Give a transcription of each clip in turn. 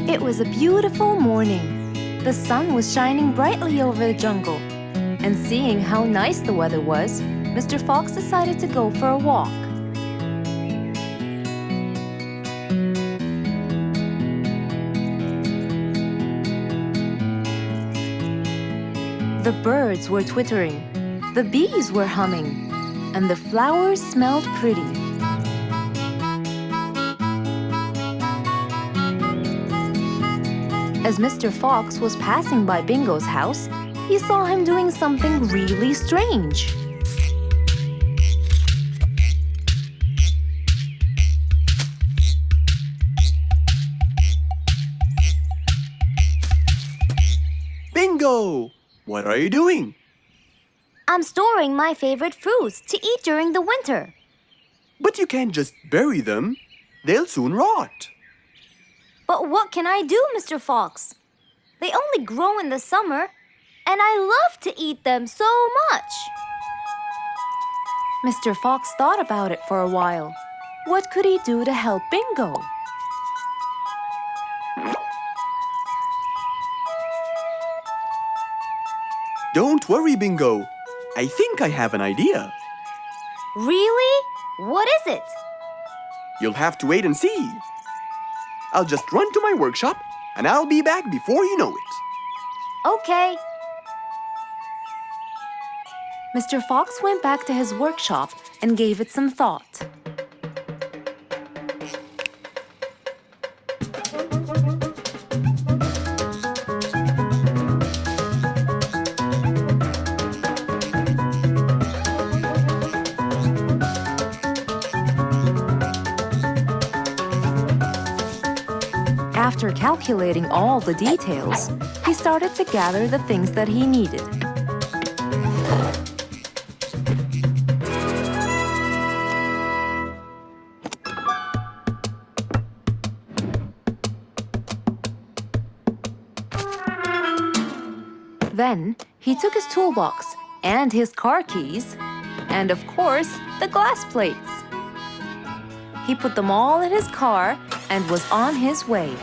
It was a beautiful morning. The sun was shining brightly over the jungle. And seeing how nice the weather was, Mr. Fox decided to go for a walk. The birds were twittering, the bees were humming, and the flowers smelled pretty. As Mr. Fox was passing by Bingo's house, he saw him doing something really strange. Bingo! What are you doing? I'm storing my favorite fruits to eat during the winter. But you can't just bury them. They'll soon rot. But what can I do, Mr. Fox? They only grow in the summer, and I love to eat them so much. Mr. Fox thought about it for a while. What could he do to help Bingo? Don't worry, Bingo. I think I have an idea. Really? What is it? You'll have to wait and see. I'll just run to my workshop, and I'll be back before you know it. Okay. Mr. Fox went back to his workshop and gave it some thought. After calculating all the details, he started to gather the things that he needed. Then, he took his toolbox and his car keys, and of course, the glass plates. He put them all in his car and was on his way.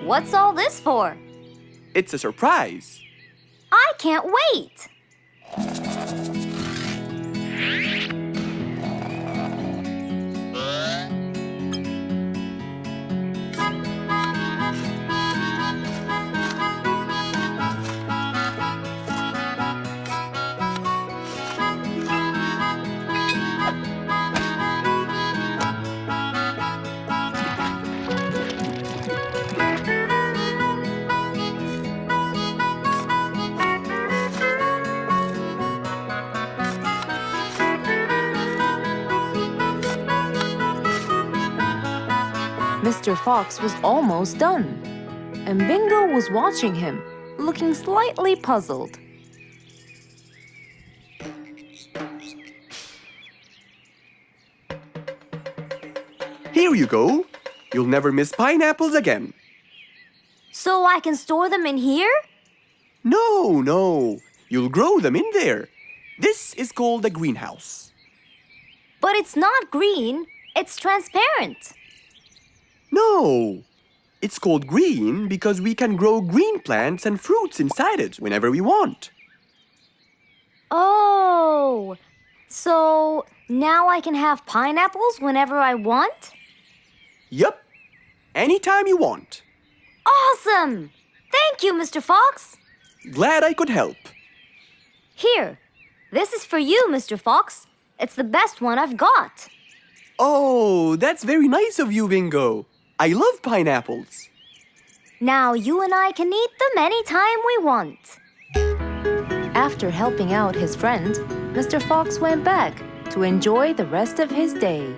What's all this for? It's a surprise. I can't wait! Mr. Fox was almost done, and Bingo was watching him, looking slightly puzzled. Here you go. You'll never miss pineapples again. So I can store them in here? No. You'll grow them in there. This is called a greenhouse. But it's not green, it's transparent. No. It's called green because we can grow green plants and fruits inside it whenever we want. Oh, so now I can have pineapples whenever I want? Yup. Anytime you want. Awesome! Thank you, Mr. Fox. Glad I could help. Here, this is for you, Mr. Fox. It's the best one I've got. Oh, that's very nice of you, Bingo. I love pineapples. Now you and I can eat them anytime we want. After helping out his friend, Mr. Fox went back to enjoy the rest of his day.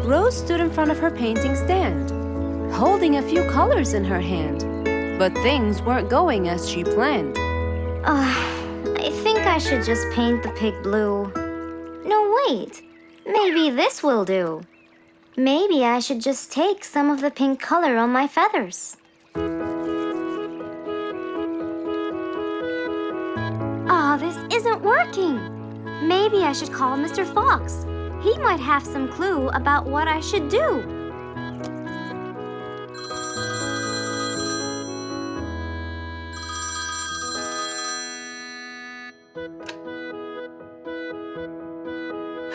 Rose stood in front of her painting stand, holding a few colors in her hand. But things weren't going as she planned. I think I should just paint the pig blue. No, wait. Maybe this will do. Maybe I should just take some of the pink color on my feathers. This isn't working. Maybe I should call Mr. Fox. He might have some clue about what I should do.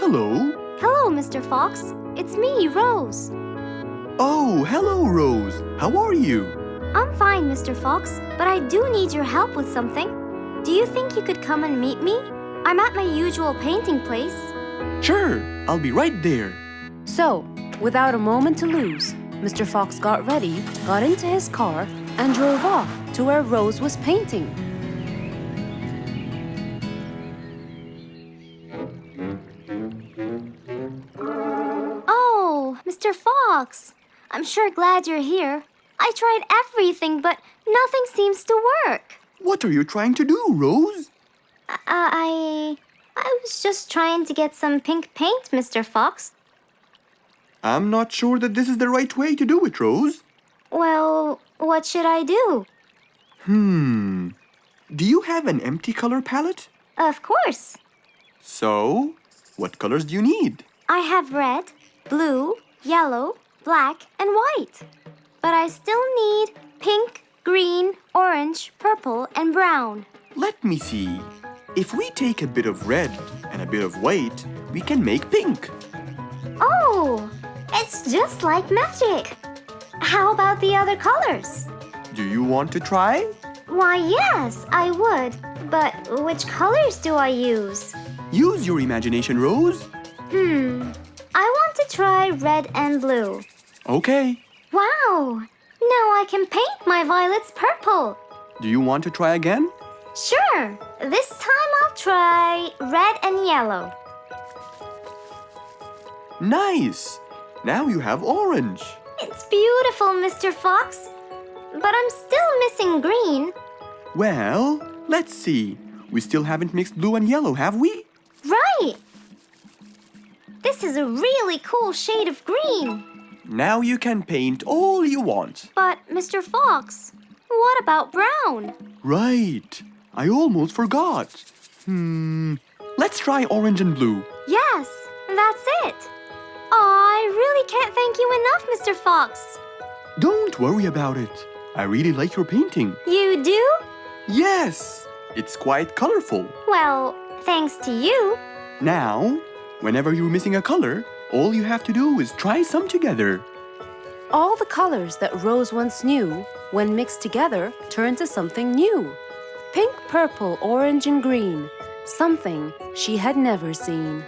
Hello. Hello, Mr. Fox. It's me, Rose. Oh, hello, Rose. How are you? I'm fine, Mr. Fox, but I do need your help with something. Do you think you could come and meet me? I'm at my usual painting place. Sure, I'll be right there. So, without a moment to lose, Mr. Fox got ready, got into his car, and drove off to where Rose was painting. Oh, Mr. Fox. I'm sure glad you're here. I tried everything, but nothing seems to work. What are you trying to do, Rose? I was just trying to get some pink paint, Mr. Fox. I'm not sure that this is the right way to do it, Rose. Well, what should I do? Do you have an empty color palette? Of course. So, what colors do you need? I have red, blue, yellow, black, and white. But I still need pink, green, orange, purple, and brown. Let me see. If we take a bit of red and a bit of white, we can make pink. Oh, it's just like magic. How about the other colors? Do you want to try? Why, yes, I would. But which colors do I use? Use your imagination, Rose. I want to try red and blue. Okay. Wow! Now I can paint my violets purple. Do you want to try again? Sure. This time I'll try red and yellow. Nice! Now you have orange. It's beautiful, Mr. Fox. But I'm still missing green. Well, let's see. We still haven't mixed blue and yellow, have we? Right! This is a really cool shade of green. Now you can paint all you want. But, Mr. Fox, what about brown? Right. I almost forgot. Let's try orange and blue. Yes, that's it. Oh, I really can't thank you enough, Mr. Fox. Don't worry about it. I really like your painting. You do? Yes, it's quite colorful. Well, thanks to you. Now, whenever you're missing a color, all you have to do is try some together. All the colors that Rose once knew, when mixed together, turned to something new. Pink, purple, orange, and green. Something she had never seen.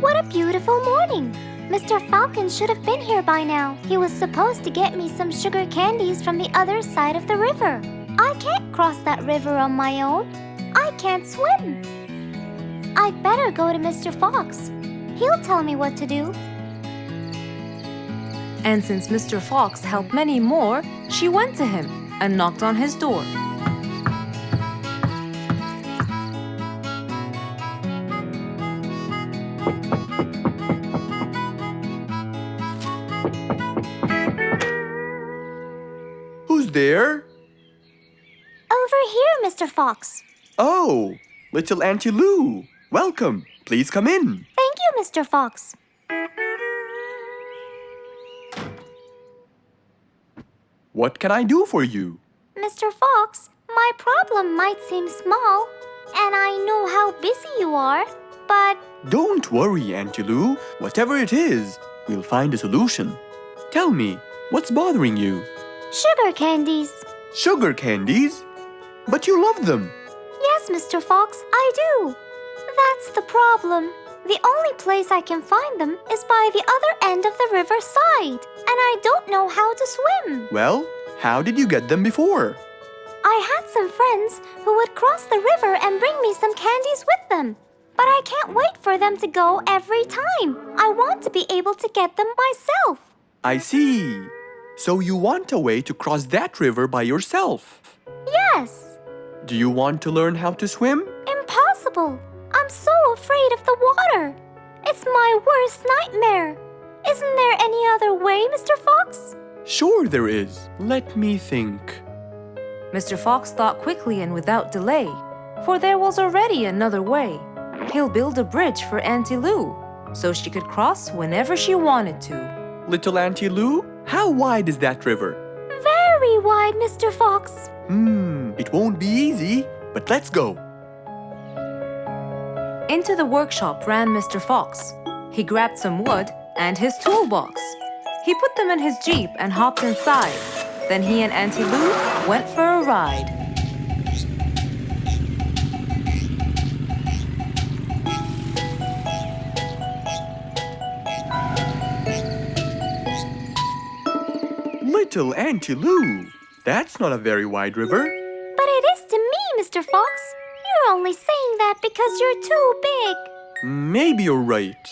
What a beautiful morning. Mr. Falcon should have been here by now. He was supposed to get me some sugar candies from the other side of the river. I can't cross that river on my own. I can't swim. I'd better go to Mr. Fox. He'll tell me what to do. And since Mr. Fox helped many more, she went to him and knocked on his door. Who's there? Over here, Mr. Fox. Oh, little Auntie Lou. Welcome. Please come in. Thank you, Mr. Fox. What can I do for you? Mr. Fox, my problem might seem small, and I know how busy you are, but... Don't worry, Auntie Lou. Whatever it is, we'll find a solution. Tell me, what's bothering you? Sugar candies. Sugar candies? But you love them. Yes, Mr. Fox, I do. That's the problem. The only place I can find them is by the other end of the river side, and I don't know how to swim. Well, how did you get them before? I had some friends who would cross the river and bring me some candies with them. but I can't wait for them to go every time. I want to be able to get them myself. I see. So you want a way to cross that river by yourself? Yes. Do you want to learn how to swim? Impossible. I'm so afraid of the water. It's my worst nightmare. Isn't there any other way, Mr. Fox? Sure there is. Let me think. Mr. Fox thought quickly and without delay, for there was already another way. He'll build a bridge for Auntie Lou, so she could cross whenever she wanted to. Little Auntie Lou, how wide is that river? Very wide, Mr. Fox. It won't be easy, but let's go. Into the workshop ran Mr. Fox. He grabbed some wood and his toolbox. He put them in his Jeep and hopped inside. Then he and Auntie Lou went for a ride. Little Auntie Lou, that's not a very wide river. But it is to me, Mr. Fox. You're only saying that because you're too big. Maybe you're right.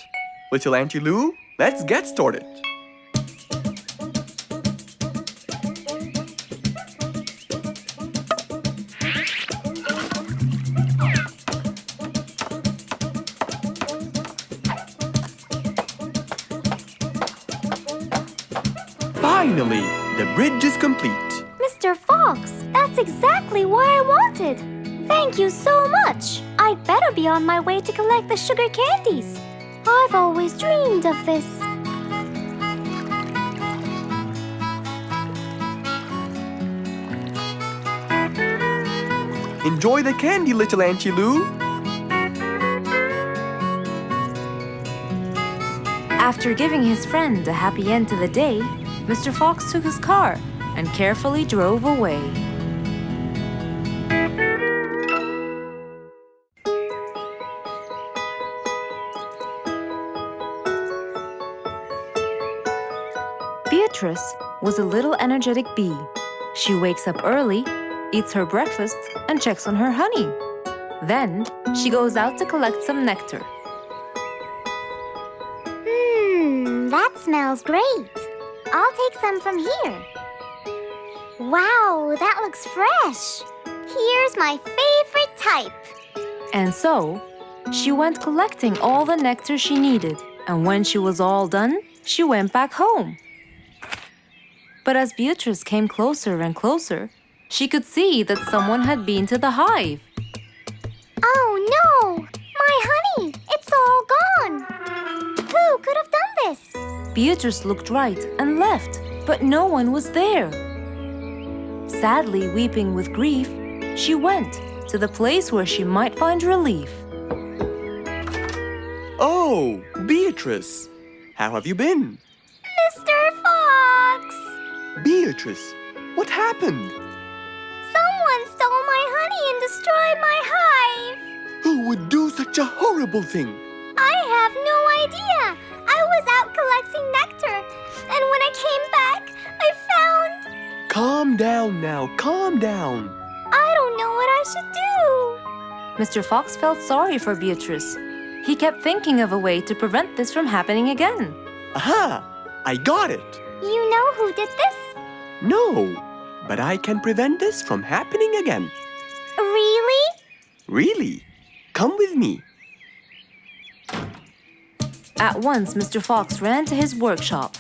Little Auntie Lou, let's get started. Finally, the bridge is complete. Mr. Fox, that's exactly what I wanted. Thank you so much. I'd better be on my way to collect the sugar candies. I've always dreamed of this. Enjoy the candy, little Auntie Lou. After giving his friend a happy end to the day, Mr. Fox took his car and carefully drove away. Beatrice was a little energetic bee. She wakes up early, eats her breakfast, and checks on her honey. Then she goes out to collect some nectar. That smells great. I'll take some from here. Wow, that looks fresh. Here's my favorite type. And so, she went collecting all the nectar she needed, and when she was all done, she went back home. But as Beatrice came closer and closer, she could see that someone had been to the hive. Oh no! My honey! It's all gone! Who could have done this? Beatrice looked right and left, but no one was there. Sadly weeping with grief, she went to the place where she might find relief. Oh, Beatrice, how have you been? Mr. Fox! Beatrice, what happened? Someone stole my honey and destroyed my hive! Who would do such a horrible thing? I have no idea! I was out collecting nectar, and when I came back, I found... Calm down now, calm down. I don't know what I should do. Mr. Fox felt sorry for Beatrice. He kept thinking of a way to prevent this from happening again. Aha! I got it! You know who did this? No, but I can prevent this from happening again. Really? Really? Come with me. At once, Mr. Fox ran to his workshop.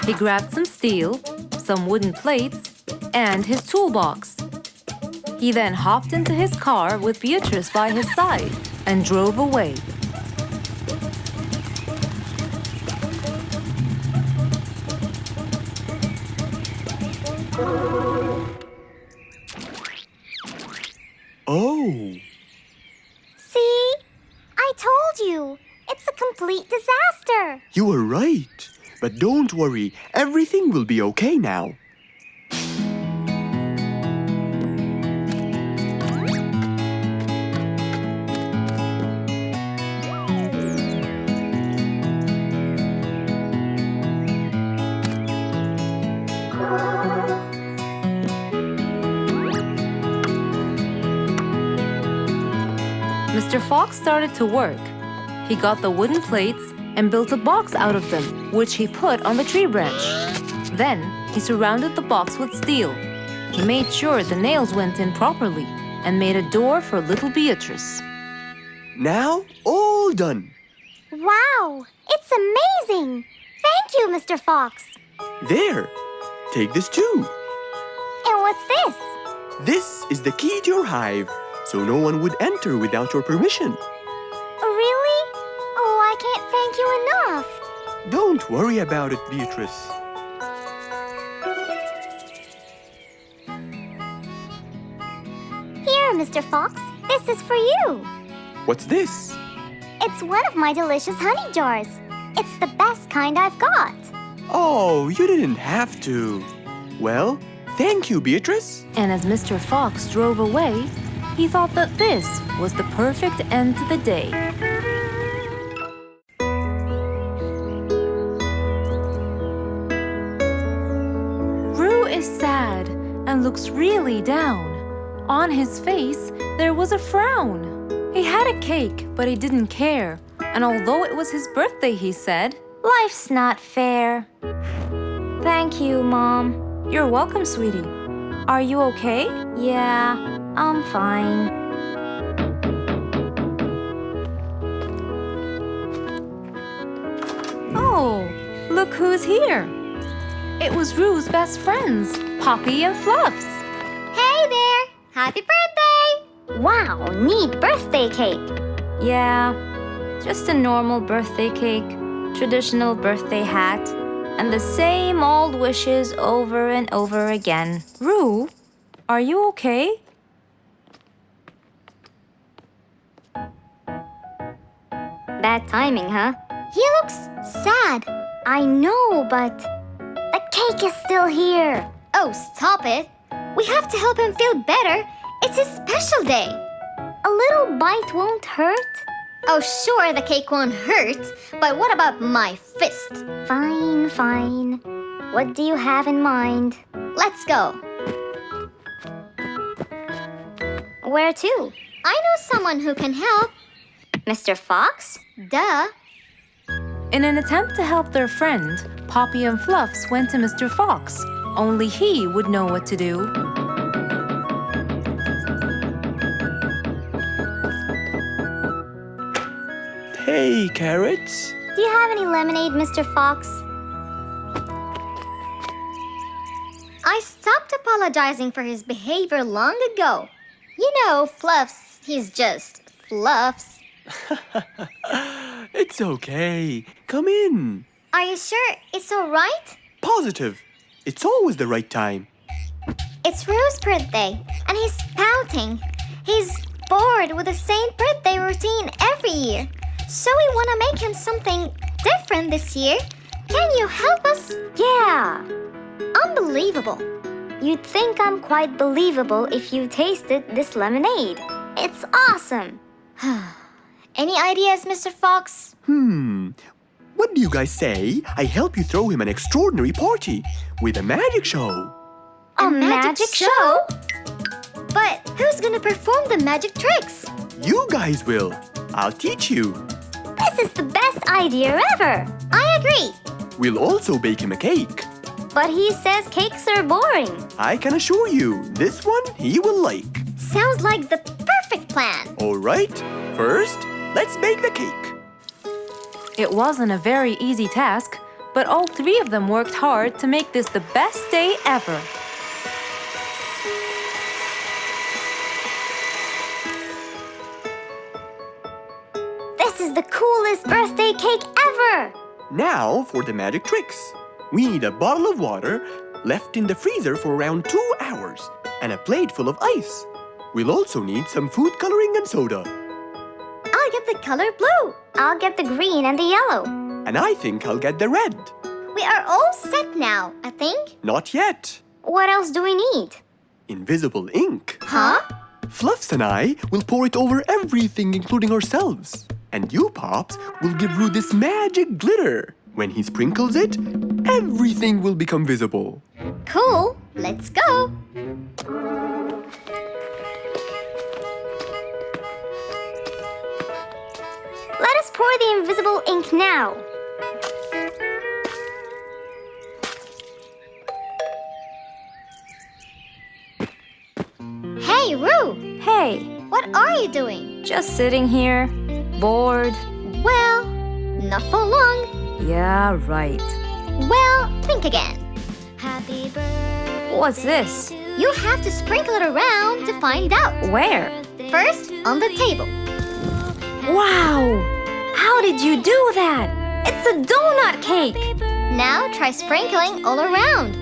He grabbed some steel, some wooden plates, and his toolbox. He then hopped into his car with Beatrice by his side and drove away. Oh, See? I told you. It's a complete disaster. you were right. But don't worry, everything will be okay now. Mr. Mr. Fox started to work. He got the wooden plates and built a box out of them, which he put on the tree branch. Then he surrounded the box with steel. He made sure the nails went in properly and made a door for little Beatrice. Now, all done. Wow, it's amazing! Thank you, Mr. Fox. There, take this too. And what's this? This is the key to your hive, so no one would enter without your permission. Really? Oh, I can't thank you enough. Don't worry about it, Beatrice. Here, Mr. Fox, this is for you. What's this? It's one of my delicious honey jars. It's the best kind I've got. Oh, you didn't have to. Well, thank you, Beatrice. And as Mr. Fox drove away, he thought that this was the perfect end to the day. Roo is sad and looks really down. On his face, there was a frown. He had a cake, but he didn't care. And although it was his birthday, he said, "Life's not fair." "Thank you, Mom." "You're welcome, sweetie. Are you okay?" "Yeah, I'm fine." Oh, look who's here. It was Roo's best friends, Poppy and Fluffs. Hey there! Happy birthday! Wow, neat birthday cake. Yeah, just a normal birthday cake, traditional birthday hat, and the same old wishes over and over again. Roo, are you okay? Bad timing, huh? He looks sad. I know, but the cake is still here. Oh, stop it. We have to help him feel better. It's his special day. A little bite won't hurt. Oh, sure, the cake won't hurt. But what about my fist? Fine, fine. What do you have in mind? Let's go. Where to? I know someone who can help. Mr. Fox? Duh. In an attempt to help their friend, Poppy and Fluffs went to Mr. Fox. Only he would know what to do. Hey, Carrots. Do you have any lemonade, Mr. Fox? I stopped apologizing for his behavior long ago. You know, Fluffs, he's just Fluffs. It's okay. Come in. Are you sure it's all right? Positive. It's always the right time. It's Rue's birthday, and he's pouting. He's bored with the same birthday routine every year. So we want to make him something different this year. Can you help us? Yeah. Unbelievable. You'd think I'm quite believable if you tasted this lemonade. It's awesome. Any ideas, Mr. Fox? What do you guys say? I help you throw him an extraordinary party with a magic show. A magic show? But who's gonna perform the magic tricks? You guys will. I'll teach you. This is the best idea ever. I agree. We'll also bake him a cake. But he says cakes are boring. I can assure you, this one he will like. Sounds like the perfect plan. All right, first, let's bake the cake. It wasn't a very easy task, but all three of them worked hard to make this the best day ever. This is the coolest birthday cake ever! Now for the magic tricks. We need a bottle of water left in the freezer for around 2 hours and a plate full of ice. We'll also need some food coloring and soda. I'll get the color blue. I'll get the green and the yellow. And I think I'll get the red. We are all set now, I think. Not yet. What else do we need? Invisible ink. Huh? Fluffs and I will pour it over everything, including ourselves. And you, Pops, will give Roo this magic glitter. When he sprinkles it, everything will become visible. Cool. Let's go. Let us pour the invisible ink now. Hey, Roo! Hey, What are you doing? just sitting here, bored. Well, not for long. Yeah, right. Well, think again. Happy birthday. What's this? You have to sprinkle it around to find out. Where? First, on the table. Wow! How did you do that? It's a donut cake! Now try sprinkling all around.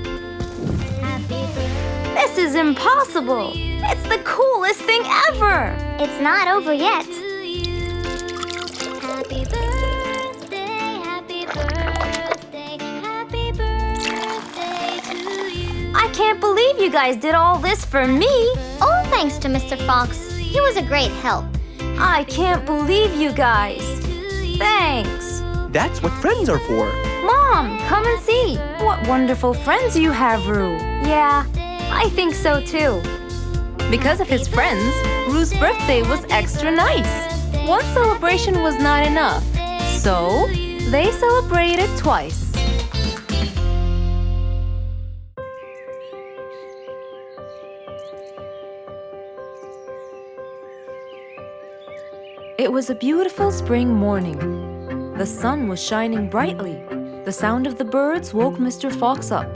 This is impossible! It's the coolest thing ever! It's not over yet. I can't believe you guys did all this for me! All thanks to Mr. Fox. He was a great help. I can't believe you guys! Thanks! That's what friends are for. Mom, come and see! What wonderful friends you have, Roo! Yeah, I think so too. Because of his friends, Roo's birthday was extra nice. One celebration was not enough, so they celebrated twice. It was a beautiful spring morning. The sun was shining brightly. The sound of the birds woke Mr. Fox up.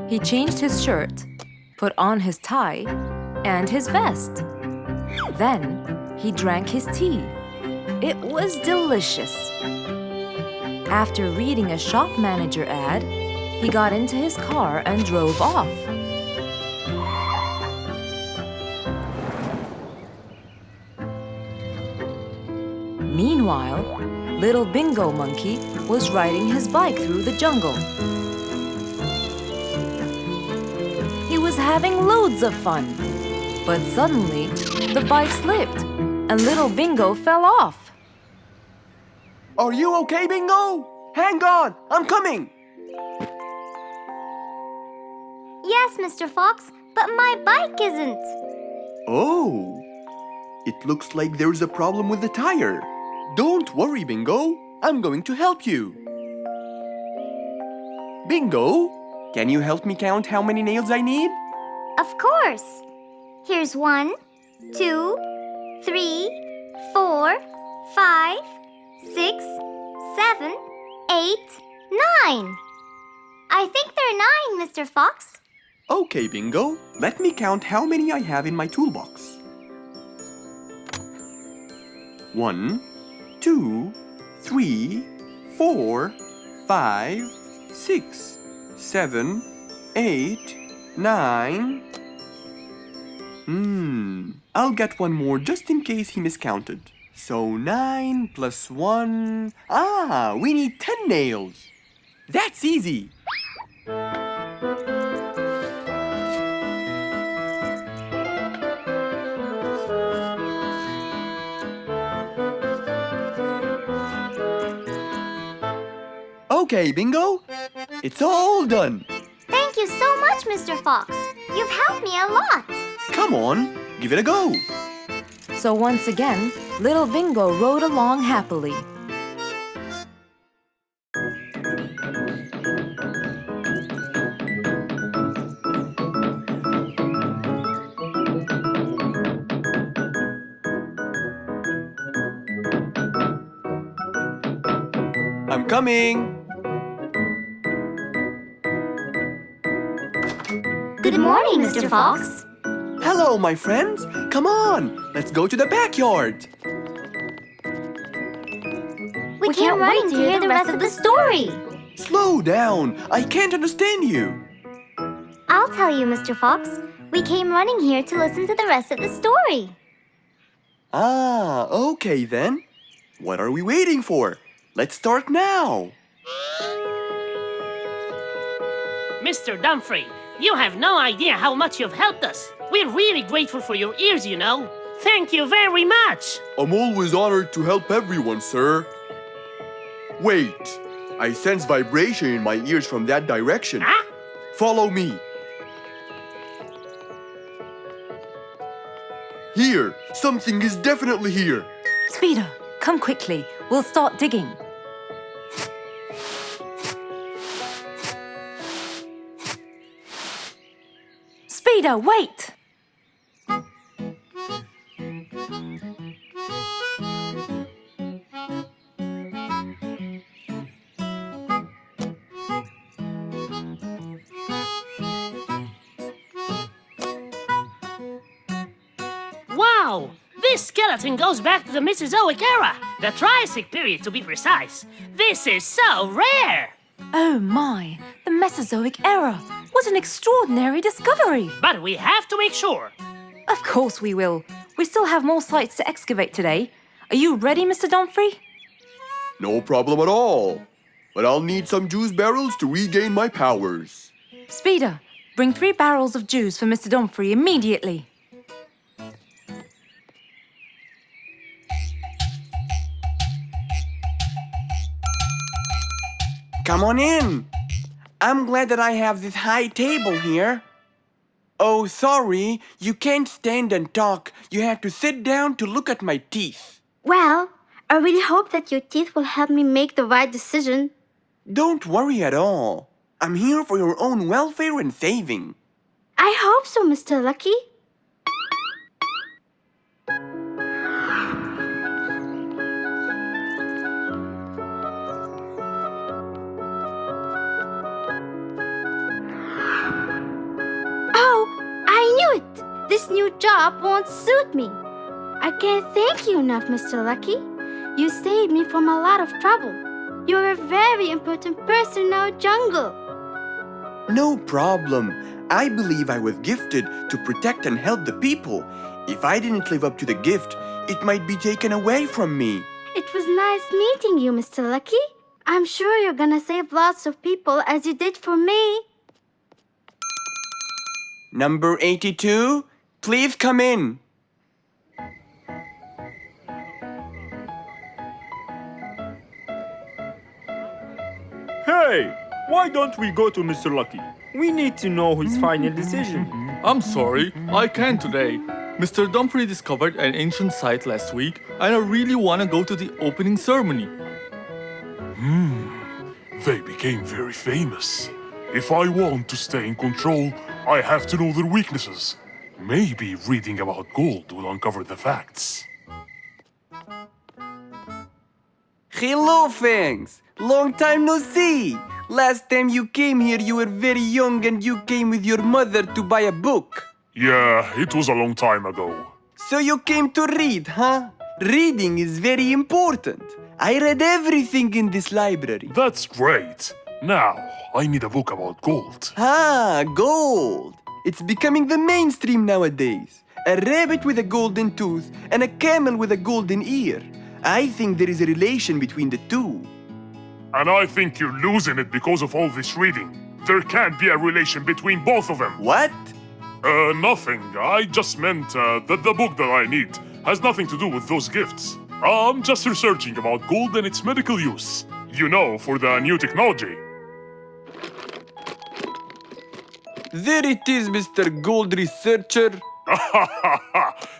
He changed his shirt, put on his tie, and his vest. Then he drank his tea. It was delicious. After reading a shop manager ad, he got into his car and drove off. Meanwhile, little Bingo Monkey was riding his bike through the jungle. He was having loads of fun, but suddenly the bike slipped and little Bingo fell off. Are you okay, Bingo? Hang on, I'm coming. Yes, Mr. Fox, but my bike isn't. Oh, it looks like there's a problem with the tire. Don't worry, Bingo. I'm going to help you. Bingo, can you help me count how many nails I need? Of course. Here's 1, 2, 3, 4, 5, 6, 7, 8, 9. I think there are 9, Mr. Fox. Okay, Bingo. Let me count how many I have in my toolbox. 1, 2, 3, 4, 5, 6, 7, 8, 9. I'll get one more just in case he miscounted. So 9 plus 1. We need 10 nails. That's easy. Okay, Bingo. It's all done. Thank you so much, Mr. Fox. You've helped me a lot. Come on, give it a go. So once again, little Bingo rode along happily. I'm coming. Good morning, Mr. Fox. Hello, my friends. Come on, let's go to the backyard. We can't wait to hear the rest of the story. Slow down. I can't understand you. I'll tell you, Mr. Fox. We came running here to listen to the rest of the story. Okay then. What are we waiting for? Let's start now. Mr. Dumfrey, you have no idea how much you've helped us. We're really grateful for your ears, you know. Thank you very much. I'm always honored to help everyone, sir. Wait, I sense vibration in my ears from that direction. Huh? Follow me. Here! Something is definitely here! Speeder, come quickly. We'll start digging. Speeder, wait! Wow! This skeleton goes back to the Mesozoic era, the Triassic period to be precise. This is so rare! Oh my, the Mesozoic era. What an extraordinary discovery! But we have to make sure. Of course we will. We still have more sites to excavate today. Are you ready, Mr. Dumfrey? No problem at all. But I'll need some juice barrels to regain my powers. Speeder, bring 3 barrels of juice for Mr. Dumfrey immediately. Come on in. I'm glad that I have this high table here. Oh, sorry, you can't stand and talk. You have to sit down to look at my teeth. Well, I really hope that your teeth will help me make the right decision. Don't worry at all. I'm here for your own welfare and saving. I hope so, Mr. Lucky. Oh, I knew it! This new job won't suit me. I can't thank you enough, Mr. Lucky. You saved me from a lot of trouble. You're a very important person in our jungle. No problem. I believe I was gifted to protect and help the people. If I didn't live up to the gift, it might be taken away from me. It was nice meeting you, Mr. Lucky. I'm sure you're gonna save lots of people as you did for me. Number 82, please come in. Hey, why don't we go to Mr. Lucky? We need to know his final decision. I'm sorry, I can't today. Mr. Dumfrey discovered an ancient site last week, and I really want to go to the opening ceremony. They became very famous. If I want to stay in control, I have to know their weaknesses. Maybe reading about gold will uncover the facts. Hello, Fangs. Long time no see. Last time you came here, you were very young and you came with your mother to buy a book. Yeah, it was a long time ago. So you came to read, huh? Reading is very important. I read everything in this library. That's great. Now, I need a book about gold. Ah, gold. It's becoming the mainstream nowadays. A rabbit with a golden tooth and a camel with a golden ear. I think there is a relation between the two. And I think you're losing it because of all this reading. There can't be a relation between both of them. What? Nothing. I just meant that the book that I need has nothing to do with those gifts. I'm just researching about gold and its medical use. You know, for the new technology. There it is, Mr. Gold Researcher.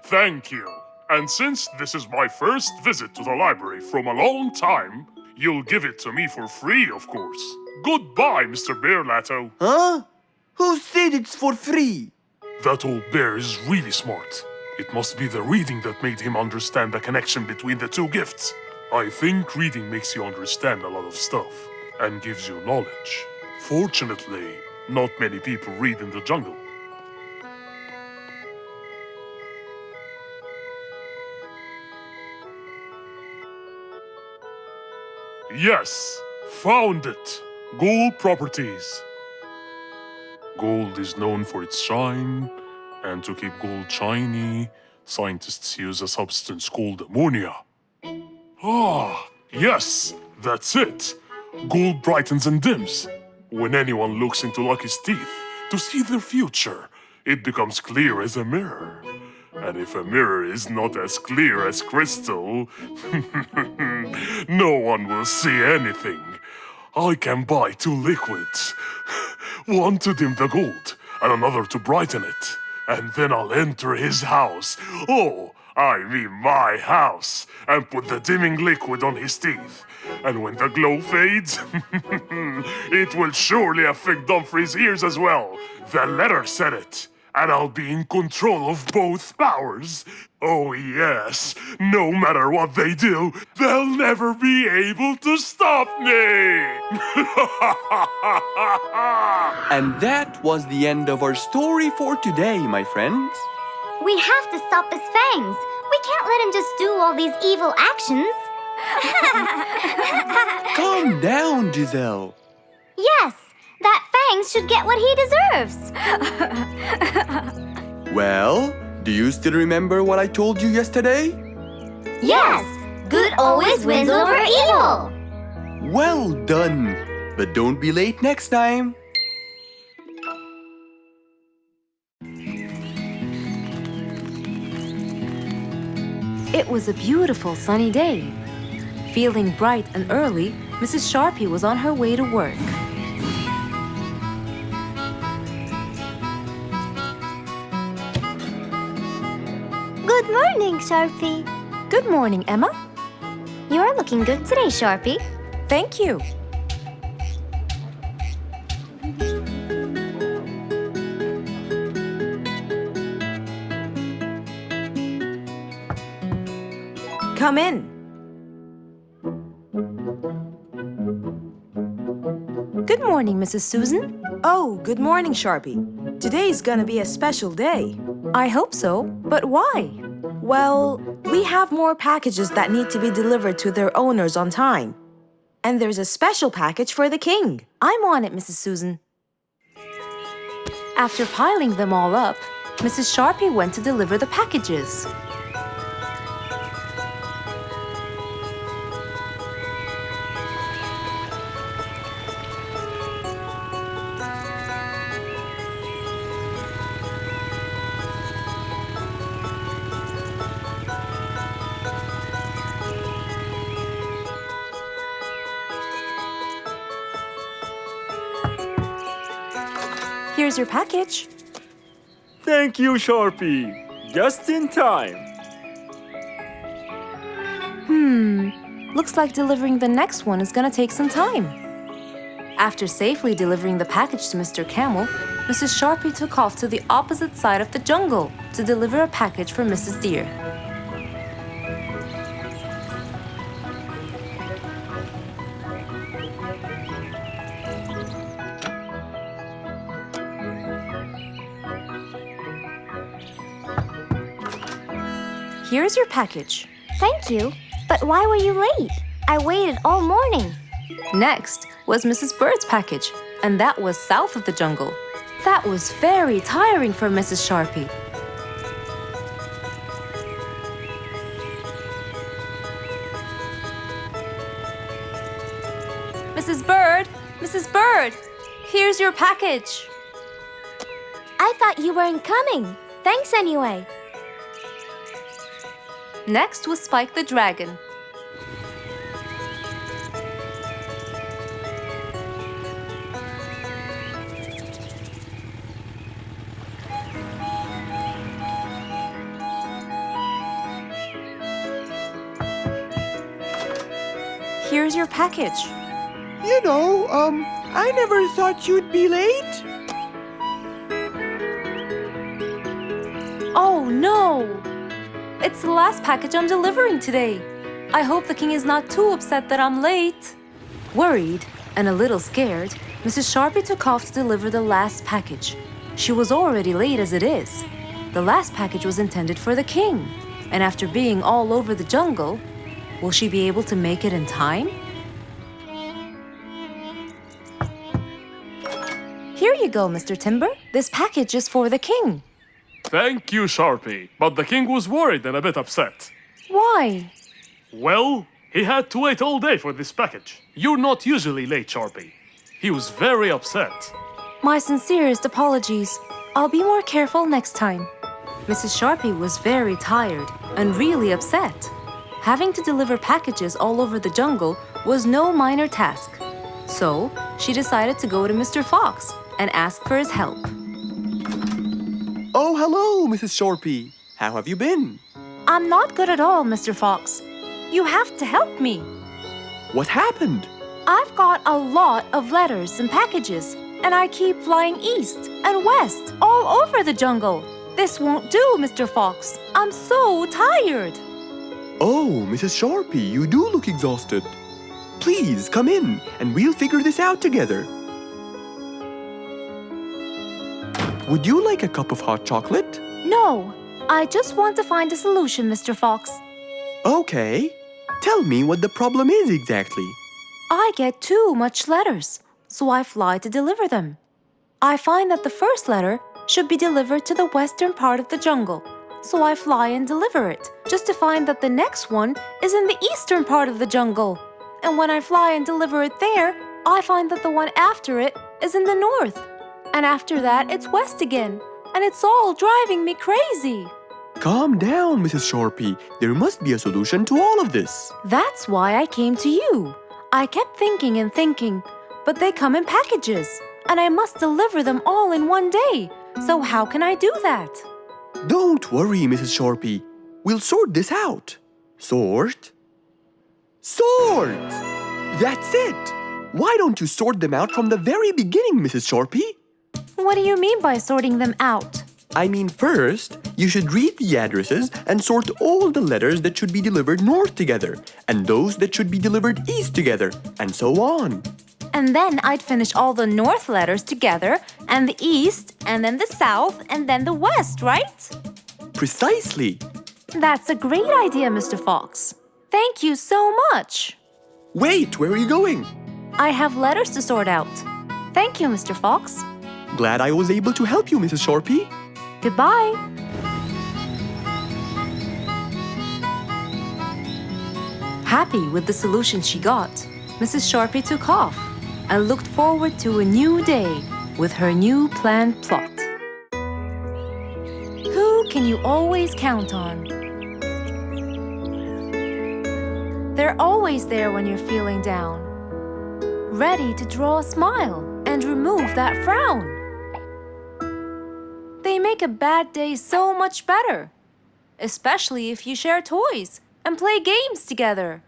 Thank you. And since this is my first visit to the library from a long time, you'll give it to me for free, of course. Goodbye, Mr. Bearlato. Huh? Who said it's for free? That old bear is really smart. It must be the reading that made him understand the connection between the two gifts. I think reading makes you understand a lot of stuff and gives you knowledge. Fortunately, not many people read in the jungle. Yes, found it. Gold properties. Gold is known for its shine, and to keep gold shiny, scientists use a substance called ammonia. Ah, yes, that's it. Gold brightens and dims. When anyone looks into Lucky's teeth to see their future, it becomes clear as a mirror. And if a mirror is not as clear as crystal, no one will see anything. I can buy 2 liquids. One to dim the gold, and another to brighten it. and then I'll enter his house. Oh, I mean my house, and put the dimming liquid on his teeth. And when the glow fades, it will surely affect Dumfrey's ears as well. The letter said it, and I'll be in control of both powers. Oh yes, no matter what they do, they'll never be able to stop me! And that was the end of our story for today, my friends. We have to stop his fangs. We can't let him just do all these evil actions. Calm down, Giselle. Yes, that Fangs should get what he deserves. Well, do you still remember what I told you yesterday? Yes, good always wins over evil. Well done. But don't be late next time. It was a beautiful sunny day. Feeling bright and early, Mrs. Sharpie was on her way to work. Good morning, Sharpie. Good morning, Emma. You're looking good today, Sharpie. Thank you. Come in. Good morning, Mrs. Susan. Oh, good morning, Sharpie. Today's gonna be a special day. I hope so, but why? Well, we have more packages that need to be delivered to their owners on time. And there's a special package for the king. I'm on it, Mrs. Susan. After piling them all up, Mrs. Sharpie went to deliver the packages. Here's your package. Thank you, Sharpie. Just in time. Looks like delivering the next one is gonna take some time. After safely delivering the package to Mr. Camel, Mrs. Sharpie took off to the opposite side of the jungle to deliver a package for Mrs. Deer. Here's your package. Thank you. But why were you late? I waited all morning. Next was Mrs. Bird's package, and that was south of the jungle. That was very tiring for Mrs. Sharpie. Mrs. Bird! Mrs. Bird! Here's your package. I thought you weren't coming. Thanks anyway. Next was Spike the Dragon. Here's your package. You know, I never thought you'd be late. Oh no! It's the last package I'm delivering today. I hope the king is not too upset that I'm late. Worried and a little scared, Mrs. Sharpie took off to deliver the last package. She was already late as it is. The last package was intended for the king, and after being all over the jungle, will she be able to make it in time? Here you go, Mr. Timber. This package is for the king. Thank you, Sharpie. But the king was worried and a bit upset. Why? Well, he had to wait all day for this package. You're not usually late, Sharpie. He was very upset. My sincerest apologies. I'll be more careful next time. Mrs. Sharpie was very tired and really upset. Having to deliver packages all over the jungle was no minor task. So, she decided to go to Mr. Fox and ask for his help. Oh, hello, Mrs. Shorpy. How have you been? I'm not good at all, Mr. Fox. You have to help me. What happened? I've got a lot of letters and packages, and I keep flying east and west all over the jungle. This won't do, Mr. Fox. I'm so tired. Oh, Mrs. Shorpy, you do look exhausted. Please come in and we'll figure this out together. Would you like a cup of hot chocolate? No, I just want to find a solution, Mr. Fox. Okay. Tell me what the problem is exactly. I get too much letters, so I fly to deliver them. I find that the first letter should be delivered to the western part of the jungle, so I fly and deliver it, just to find that the next one is in the eastern part of the jungle. And when I fly and deliver it there, I find that the one after it is in the north. And after that, it's west again, and it's all driving me crazy. Calm down, Mrs. Shorpy. There must be a solution to all of this. That's why I came to you. I kept thinking and thinking, but they come in packages, and I must deliver them all in one day. So how can I do that? Don't worry, Mrs. Shorpy. We'll sort this out. Sort? Sort! That's it! Why don't you sort them out from the very beginning, Mrs. Shorpy? What do you mean by sorting them out? I mean, first, you should read the addresses and sort all the letters that should be delivered north together, and those that should be delivered east together, and so on. And then I'd finish all the north letters together, and the east, and then the south, and then the west, right? Precisely. That's a great idea, Mr. Fox. Thank you so much. Wait, where are you going? I have letters to sort out. Thank you, Mr. Fox. Glad I was able to help you, Mrs. Shorpy. Goodbye. Happy with the solution she got, Mrs. Shorpy took off and looked forward to a new day with her new planned plot. Who can you always count on? They're always there when you're feeling down, ready to draw a smile and remove that frown. They make a bad day so much better, especially if you share toys and play games together.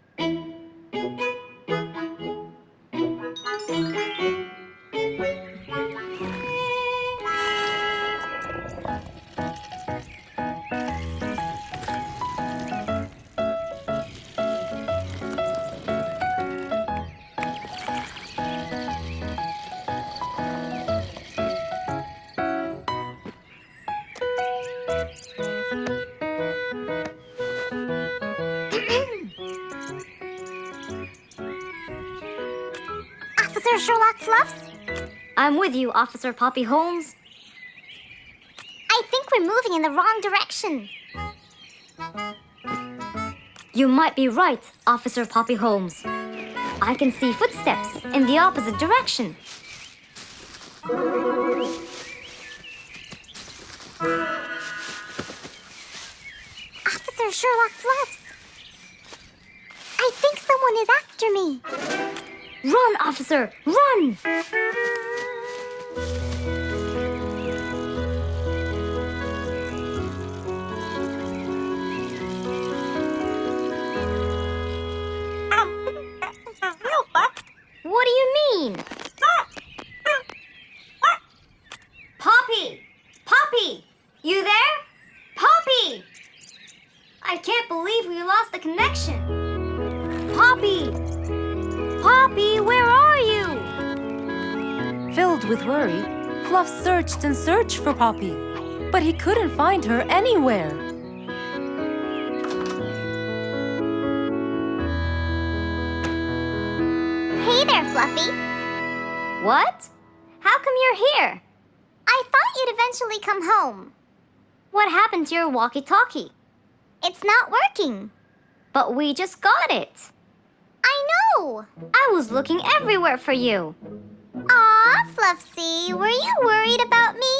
Officer Sherlock Fluffs? I'm with you, Officer Poppy Holmes. I think we're moving in the wrong direction. You might be right, Officer Poppy Holmes. I can see footsteps in the opposite direction. Officer Sherlock Fluffs. I think someone is after me. Run, officer! Run! What do you mean? Poppy! Poppy! You there? Poppy! I can't believe we lost the connection. Poppy! Poppy, where are you? Filled with worry, Fluff searched and searched for Poppy, but he couldn't find her anywhere. Hey there, Fluffy. What? How come you're here? I thought you'd eventually come home. What happened to your walkie-talkie? It's not working. But we just got it. I know! I was looking everywhere for you. Aw, Fluffsy, were you worried about me?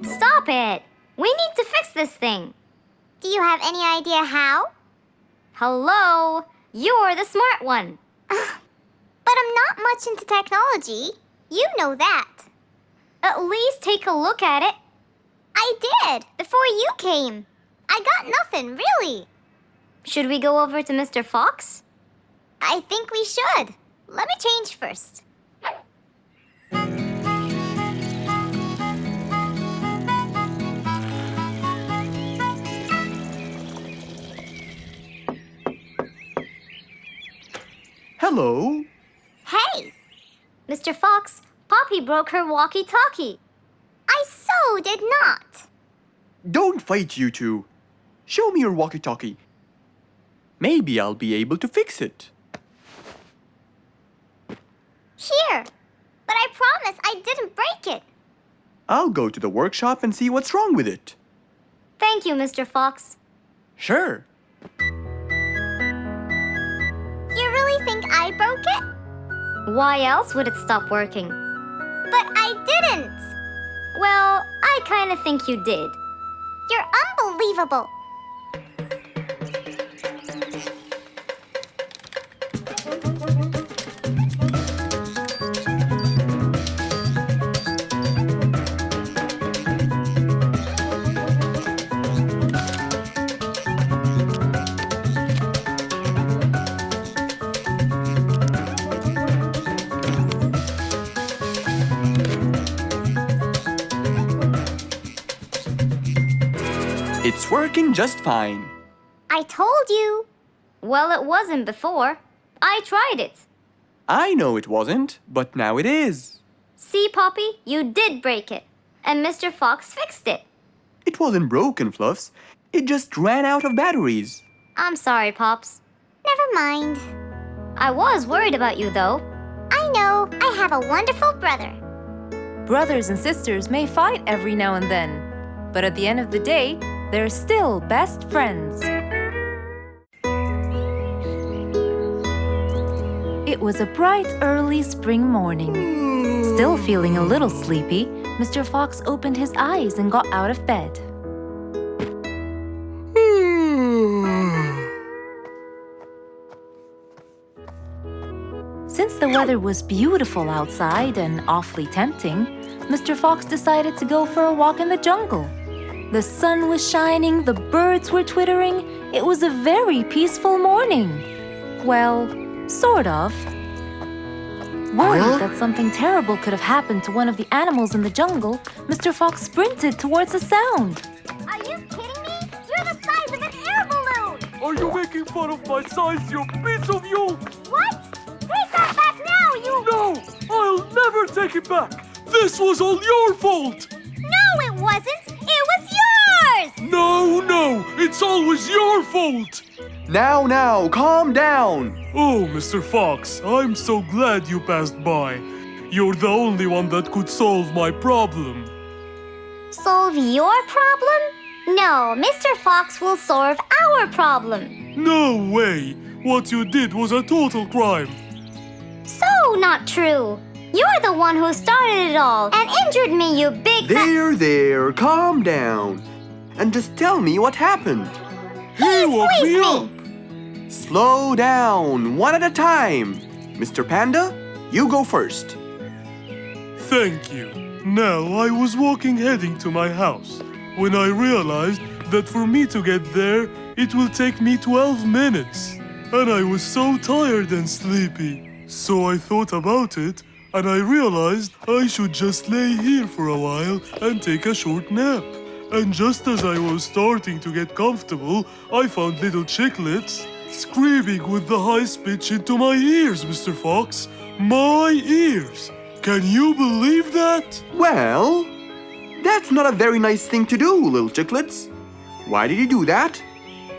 Stop it! We need to fix this thing. Do you have any idea how? Hello? You're the smart one. But I'm not much into technology. You know that. At least take a look at it. I did, before you came. I got nothing, really. Should we go over to Mr. Fox? I think we should. Let me change first. Hello. Hey! Mr. Fox, Poppy broke her walkie-talkie. I so did not. Don't fight, you two. Show me your walkie-talkie. Maybe I'll be able to fix it. Here. But I promise I didn't break it. I'll go to the workshop and see what's wrong with it. Thank you, Mr. Fox. Sure. You really think I broke it? Why else would it stop working? But I didn't. Well, I kind of think you did. You're unbelievable. It's working just fine. I told you. Well, it wasn't before. I tried it. I know it wasn't, but now it is. See, Poppy, you did break it. And Mr. Fox fixed it. It wasn't broken, Fluffs. It just ran out of batteries. I'm sorry, Pops. Never mind. I was worried about you, though. I know. I have a wonderful brother. Brothers and sisters may fight every now and then, but at the end of the day, they're still best friends. It was a bright, early spring morning. Still feeling a little sleepy, Mr. Fox opened his eyes and got out of bed. Since the weather was beautiful outside and awfully tempting, Mr. Fox decided to go for a walk in the jungle. The sun was shining, the birds were twittering. It was a very peaceful morning. Well, sort of. Worried that something terrible could have happened to one of the animals in the jungle, Mr. Fox sprinted towards the sound. Are you kidding me? You're the size of an air balloon! Are you making fun of my size, you piece of you? What? Take that back now, you... No! I'll never take it back! This was all your fault! No, it wasn't! It was yours! No! It's always your fault! Now, calm down. Oh, Mr. Fox, I'm so glad you passed by. You're the only one that could solve my problem. Solve your problem? No, Mr. Fox will solve our problem. No way! What you did was a total crime. So not true. You're the one who started it all and injured me, you big... There, calm down. And just tell me what happened. He woke me up! Slow down, one at a time. Mr. Panda, you go first. Thank you. Now, I was walking heading to my house when I realized that for me to get there, it will take me 12 minutes. And I was so tired and sleepy. So I thought about it, and I realized I should just lay here for a while and take a short nap. And just as I was starting to get comfortable, I found little chicklets screaming with the highest pitch into my ears, Mr. Fox. My ears! Can you believe that? Well, that's not a very nice thing to do, little chicklets. Why did you do that?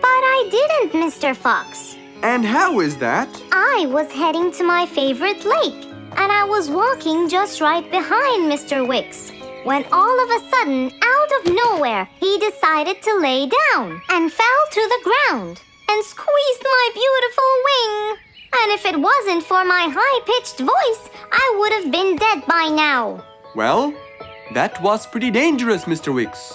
But I didn't, Mr. Fox. And how is that? I was heading to my favorite lake, and I was walking just right behind Mr. Wicks, when all of a sudden, out of nowhere, he decided to lay down and fell to the ground and squeezed my beautiful wing. And if it wasn't for my high-pitched voice, I would have been dead by now. Well, that was pretty dangerous, Mr. Wicks.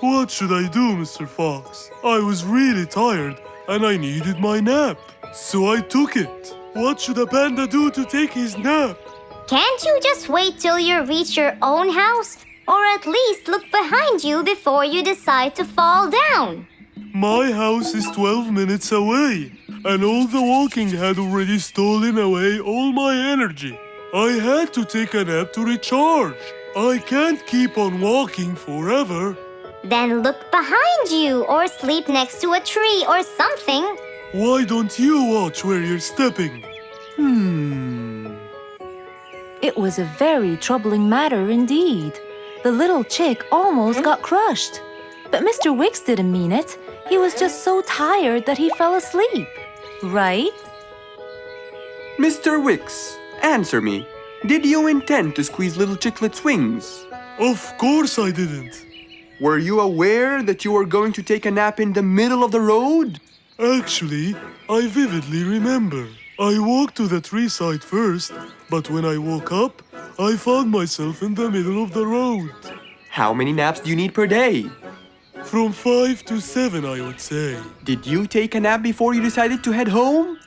What should I do, Mr. Fox? I was really tired and I needed my nap. So I took it. What should a panda do to take his nap? Can't you just wait till you reach your own house? Or at least look behind you before you decide to fall down. My house is 12 minutes away, and all the walking had already stolen away all my energy. I had to take a nap to recharge. I can't keep on walking forever. Then look behind you or sleep next to a tree or something. Why don't you watch where you're stepping? It was a very troubling matter indeed. The little chick almost got crushed. But Mr. Wicks didn't mean it. He was just so tired that he fell asleep. Right? Mr. Wicks, answer me. Did you intend to squeeze little Chicklet's wings? Of course I didn't. Were you aware that you were going to take a nap in the middle of the road? Actually, I vividly remember. I walked to the tree side first, but when I woke up, I found myself in the middle of the road. How many naps do you need per day? From 5 to 7, I would say. Did you take a nap before you decided to head home?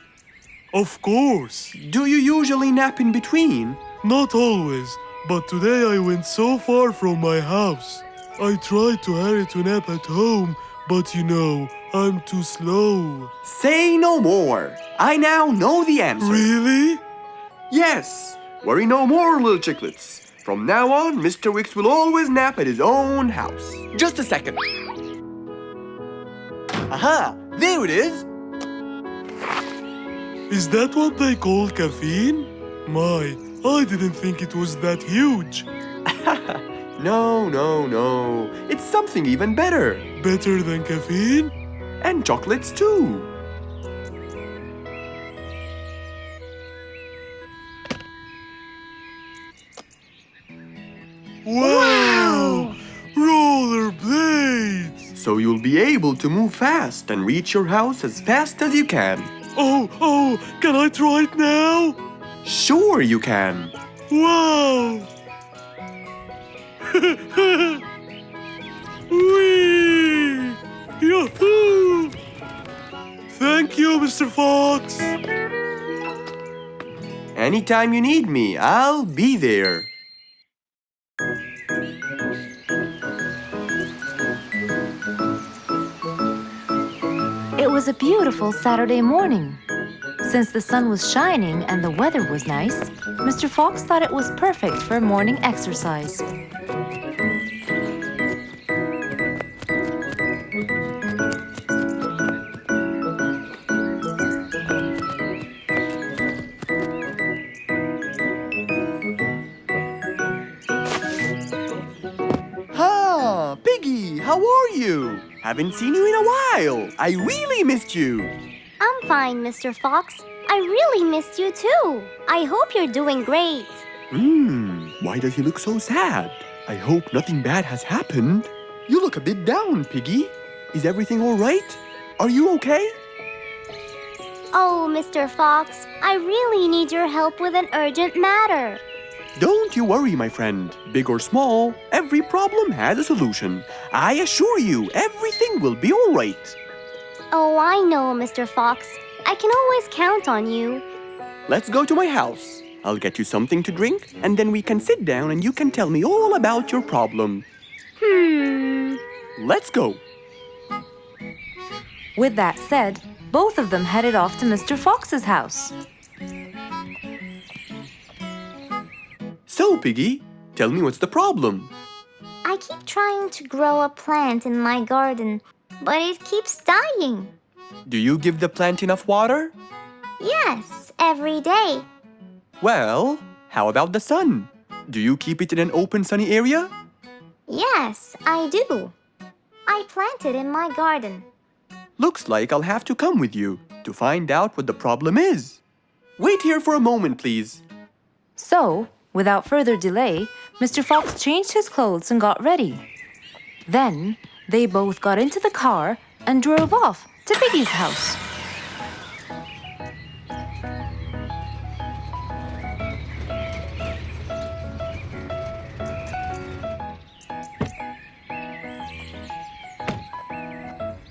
Of course. Do you usually nap in between? Not always, but today I went so far from my house. I tried to hurry to nap at home, but you know, I'm too slow. Say no more. I now know the answer. Really? Yes. Worry no more, little Chicklets. From now on, Mr. Wicks will always nap at his own house. Just a second. Aha! There it is! Is that what they call caffeine? My, I didn't think it was that huge. No. It's something even better. Better than caffeine? And chocolates too. Wow! Rollerblades! So you'll be able to move fast and reach your house as fast as you can. Oh, can I try it now? Sure you can. Wow! Whee! Yahoo! Thank you, Mr. Fox. Anytime you need me, I'll be there. It was a beautiful Saturday morning. Since the sun was shining and the weather was nice, Mr. Fox thought it was perfect for morning exercise. Ah, Piggy, how are you? Haven't seen you in a while. I really missed you. I'm fine, Mr. Fox. I really missed you too. I hope you're doing great. Why does he look so sad? I hope nothing bad has happened. You look a bit down, Piggy. Is everything all right? Are you okay? Oh, Mr. Fox, I really need your help with an urgent matter. Don't you worry, my friend. Big or small, every problem has a solution. I assure you, everything will be all right. Oh, I know, Mr. Fox. I can always count on you. Let's go to my house. I'll get you something to drink, and then we can sit down and you can tell me all about your problem. Let's go. With that said, both of them headed off to Mr. Fox's house. So, Piggy, tell me what's the problem? I keep trying to grow a plant in my garden, but it keeps dying. Do you give the plant enough water? Yes, every day. Well, how about the sun? Do you keep it in an open, sunny area? Yes, I do. I planted in my garden. Looks like I'll have to come with you to find out what the problem is. Wait here for a moment, please. So, without further delay, Mr. Fox changed his clothes and got ready. Then, they both got into the car and drove off to Piggy's house.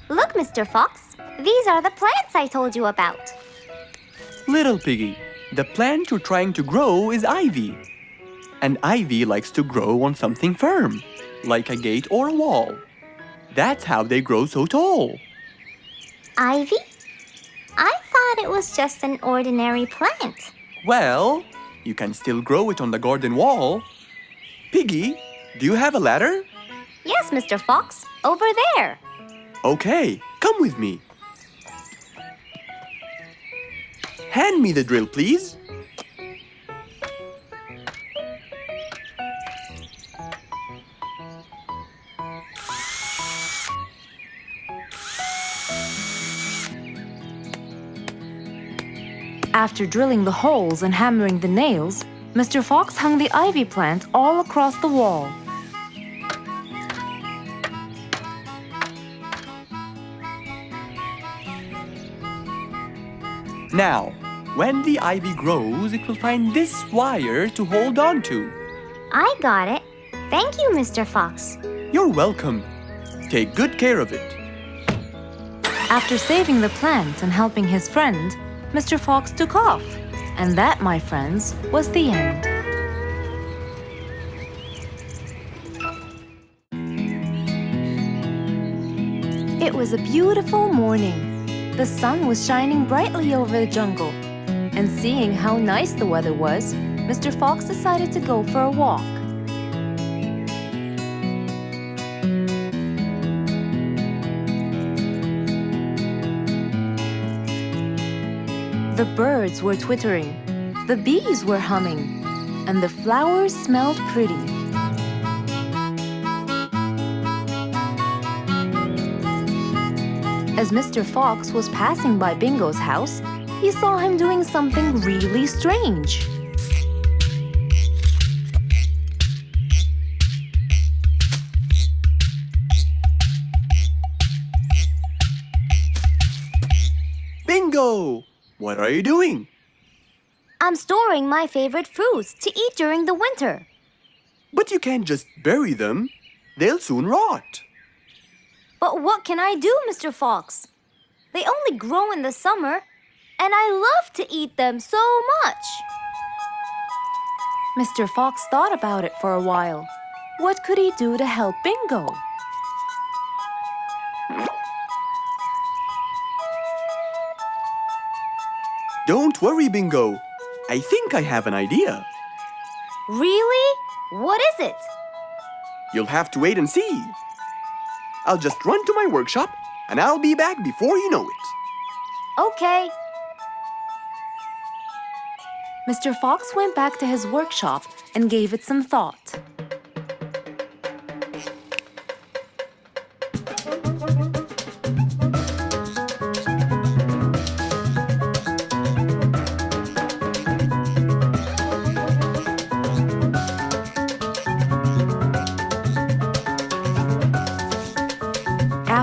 Look, Mr. Fox. These are the plants I told you about. Little Piggy, the plant you're trying to grow is ivy. And ivy likes to grow on something firm, like a gate or a wall. That's how they grow so tall. Ivy? I thought it was just an ordinary plant. Well, you can still grow it on the garden wall. Piggy, do you have a ladder? Yes, Mr. Fox, over there. Okay, come with me. Hand me the drill, please. After drilling the holes and hammering the nails, Mr. Fox hung the ivy plant all across the wall. Now, when the ivy grows, it will find this wire to hold on to. I got it. Thank you, Mr. Fox. You're welcome. Take good care of it. After saving the plant and helping his friend, Mr. Fox took off. And that, my friends, was the end. It was a beautiful morning. The sun was shining brightly over the jungle. And seeing how nice the weather was, Mr. Fox decided to go for a walk. The birds were twittering, the bees were humming, and the flowers smelled pretty. As Mr. Fox was passing by Bingo's house, he saw him doing something really strange. Bingo! What are you doing? I'm storing my favorite fruits to eat during the winter. But you can't just bury them. They'll soon rot. But what can I do, Mr. Fox? They only grow in the summer, and I love to eat them so much. Mr. Fox thought about it for a while. What could he do to help Bingo? Don't worry, Bingo. I think I have an idea. Really? What is it? You'll have to wait and see. I'll just run to my workshop, and I'll be back before you know it. Okay. Mr. Fox went back to his workshop and gave it some thought.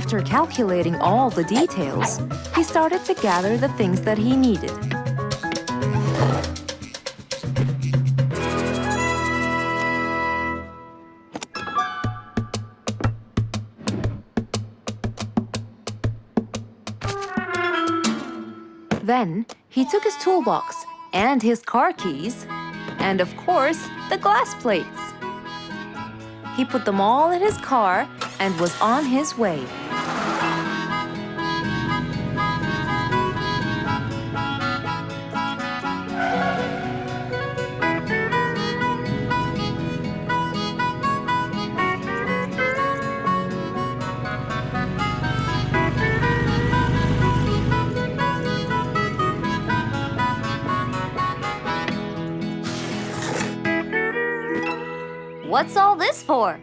After calculating all the details, he started to gather the things that he needed. Then he took his toolbox and his car keys, and of course, the glass plates. He put them all in his car and was on his way. What's all this for?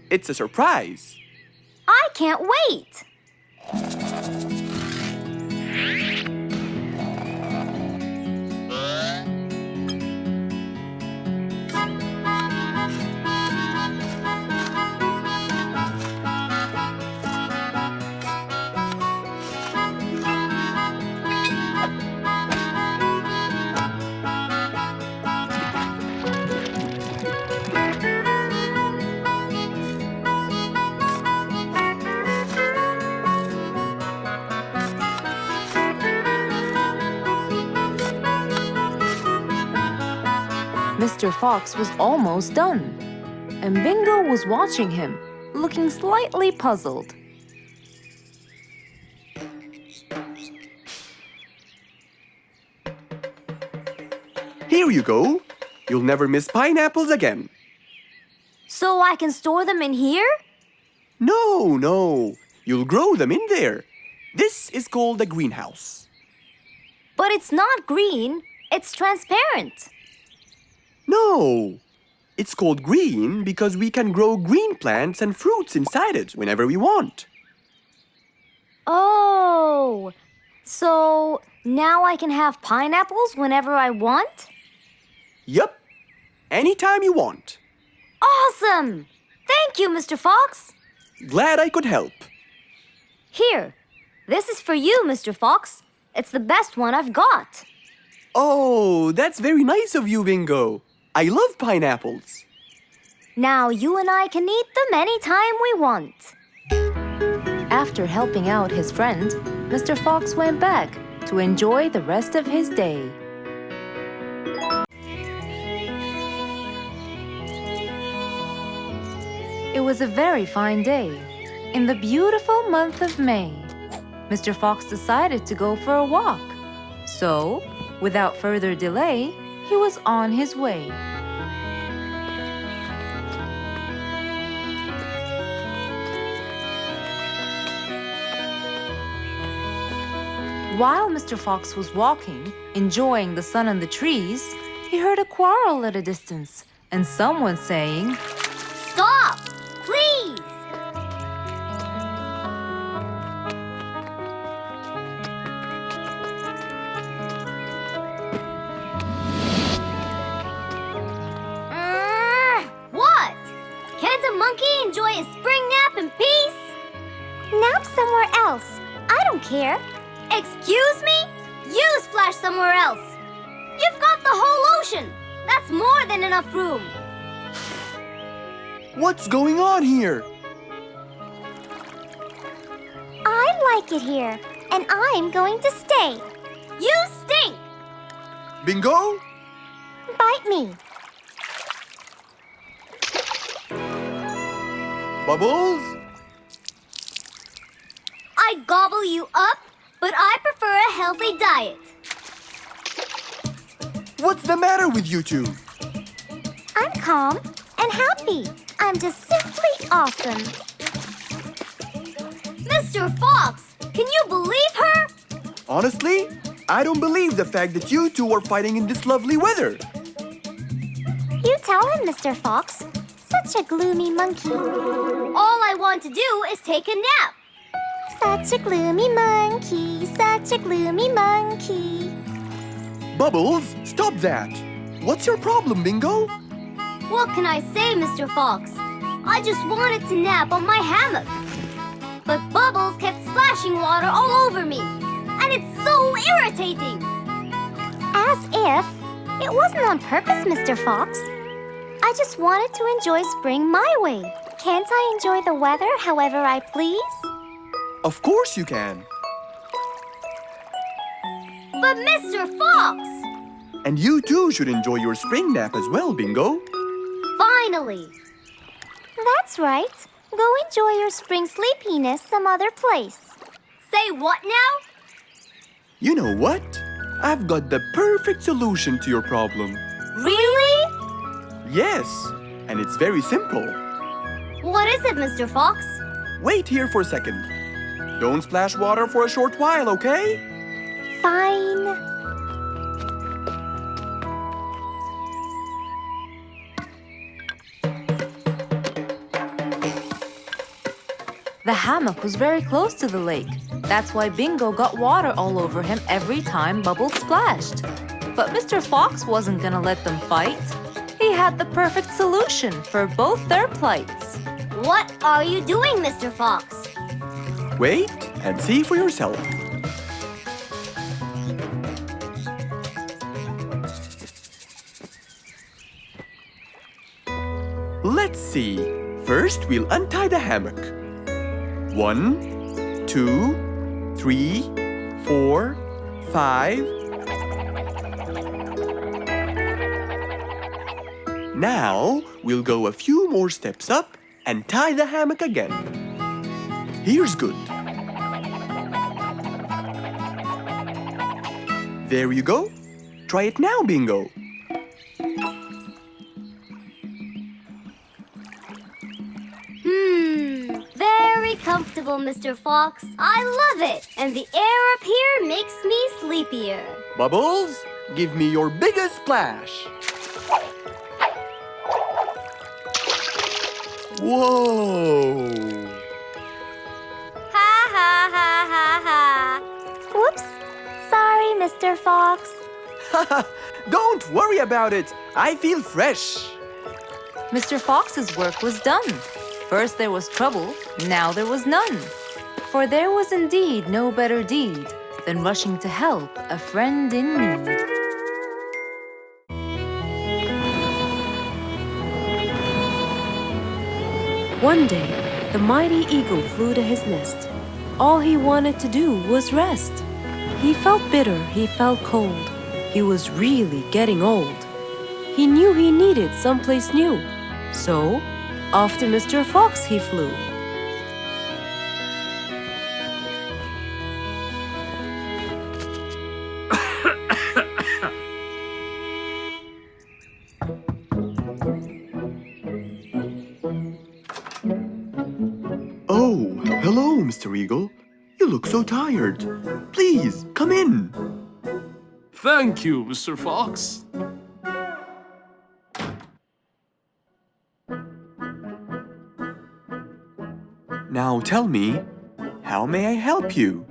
It's a surprise. I can't wait. Mr. Fox was almost done, and Bingo was watching him, looking slightly puzzled. Here you go. You'll never miss pineapples again. So I can store them in here? No. You'll grow them in there. This is called a greenhouse. But it's not green, it's transparent. No. It's called green because we can grow green plants and fruits inside it whenever we want. Oh, so now I can have pineapples whenever I want? Yup. Anytime you want. Awesome! Thank you, Mr. Fox. Glad I could help. Here, this is for you, Mr. Fox. It's the best one I've got. Oh, that's very nice of you, Bingo. I love pineapples. Now you and I can eat them anytime we want. After helping out his friend, Mr. Fox went back to enjoy the rest of his day. It was a very fine day, in the beautiful month of May. Mr. Fox decided to go for a walk. So, without further delay, he was on his way. While Mr. Fox was walking, enjoying the sun and the trees, he heard a quarrel at a distance and someone saying, Stop! Please! What? Can't a monkey enjoy a spring nap in peace? Nap somewhere else. I don't care. Excuse me? You splash somewhere else. You've got the whole ocean. That's more than enough room. What's going on here? I like it here, and I'm going to stay. You stink! Bingo? Bite me. Bubbles? I gobble you up, but I prefer a healthy diet. What's the matter with you two? I'm calm and happy. I'm just simply awesome. Mr. Fox, can you believe her? Honestly, I don't believe the fact that you two are fighting in this lovely weather. You tell him, Mr. Fox. Such a gloomy monkey. All I want to do is take a nap. Such a gloomy monkey, such a gloomy monkey. Bubbles, stop that. What's your problem, Bingo? What can I say, Mr. Fox? I just wanted to nap on my hammock. But Bubbles kept splashing water all over me. And it's so irritating. As if it wasn't on purpose, Mr. Fox. I just wanted to enjoy spring my way. Can't I enjoy the weather however I please? Of course you can. But Mr. Fox! And you too should enjoy your spring nap as well, Bingo. Finally! That's right. Go enjoy your spring sleepiness some other place. Say what now? You know what? I've got the perfect solution to your problem. Really? Yes, and it's very simple. What is it, Mr. Fox? Wait here for a second. Don't splash water for a short while, okay? Fine. The hammock was very close to the lake. That's why Bingo got water all over him every time Bubbles splashed. But Mr. Fox wasn't gonna let them fight. He had the perfect solution for both their plights. What are you doing, Mr. Fox? Wait and see for yourself. Let's see. First, we'll untie the hammock. 1, 2, 3, 4, 5. Now, we'll go a few more steps up and tie the hammock again. Here's good. There you go. Try it now, Bingo. Very comfortable, Mr. Fox. I love it. And the air up here makes me sleepier. Bubbles, give me your biggest splash. Whoa! Ha ha ha ha ha. Whoops. Sorry, Mr. Fox. Don't worry about it. I feel fresh. Mr. Fox's work was done. First there was trouble, now there was none. For there was indeed no better deed than rushing to help a friend in need. One day, the mighty eagle flew to his nest. All he wanted to do was rest. He felt bitter, he felt cold. He was really getting old. He knew he needed someplace new. So, off to Mr. Fox he flew. Oh, hello, Mr. Eagle. You look so tired. Please, come in. Thank you, Mr. Fox. Now tell me, how may I help you?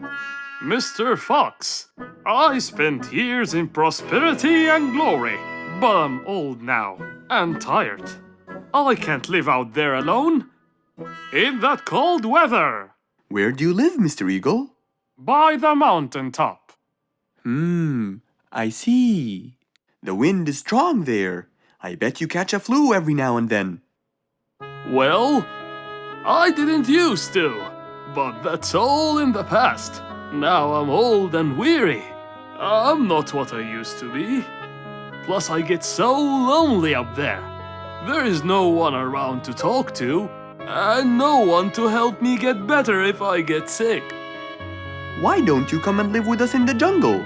Mr. Fox, I spent years in prosperity and glory, but I'm old now and tired. I can't live out there alone in that cold weather. Where do you live, Mr. Eagle? By the mountain top. I see. The wind is strong there. I bet you catch a flu every now and then. Well, I didn't used to, but that's all in the past. Now I'm old and weary. I'm not what I used to be. Plus I get so lonely up there. There is no one around to talk to, and no one to help me get better if I get sick. Why don't you come and live with us in the jungle?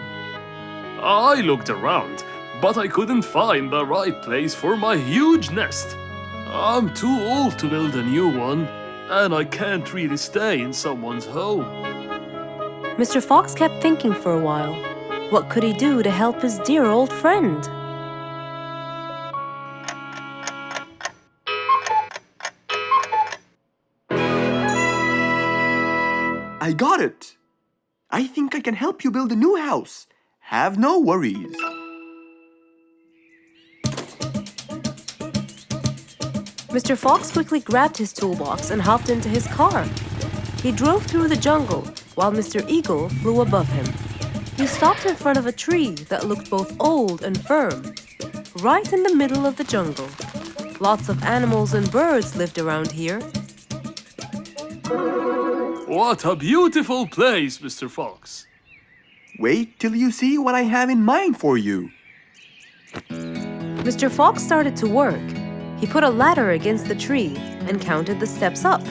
I looked around, but I couldn't find the right place for my huge nest. I'm too old to build a new one, and I can't really stay in someone's home. Mr. Fox kept thinking for a while. What could he do to help his dear old friend? I got it. I think I can help you build a new house. Have no worries. Mr. Fox quickly grabbed his toolbox and hopped into his car. He drove through the jungle while Mr. Eagle flew above him. He stopped in front of a tree that looked both old and firm, right in the middle of the jungle. Lots of animals and birds lived around here. What a beautiful place, Mr. Fox. Wait till you see what I have in mind for you. Mr. Fox started to work. He put a ladder against the tree and counted the steps up.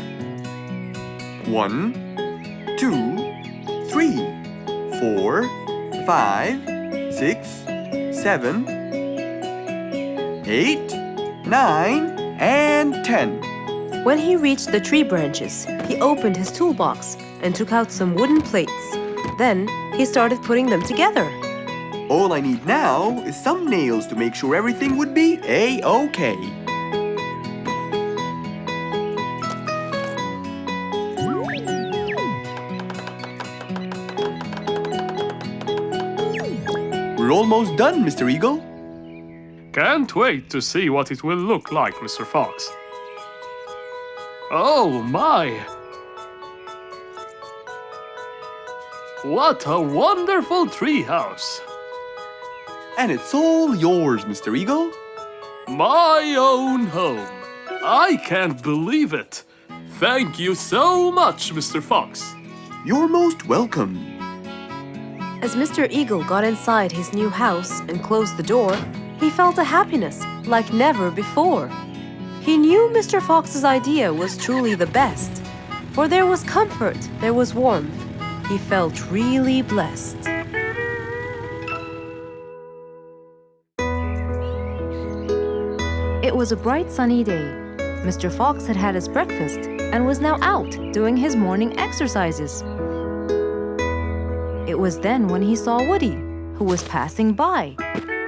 1, 2, 3, 4, 5, 6, 7, 8, 9, and 10. When he reached the tree branches, he opened his toolbox and took out some wooden plates. Then he started putting them together. All I need now is some nails to make sure everything would be A-OK. We're almost done, Mr. Eagle. Can't wait to see what it will look like, Mr. Fox. Oh my! What a wonderful treehouse! And it's all yours, Mr. Eagle. My own home. I can't believe it. Thank you so much, Mr. Fox. You're most welcome. As Mr. Eagle got inside his new house and closed the door, he felt a happiness like never before. He knew Mr. Fox's idea was truly the best, for there was comfort, there was warmth. He felt really blessed. It was a bright sunny day. Mr. Fox had had his breakfast and was now out doing his morning exercises. It was then when he saw Woody, who was passing by.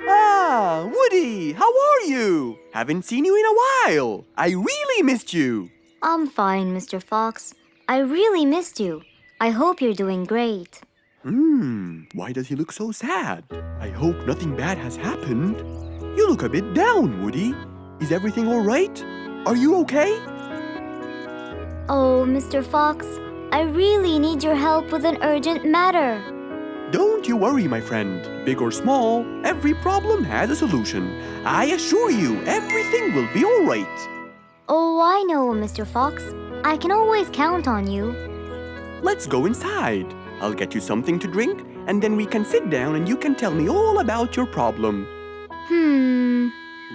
Ah, Woody, how are you? Haven't seen you in a while. I really missed you. I'm fine, Mr. Fox. I really missed you. I hope you're doing great. Why does he look so sad? I hope nothing bad has happened. You look a bit down, Woody. Is everything all right? Are you okay? Oh, Mr. Fox, I really need your help with an urgent matter. Don't you worry, my friend. Big or small, every problem has a solution. I assure you, everything will be all right. Oh, I know, Mr. Fox. I can always count on you. Let's go inside. I'll get you something to drink, and then we can sit down and you can tell me all about your problem.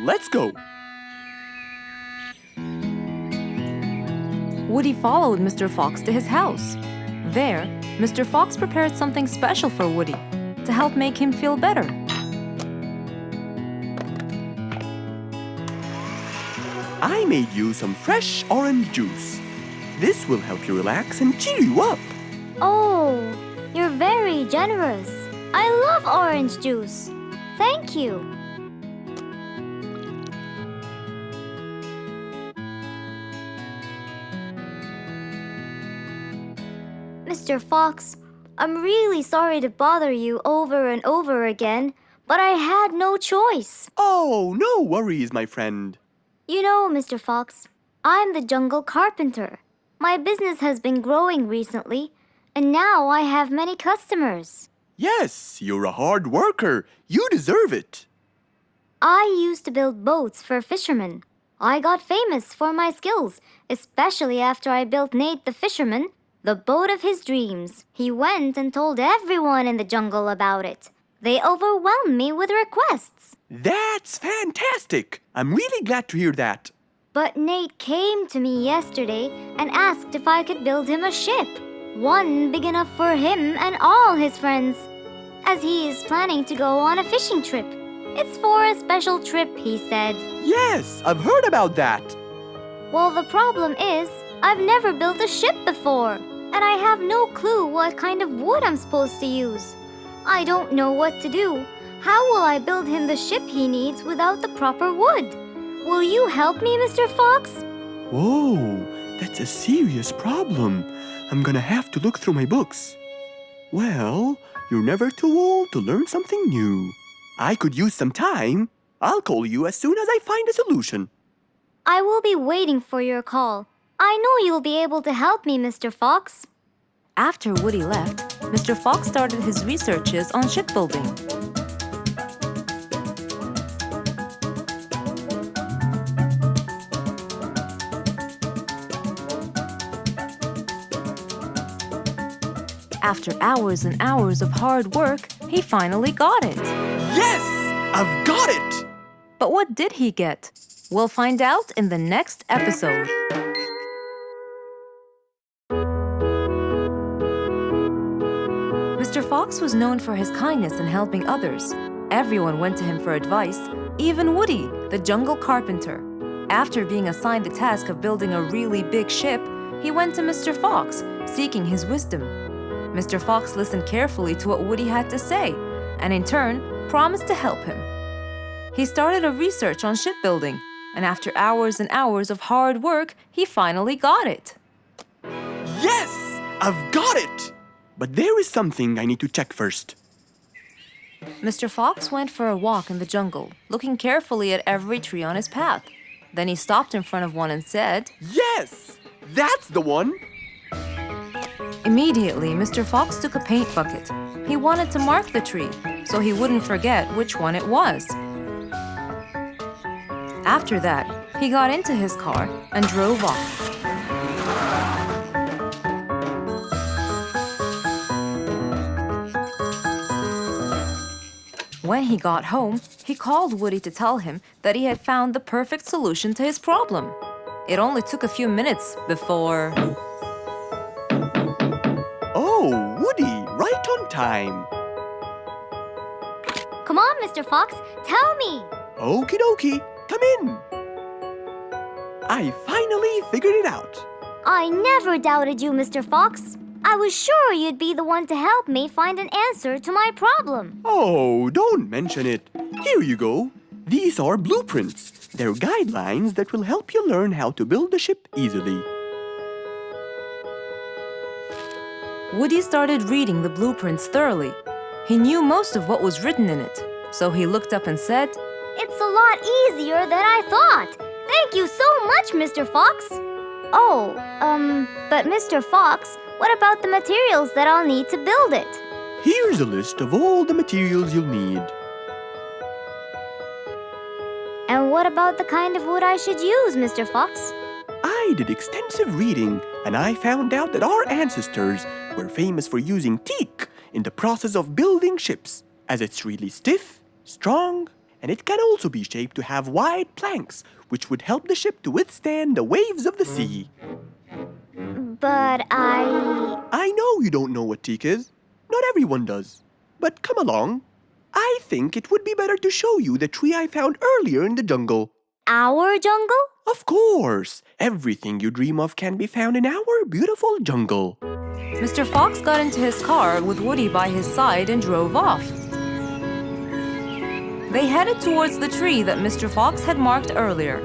Let's go. Woody followed Mr. Fox to his house. There, Mr. Fox prepared something special for Woody to help make him feel better. I made you some fresh orange juice. This will help you relax and cheer you up. Oh, you're very generous. I love orange juice. Thank you. Mr. Fox, I'm really sorry to bother you over and over again, but I had no choice. Oh, no worries, my friend. You know, Mr. Fox, I'm the jungle carpenter. My business has been growing recently, and now I have many customers. Yes, you're a hard worker. You deserve it. I used to build boats for fishermen. I got famous for my skills, especially after I built Nate the fisherman the boat of his dreams. He went and told everyone in the jungle about it. They overwhelmed me with requests. That's fantastic. I'm really glad to hear that. But Nate came to me yesterday and asked if I could build him a ship. One big enough for him and all his friends, as he is planning to go on a fishing trip. It's for a special trip, he said. Yes, I've heard about that. Well, the problem is, I've never built a ship before, and I have no clue what kind of wood I'm supposed to use. I don't know what to do. How will I build him the ship he needs without the proper wood? Will you help me, Mr. Fox? Whoa, that's a serious problem. I'm gonna have to look through my books. Well, you're never too old to learn something new. I could use some time. I'll call you as soon as I find a solution. I will be waiting for your call. I know you'll be able to help me, Mr. Fox. After Woody left, Mr. Fox started his researches on shipbuilding. After hours and hours of hard work, he finally got it. Yes! I've got it! But what did he get? We'll find out in the next episode. Mr. Fox was known for his kindness in helping others. Everyone went to him for advice, even Woody, the jungle carpenter. After being assigned the task of building a really big ship, he went to Mr. Fox, seeking his wisdom. Mr. Fox listened carefully to what Woody had to say, and in turn, promised to help him. He started a research on shipbuilding, and after hours and hours of hard work, he finally got it. Yes! I've got it! But there is something I need to check first. Mr. Fox went for a walk in the jungle, looking carefully at every tree on his path. Then he stopped in front of one and said, Yes! That's the one! Immediately, Mr. Fox took a paint bucket. He wanted to mark the tree, so he wouldn't forget which one it was. After that, he got into his car and drove off. When he got home, he called Woody to tell him that he had found the perfect solution to his problem. It only took a few minutes before... Oh, Woody, right on time. Come on, Mr. Fox, tell me. Okie dokie, come in. I finally figured it out. I never doubted you, Mr. Fox. I was sure you'd be the one to help me find an answer to my problem. Oh, don't mention it. Here you go. These are blueprints. They're guidelines that will help you learn how to build a ship easily. Woody started reading the blueprints thoroughly. He knew most of what was written in it, so he looked up and said, It's a lot easier than I thought. Thank you so much, Mr. Fox. Oh, but Mr. Fox, what about the materials that I'll need to build it? Here's a list of all the materials you'll need. And what about the kind of wood I should use, Mr. Fox? I did extensive reading, and I found out that our ancestors were famous for using teak in the process of building ships, as it's really stiff, strong, and it can also be shaped to have wide planks, which would help the ship to withstand the waves of the sea. But I know you don't know what teak is. Not everyone does. But come along. I think it would be better to show you the tree I found earlier in the jungle. Our jungle? Of course! Everything you dream of can be found in our beautiful jungle. Mr. Fox got into his car with Woody by his side and drove off. They headed towards the tree that Mr. Fox had marked earlier.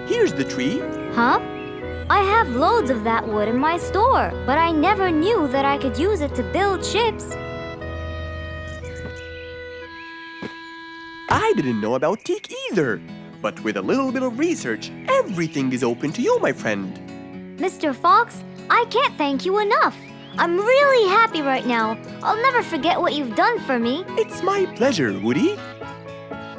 Here's the tree. Huh? I have loads of that wood in my store, but I never knew that I could use it to build ships. I didn't know about teak either. But with a little bit of research, everything is open to you, my friend. Mr. Fox, I can't thank you enough. I'm really happy right now. I'll never forget what you've done for me. It's my pleasure, Woody.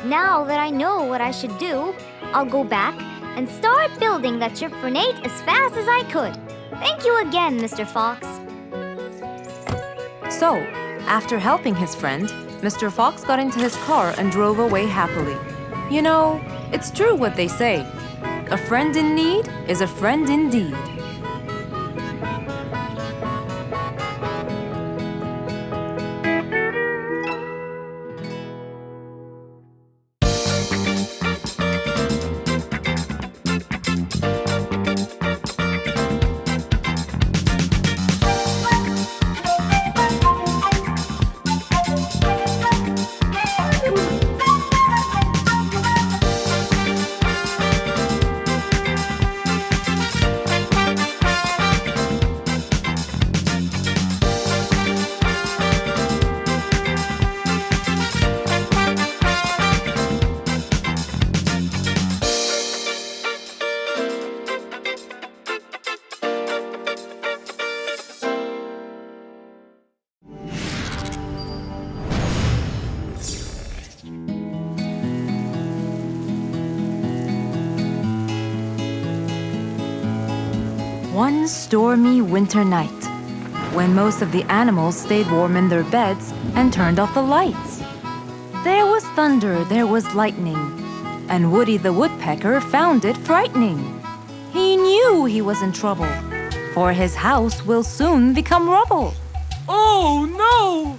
Now that I know what I should do, I'll go back and start building that ship for Nate as fast as I could. Thank you again, Mr. Fox. So, after helping his friend, Mr. Fox got into his car and drove away happily. You know, it's true what they say. A friend in need is a friend indeed. One stormy winter night, when most of the animals stayed warm in their beds and turned off the lights. There was thunder, there was lightning, and Woody the Woodpecker found it frightening. He knew he was in trouble, for his house will soon become rubble. Oh no!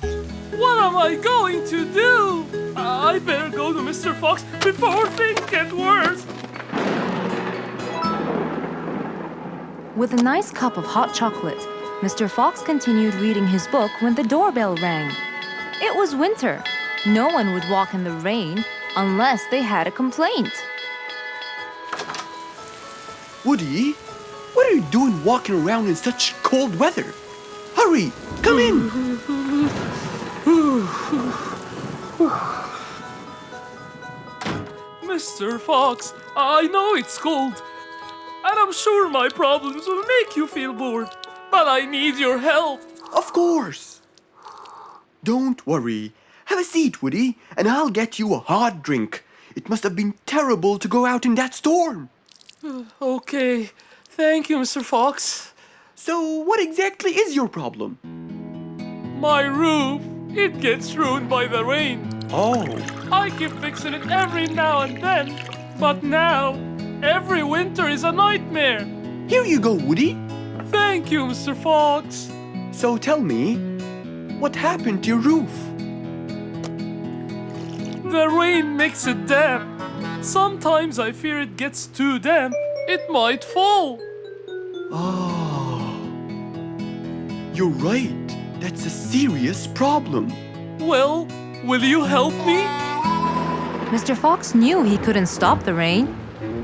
What am I going to do? I better go to Mr. Fox before things get worse. With a nice cup of hot chocolate, Mr. Fox continued reading his book when the doorbell rang. It was winter. No one would walk in the rain unless they had a complaint. Woody, what are you doing walking around in such cold weather? Hurry, come in! Mr. Fox, I know it's cold, and I'm sure my problems will make you feel bored, but I need your help. Of course. Don't worry. Have a seat, Woody, and I'll get you a hot drink. It must have been terrible to go out in that storm. Okay, thank you, Mr. Fox. So, what exactly is your problem? My roof, it gets ruined by the rain. Oh, I keep fixing it every now and then, but now, every winter is a nightmare. here you go, Woody. Thank you, Mr. Fox. So tell me, what happened to your roof? The rain makes it damp. Sometimes I fear it gets too damp. It might fall. Oh, you're right. That's a serious problem. Well, will you help me? Mr. Fox knew he couldn't stop the rain,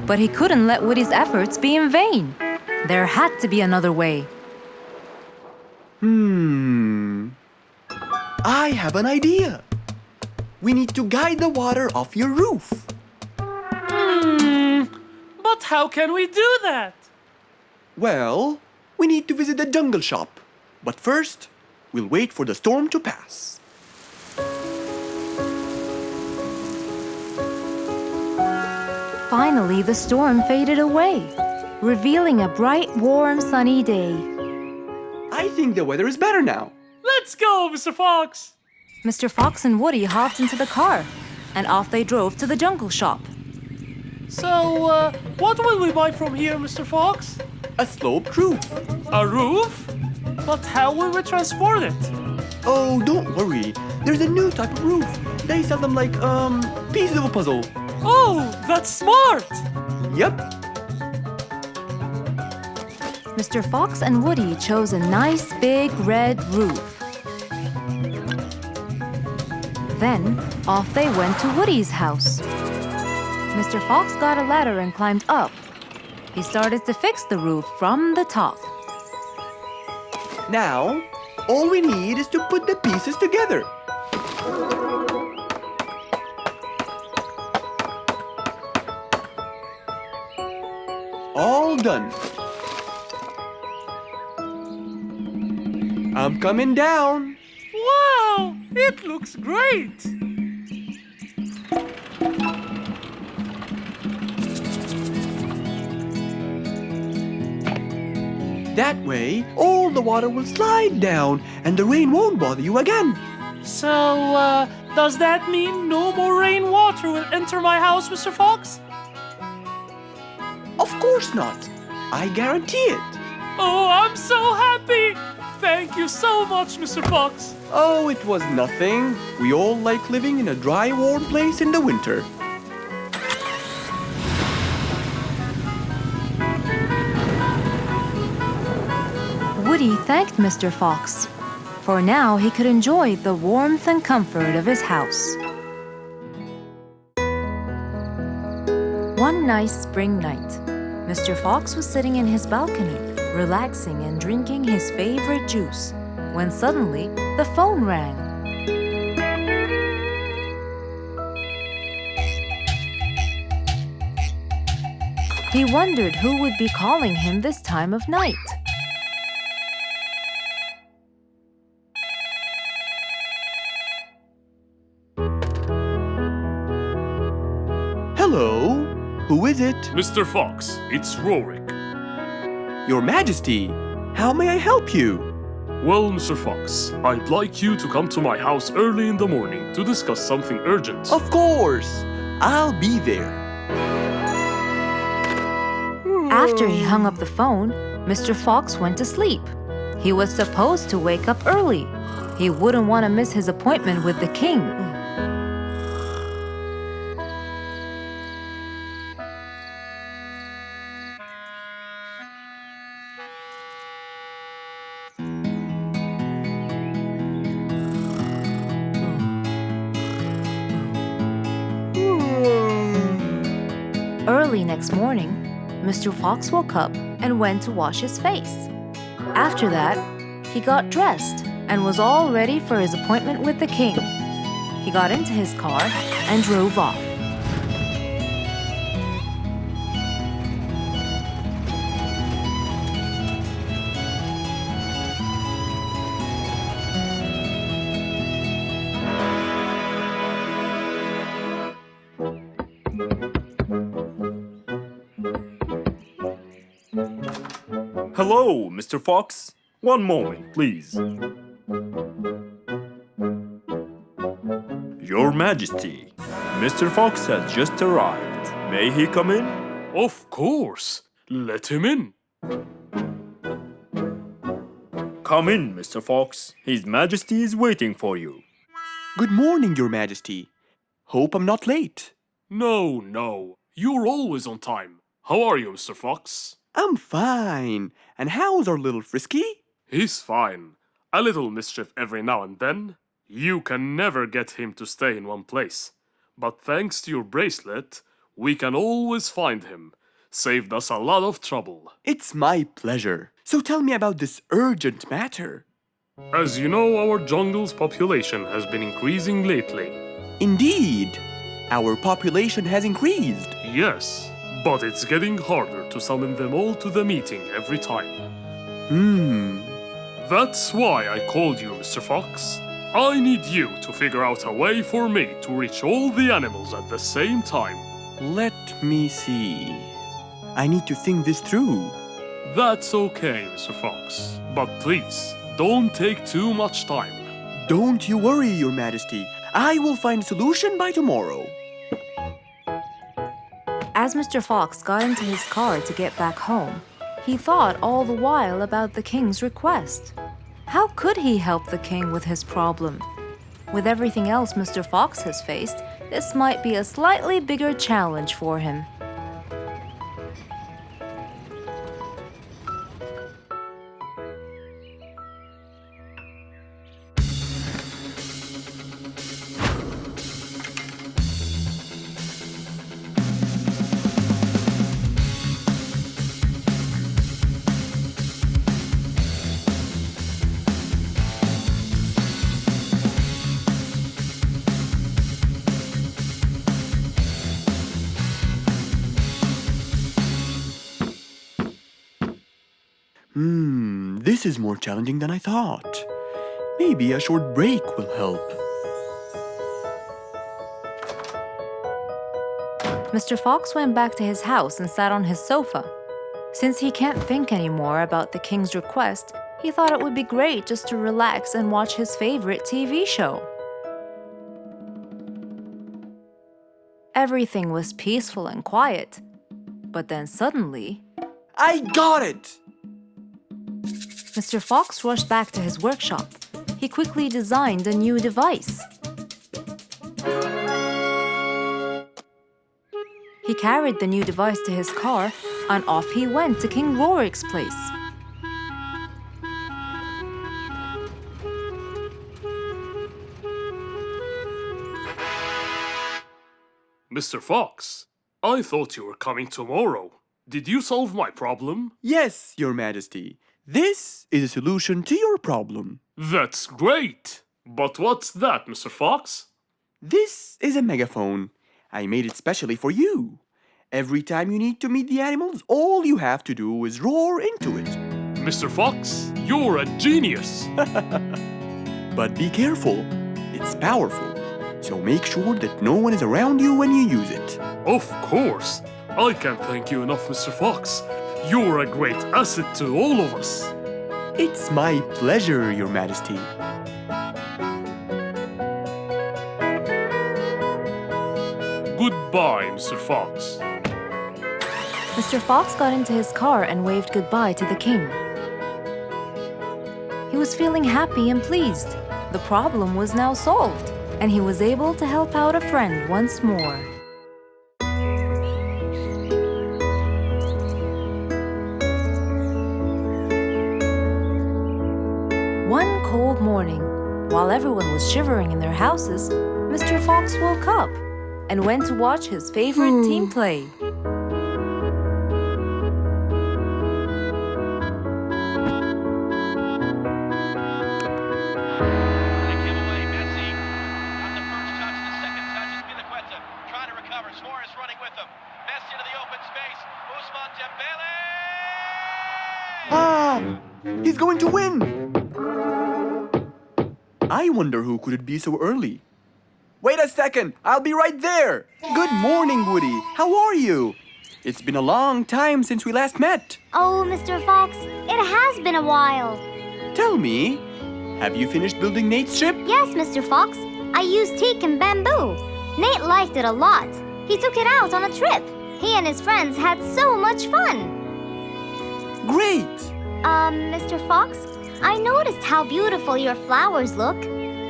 but he couldn't let Woody's efforts be in vain. There had to be another way. I have an idea. We need to guide the water off your roof. But how can we do that? Well, we need to visit the jungle shop. But first, we'll wait for the storm to pass. Finally, the storm faded away, revealing a bright, warm, sunny day. I think the weather is better now. Let's go, Mr. Fox. Mr. Fox and Woody hopped into the car, and off they drove to the jungle shop. So, what will we buy from here, Mr. Fox? A sloped roof. A roof? But how will we transport it? Oh, don't worry. There's a new type of roof. They sell them like, pieces of a puzzle. Oh, that's smart! Yep. Mr. Fox and Woody chose a nice big red roof. Then, off they went to Woody's house. Mr. Fox got a ladder and climbed up. He started to fix the roof from the top. Now, all we need is to put the pieces together. All done. I'm coming down. Wow, it looks great! That way, all the water will slide down and the rain won't bother you again. So, does that mean no more rainwater will enter my house, Mr. Fox? Of course not. I guarantee it. Oh, I'm so happy! Thank you so much, Mr. Fox. Oh, it was nothing. We all like living in a dry, warm place in the winter. Woody thanked Mr. Fox, for now he could enjoy the warmth and comfort of his house. One nice spring night, Mr. Fox was sitting in his balcony, relaxing and drinking his favorite juice, when suddenly the phone rang. He wondered who would be calling him this time of night. Hello? Who is it? Mr. Fox, it's Rorik. Your Majesty, how may I help you? Well, Mr. Fox, I'd like you to come to my house early in the morning to discuss something urgent. Of course. I'll be there. After he hung up the phone, Mr. Fox went to sleep. He was supposed to wake up early. He wouldn't want to miss his appointment with the king. Early next morning, Mr. Fox woke up and went to wash his face. After that, he got dressed and was all ready for his appointment with the king. He got into his car and drove off. Hello, Mr. Fox. One moment, please. Your Majesty, Mr. Fox has just arrived. May he come in? Of course. Let him in. Come in, Mr. Fox. His Majesty is waiting for you. Good morning, Your Majesty. Hope I'm not late. No. You're always on time. How are you, Mr. Fox? I'm fine. And how's our little Frisky? He's fine. A little mischief every now and then. You can never get him to stay in one place. But thanks to your bracelet, we can always find him. Saved us a lot of trouble. It's my pleasure. So tell me about this urgent matter. As you know, our jungle's population has been increasing lately. Indeed, our population has increased. Yes, but it's getting harder to summon them all to the meeting every time. That's why I called you, Mr. Fox. I need you to figure out a way for me to reach all the animals at the same time. Let me see. I need to think this through. That's okay, Mr. Fox. But please, don't take too much time. Don't you worry, Your Majesty. I will find a solution by tomorrow. As Mr. Fox got into his car to get back home, he thought all the while about the king's request. How could he help the king with his problem? With everything else Mr. Fox has faced, this might be a slightly bigger challenge for him. This is more challenging than I thought. Maybe a short break will help. Mr. Fox went back to his house and sat on his sofa. Since he can't think anymore about the king's request, he thought it would be great just to relax and watch his favorite TV show. Everything was peaceful and quiet. But then suddenly, I got it! Mr. Fox rushed back to his workshop. He quickly designed a new device. He carried the new device to his car, and off he went to King Rorik's place. Mr. Fox, I thought you were coming tomorrow. Did you solve my problem? Yes, Your Majesty. This is a solution to your problem. That's great! But what's that, Mr. Fox? This is a megaphone. I made it specially for you. Every time you need to meet the animals, all you have to do is roar into it. Mr. Fox, you're a genius! But be careful. It's powerful. So make sure that no one is around you when you use it. Of course! I can't thank you enough, Mr. Fox. You're a great asset to all of us. It's my pleasure, Your Majesty. Goodbye, Mr. Fox. Mr. Fox got into his car and waved goodbye to the king. He was feeling happy and pleased. The problem was now solved, and he was able to help out a friend once more. One cold morning, while everyone was shivering in their houses, Mr. Fox woke up and went to watch his favorite team play. He's going to win! I wonder who could it be so early? Wait a second! I'll be right there! Good morning, Woody! How are you? It's been a long time since we last met. Oh, Mr. Fox, it has been a while. Tell me, Have you finished building Nate's ship? Yes, Mr. Fox. I used teak and bamboo. Nate liked it a lot. He took it out on a trip. He and his friends had so much fun. Great! Mr. Fox, I noticed how beautiful your flowers look.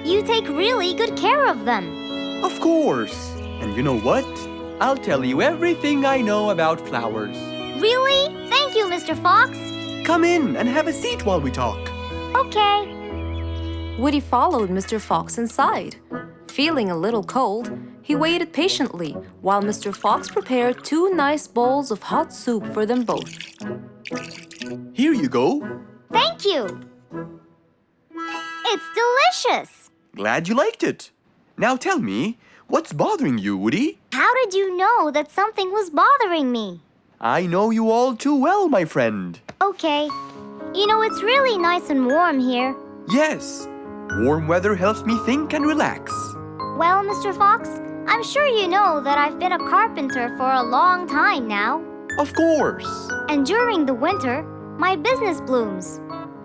You take really good care of them. Of course. And you know what? I'll tell you everything I know about flowers. Really? Thank you, Mr. Fox. Come in and have a seat while we talk. Okay. Woody followed Mr. Fox inside. Feeling a little cold, he waited patiently while Mr. Fox prepared 2 nice bowls of hot soup for them both. Here you go. Thank you. It's delicious. Glad you liked it. Now tell me, what's bothering you, Woody? How did you know that something was bothering me? I know you all too well, my friend. Okay. You know, it's really nice and warm here. Yes, warm weather helps me think and relax. Well, Mr. Fox, I'm sure you know that I've been a carpenter for a long time now. Of course. And during the winter, my business blooms.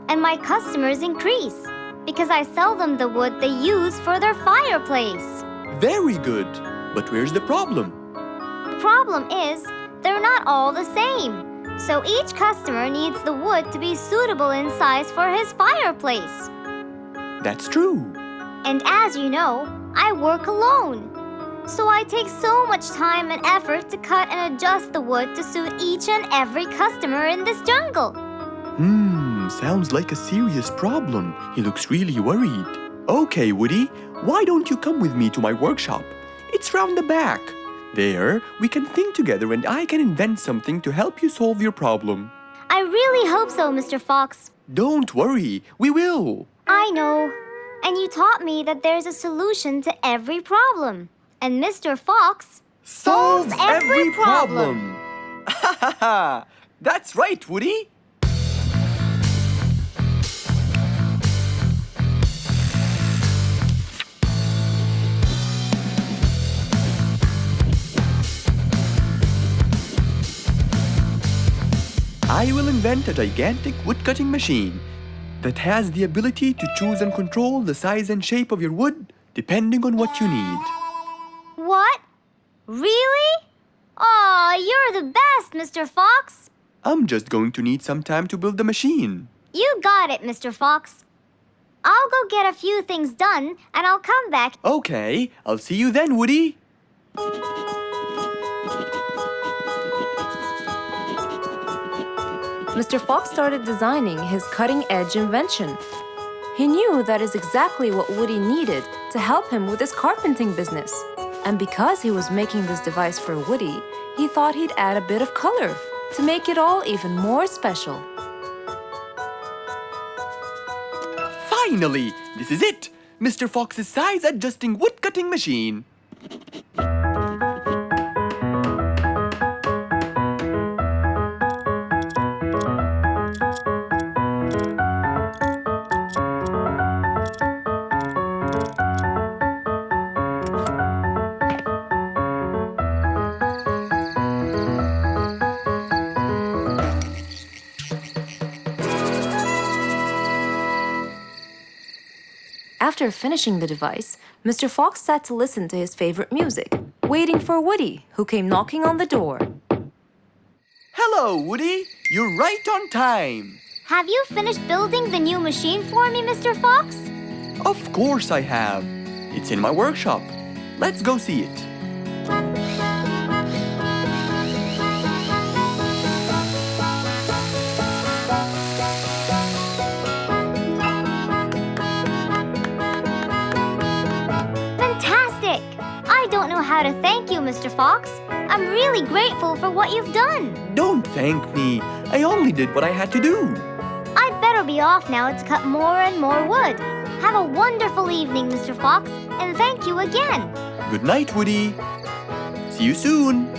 And my customers increase because I sell them the wood they use for their fireplace. Very good. But where's the problem? The problem is, they're not all the same. So each customer needs the wood to be suitable in size for his fireplace. That's true. And as you know, I work alone. So I take so much time and effort to cut and adjust the wood to suit each and every customer in this jungle. Sounds like a serious problem. He looks really worried. Okay, Woody, why don't you come with me to my workshop? It's round the back. There, we can think together and I can invent something to help you solve your problem. I really hope so, Mr. Fox. Don't worry, we will. I know. And you taught me that there's a solution to every problem. And Mr. Fox solves every problem. Ha ha ha! That's right, Woody. I will invent a gigantic wood-cutting machine that has the ability to choose and control the size and shape of your wood depending on what you need. What? Really? Aw, you're the best, Mr. Fox. I'm just going to need some time to build the machine. You got it, Mr. Fox. I'll go get a few things done and I'll come back. Okay, I'll see you then, Woody. Mr. Fox started designing his cutting-edge invention. He knew that is exactly what Woody needed to help him with his carpenting business. And because he was making this device for Woody, he thought he'd add a bit of color to make it all even more special. Finally, this is it! Mr. Fox's size-adjusting wood-cutting machine. After finishing the device, Mr. Fox sat to listen to his favorite music, waiting for Woody, who came knocking on the door. Hello, Woody. You're right on time. Have you finished building the new machine for me, Mr. Fox? Of course I have. It's in my workshop. Let's go see it. Fantastic! I don't know how to thank you, Mr. Fox. I'm really grateful for what you've done. Don't thank me. I only did what I had to do. I'd better be off now to cut more and more wood. Have a wonderful evening, Mr. Fox, and thank you again. Good night, Woody. See you soon.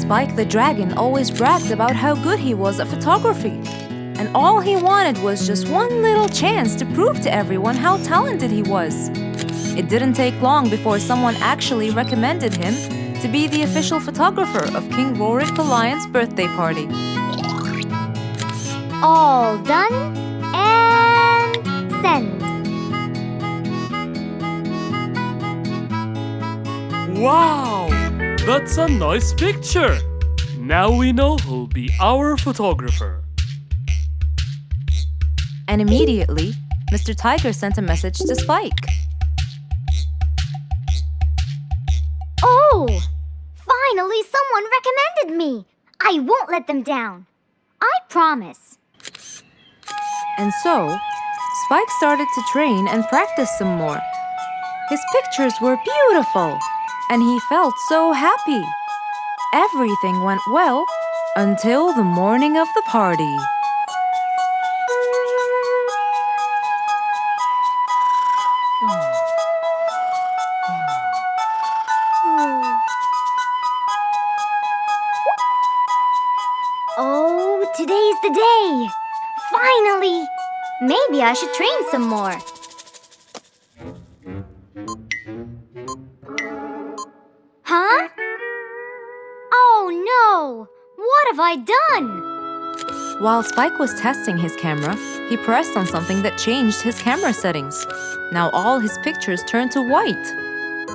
Spike the Dragon always bragged about how good he was at photography. And all he wanted was just one little chance to prove to everyone how talented he was. It didn't take long before someone actually recommended him to be the official photographer of King Rorik the Lion's birthday party. All done and send. Wow! That's a nice picture! Now we know who'll be our photographer. And immediately, Mr. Tiger sent a message to Spike. Oh! Finally, someone recommended me! I won't let them down. I promise. And so, Spike started to train and practice some more. His pictures were beautiful, and he felt so happy. Everything went well until the morning of the party. Oh, today's the day! Finally! Maybe I should train some more. Huh? Oh no! What have I done? While Spike was testing his camera, he pressed on something that changed his camera settings. Now all his pictures turned to white.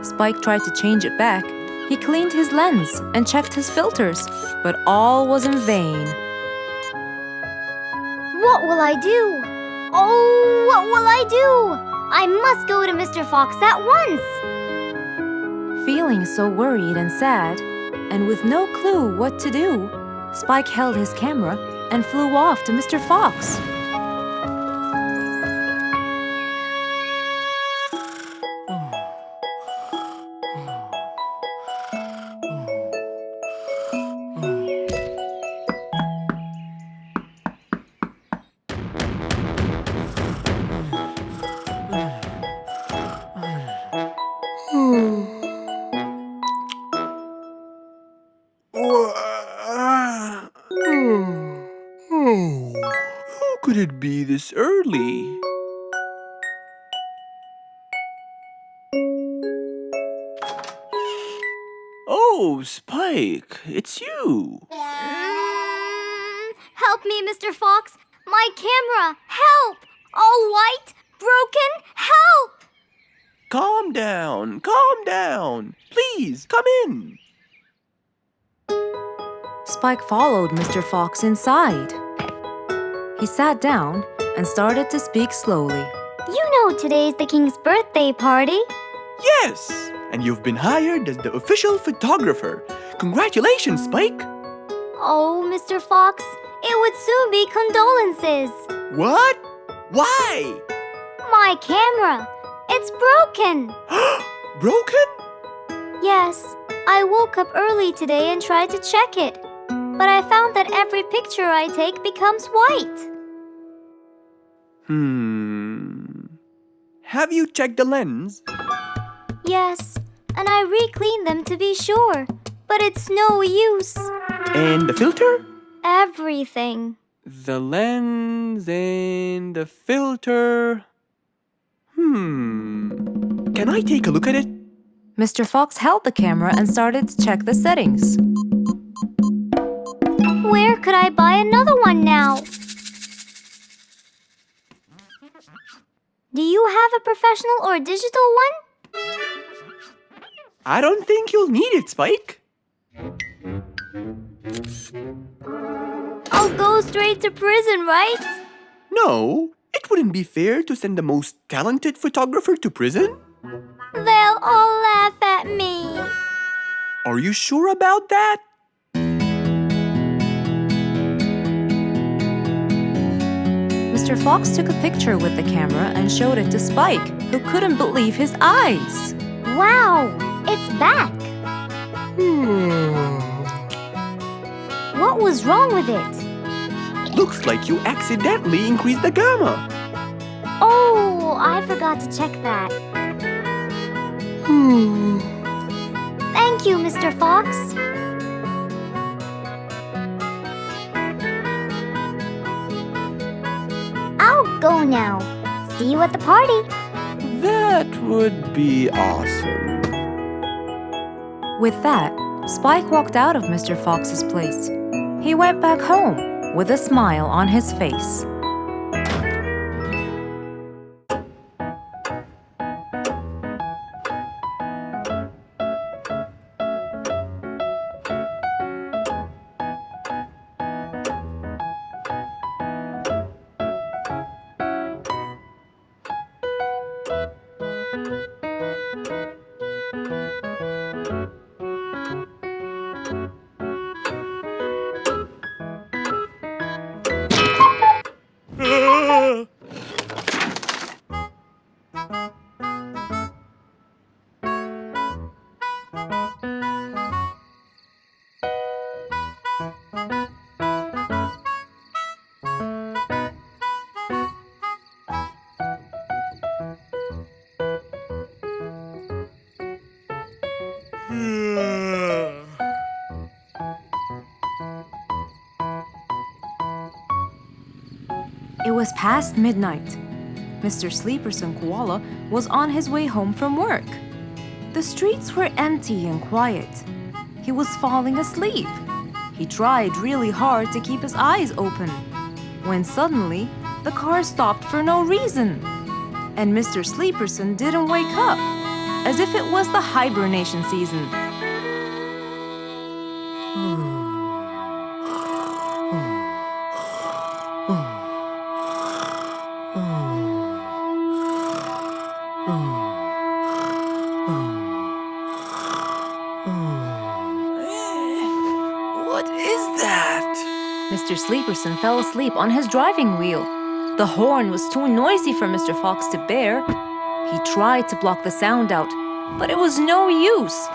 Spike tried to change it back. He cleaned his lens and checked his filters, but all was in vain. What will I do? Oh, what will I do? I must go to Mr. Fox at once. Feeling so worried and sad, and with no clue what to do, Spike held his camera and flew off to Mr. Fox. Who could it be this early? Oh, Spike, it's you. Help me, Mr. Fox. My camera. Help! All white, broken. Help! Calm down, calm down. Please, come in. Spike followed Mr. Fox inside. He sat down and started to speak slowly. You know today's the king's birthday party. Yes, and you've been hired as the official photographer. Congratulations, Spike. Oh, Mr. Fox, it would soon be condolences. What? Why? My camera. It's broken. Broken? Yes, I woke up early today and tried to check it. But I found that every picture I take becomes white. Have you checked the lens? Yes, and I re-cleaned them to be sure. But it's no use. And the filter? Everything. The lens and the filter. Can I take a look at it? Mr. Fox held the camera and started to check the settings. Where could I buy another one now? Do you have a professional or digital one? I don't think you'll need it, Spike. I'll go straight to prison, right? No, it wouldn't be fair to send the most talented photographer to prison. They'll all laugh at me. Are you sure about that? Mr. Fox took a picture with the camera and showed it to Spike, who couldn't believe his eyes. Wow, it's back. What was wrong with it? Looks like you accidentally increased the gamma. Oh, I forgot to check that. Thank you, Mr. Fox. go now. See you at the party. That would be awesome. With that, Spike walked out of Mr. Fox's place. He went back home with a smile on his face. It was past midnight. Mr. Sleeperson Koala was on his way home from work. The streets were empty and quiet. He was falling asleep. He tried really hard to keep his eyes open, when suddenly the car stopped for no reason. And Mr. Sleeperson didn't wake up, as if it was the hibernation season. What is that? Mr. Sleeperson fell asleep on his driving wheel. The horn was too noisy for Mr. Fox to bear. He tried to block the sound out, but it was no use.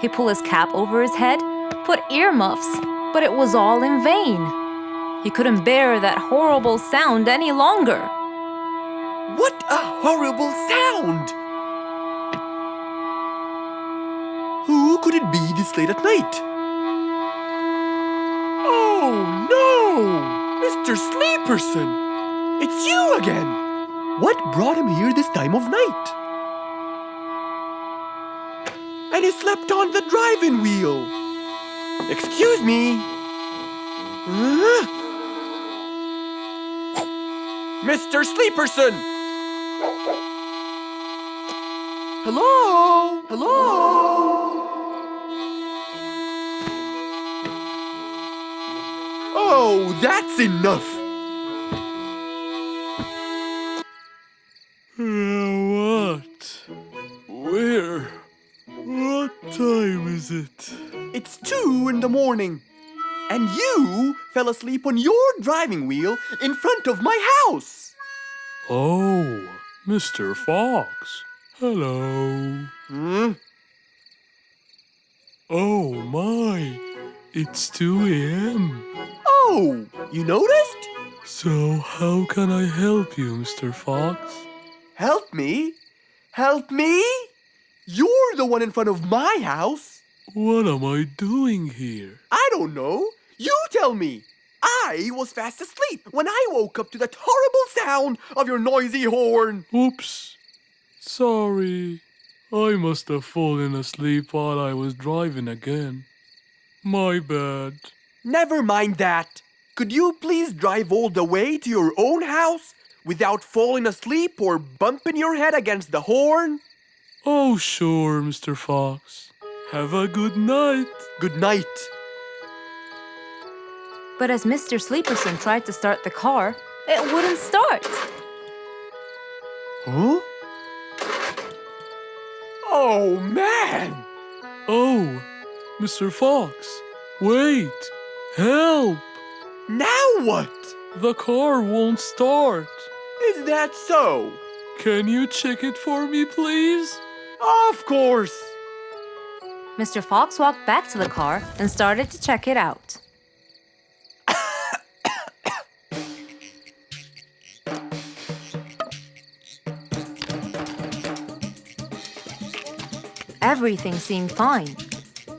He pulled his cap over his head, put earmuffs, but it was all in vain. He couldn't bear that horrible sound any longer. What a horrible sound! Who could it be this late at night? Oh no! Mr. Sleeperson! It's you again! What brought him here this time of night? And he slept on the driving wheel. Excuse me. Mr. Sleeperson! Hello? Hello? Oh, that's enough! What? Where? What time is it? It's 2 in the morning. And you fell asleep on your driving wheel in front of my house. Oh, Mr. Fox. Hello. Oh my, it's 2 a.m. Oh, you noticed? So how can I help you, Mr. Fox? Help me? Help me? You're the one in front of my house. What am I doing here? I don't know. You tell me. I was fast asleep when I woke up to that horrible sound of your noisy horn. Oops. Sorry. I must have fallen asleep while I was driving again. My bad. Never mind that. Could you please drive all the way to your own house without falling asleep or bumping your head against the horn? Oh, sure, Mr. Fox. Have a good night. Good night. But as Mr. Sleeperson tried to start the car, it wouldn't start. Huh? Oh, man! Oh, Mr. Fox, wait! Help! Now what? The car won't start. Is that so? Can you check it for me, please? Of course! Mr. Fox walked back to the car and started to check it out. Everything seemed fine.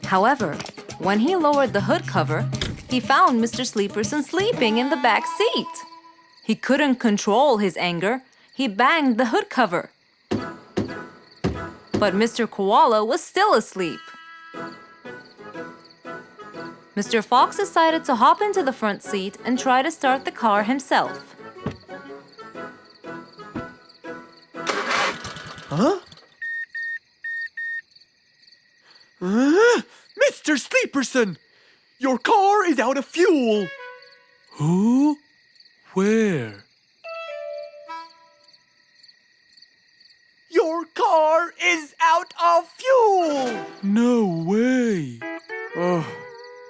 However, when he lowered the hood cover, he found Mr. Sleeperson sleeping in the back seat. He couldn't control his anger. He banged the hood cover. But Mr. Koala was still asleep. Mr. Fox decided to hop into the front seat and try to start the car himself. Huh? Mr. Sleeperson! Your car is out of fuel! Who? Where? Your car is out of fuel! No way! Oh,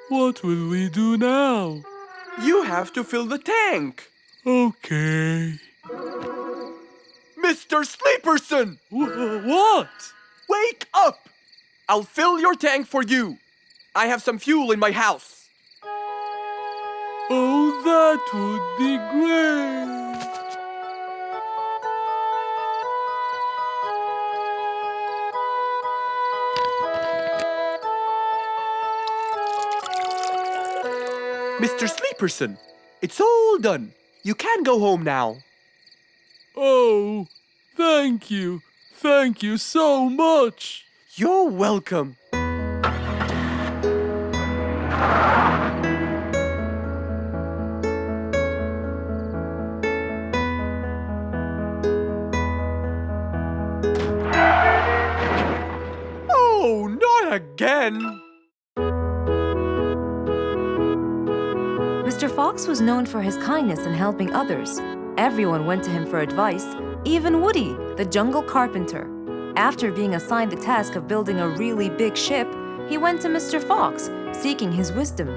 what will we do now? You have to fill the tank! Okay. Mr. Sleeperson! What? Wake up! I'll fill your tank for you. I have some fuel in my house. Oh, that would be great. Mr. Sleeperson, it's all done. You can go home now. Oh, thank you. Thank you so much. You're welcome. Oh, not again! Mr. Fox was known for his kindness in helping others. Everyone went to him for advice, even Woody, the jungle carpenter. After being assigned the task of building a really big ship, he went to Mr. Fox, seeking his wisdom.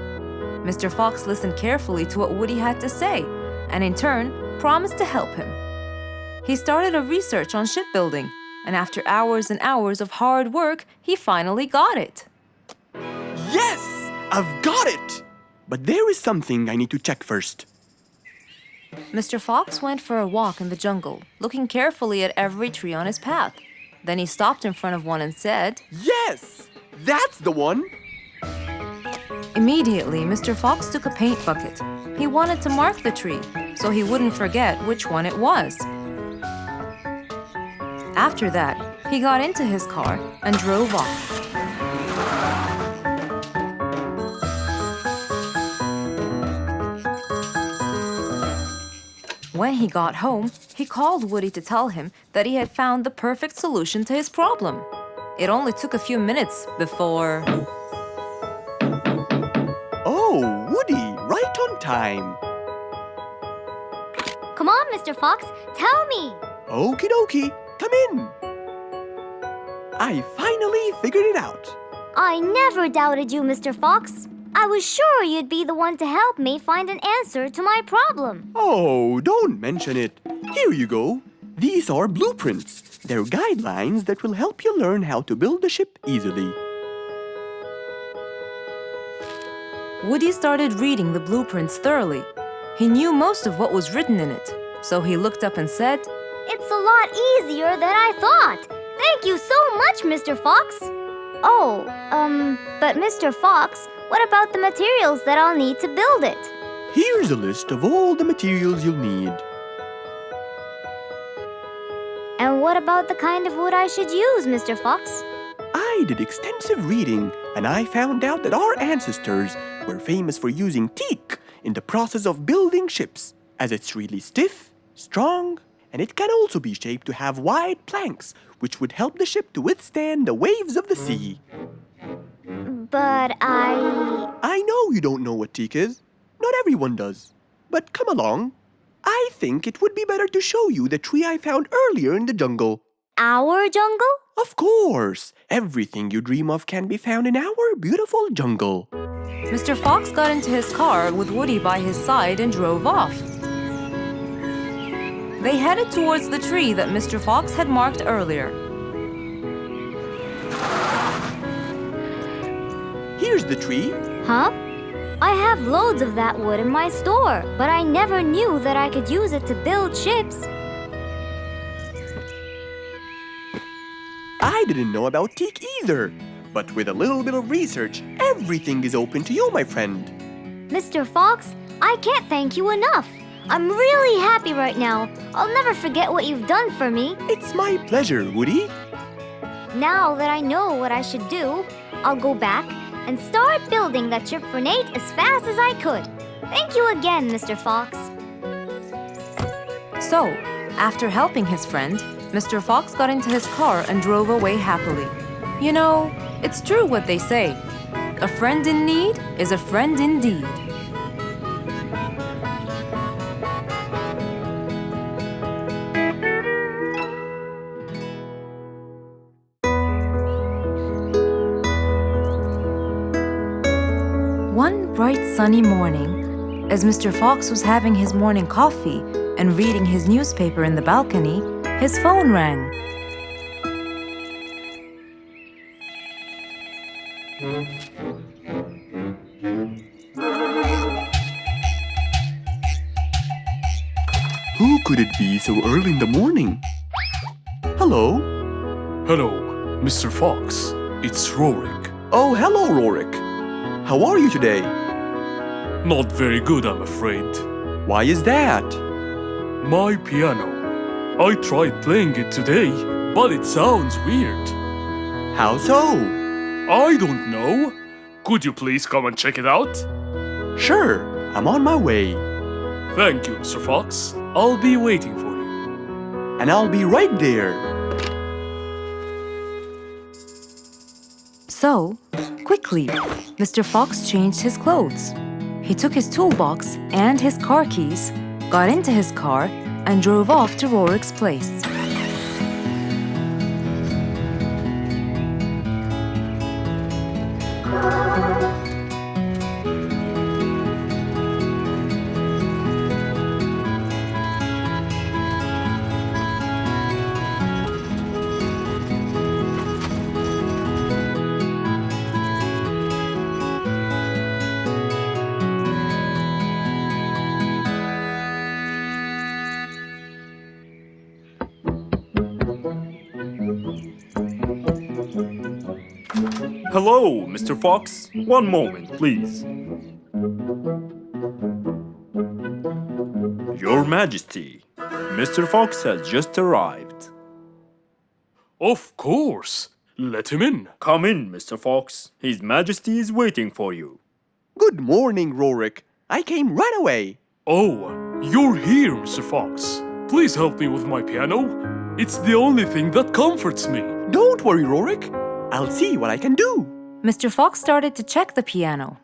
Mr. Fox listened carefully to what Woody had to say, and in turn, promised to help him. He started a research on shipbuilding, and after hours and hours of hard work, he finally got it. Yes! I've got it! But there is something I need to check first. Mr. Fox went for a walk in the jungle, looking carefully at every tree on his path. Then he stopped in front of one and said, Yes! That's the one! Immediately, Mr. Fox took a paint bucket. He wanted to mark the tree, so he wouldn't forget which one it was. After that, he got into his car and drove off. When he got home, he called Woody to tell him that he had found the perfect solution to his problem. It only took a few minutes before... Oh, Woody, right on time. Come on, Mr. Fox, tell me. Okie dokie, come in. I finally figured it out. I never doubted you, Mr. Fox. I was sure you'd be the one to help me find an answer to my problem. Oh, don't mention it. Here you go. These are blueprints. They're guidelines that will help you learn how to build the ship easily. Woody started reading the blueprints thoroughly. He knew most of what was written in it, so he looked up and said, It's a lot easier than I thought. Thank you so much, Mr. Fox. Oh, but Mr. Fox, what about the materials that I'll need to build it? Here's a list of all the materials you'll need. And what about the kind of wood I should use, Mr. Fox? I did extensive reading, and I found out that our ancestors were famous for using teak in the process of building ships, as it's really stiff, strong, and it can also be shaped to have wide planks, which would help the ship to withstand the waves of the sea. But I know you don't know what teak is. Not everyone does. But come along. I think it would be better to show you the tree I found earlier in the jungle. Our jungle? Of course! Everything you dream of can be found in our beautiful jungle. Mr. Fox got into his car with Woody by his side and drove off. They headed towards the tree that Mr. Fox had marked earlier. Here's the tree. Huh? I have loads of that wood in my store, but I never knew that I could use it to build ships. I didn't know about teak either. But with a little bit of research, everything is open to you, my friend. Mr. Fox, I can't thank you enough. I'm really happy right now. I'll never forget what you've done for me. It's my pleasure, Woody. Now that I know what I should do, I'll go back and start building that ship for Nate as fast as I could. Thank you again, Mr. Fox. So, after helping his friend, Mr. Fox got into his car and drove away happily. You know, it's true what they say. A friend in need is a friend indeed. One bright sunny morning, as Mr. Fox was having his morning coffee and reading his newspaper in the balcony, his phone rang. Who could it be so early in the morning? Hello? Hello, Mr. Fox. It's Rorik. Oh, hello, Rorik. How are you today? Not very good, I'm afraid. Why is that? My piano. I tried playing it today, but it sounds weird. How so? I don't know. Could you please come and check it out? Sure, I'm on my way. Thank you, Mr. Fox. I'll be waiting for you. And I'll be right there. So, quickly, Mr. Fox changed his clothes. He took his toolbox and his car keys, got into his car, and drove off to Rorik's place. Hello, Mr. Fox. One moment, please. Your Majesty, Mr. Fox has just arrived. Of course. Let him in. Come in, Mr. Fox. His Majesty is waiting for you. Good morning, Rorik. I came right away. Oh, you're here, Mr. Fox. Please help me with my piano. It's the only thing that comforts me. Don't worry, Rorik. I'll see what I can do. Mr. Fox started to check the piano.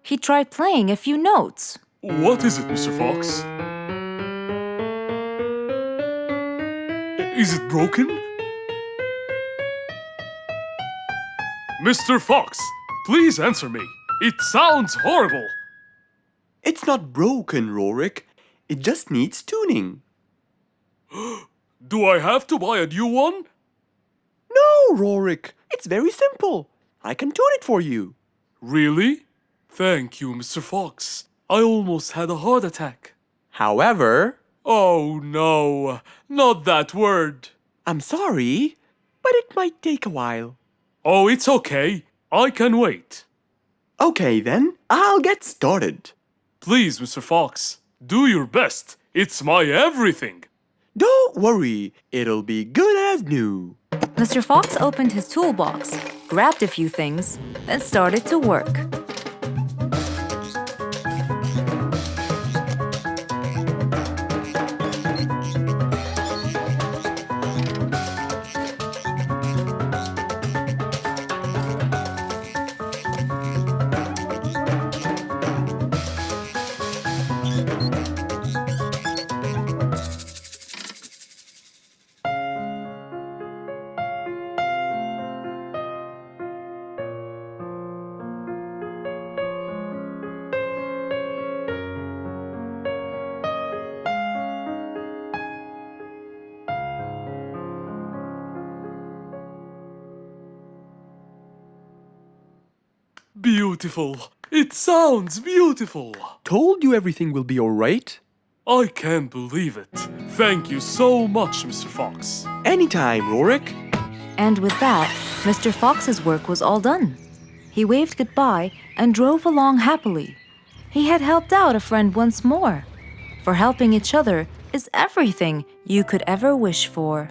He tried playing a few notes. What is it, Mr. Fox? Is it broken? Mr. Fox, please answer me. It sounds horrible. It's not broken, Rorik. It just needs tuning. Do I have to buy a new one? No, Rorik. It's very simple. I can tune it for you. Really? Thank you, Mr. Fox. I almost had a heart attack. However, Oh no, not that word. I'm sorry, but it might take a while. Oh, it's okay. I can wait. Okay then, I'll get started. Please, Mr. Fox, do your best. It's my everything. Don't worry, it'll be good as new. Mr. Fox opened his toolbox, grabbed a few things, then started to work. Beautiful. It sounds beautiful. Told you everything will be alright. I can't believe it. Thank you so much, Mr. Fox. Anytime, Rorik. And with that, Mr. Fox's work was all done. He waved goodbye and drove along happily. He had helped out a friend once more. for helping each other is everything you could ever wish for.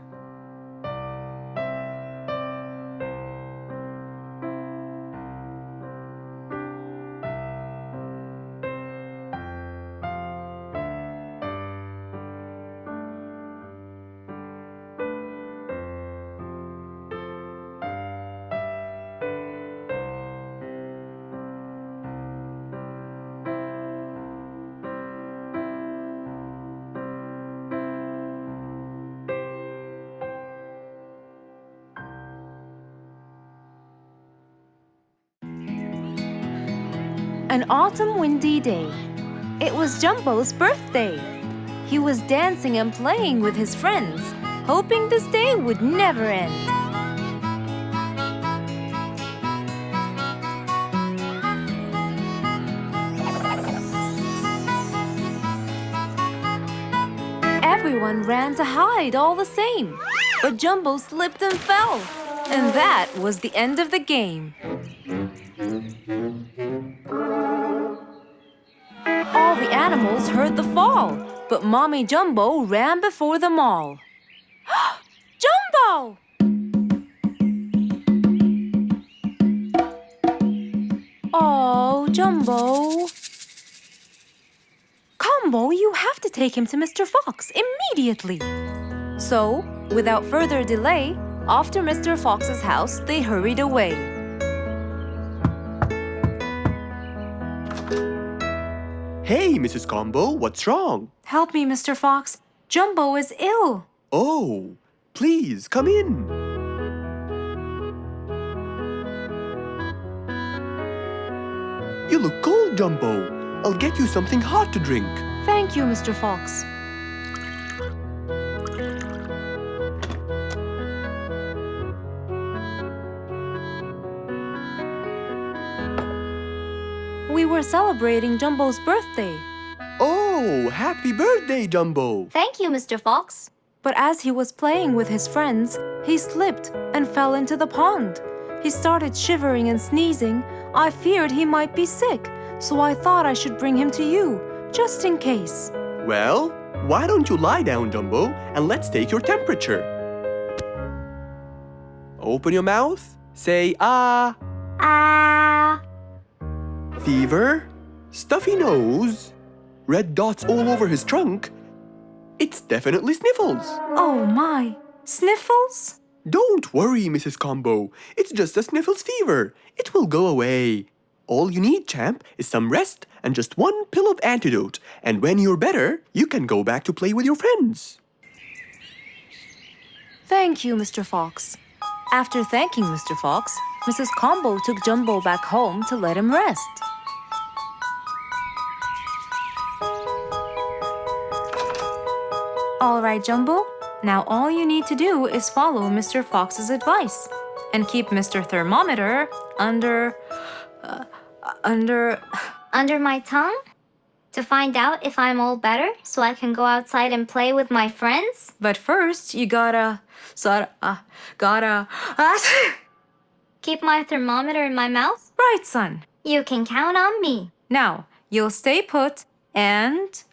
An autumn windy day. It was Jumbo's birthday. He was dancing and playing with his friends, hoping this day would never end. Everyone ran to hide all the same, but Jumbo slipped and fell, and that was the end of the game. All the animals heard the fall, but Mommy Jumbo ran before them all. Jumbo! Oh, Jumbo. Combo, you have to take him to Mr. Fox immediately. So, without further delay, off to Mr. Fox's house they hurried away. Hey, Mrs. Combo, what's wrong? Help me, Mr. Fox. Jumbo is ill. Oh, please, come in. You look cold, Jumbo. I'll get you something hot to drink. Thank you, Mr. Fox. We were celebrating Jumbo's birthday. Oh, happy birthday, Jumbo. Thank you, Mr. Fox. But as he was playing with his friends, he slipped and fell into the pond. He started shivering and sneezing. I feared he might be sick, so I thought I should bring him to you, just in case. Well, why don't you lie down, Jumbo, and let's take your temperature. Open your mouth. Say ah. Ah. Fever, stuffy nose, red dots all over his trunk. It's definitely sniffles. Oh my, sniffles? Don't worry, Mrs. Combo. It's just a sniffles fever. It will go away. All you need, champ, is some rest and just one pill of antidote. And when you're better, you can go back to play with your friends. Thank you, Mr. Fox. After thanking Mr. Fox, Mrs. Combo took Jumbo back home to let him rest. All right, Jumbo. Now all you need to do is follow Mr. Fox's advice and keep Mr. Thermometer under Under my tongue? To find out if I'm all better so I can go outside and play with my friends? But first, you gotta Keep my thermometer in my mouth? right, son. You can count on me. Now, you'll stay put and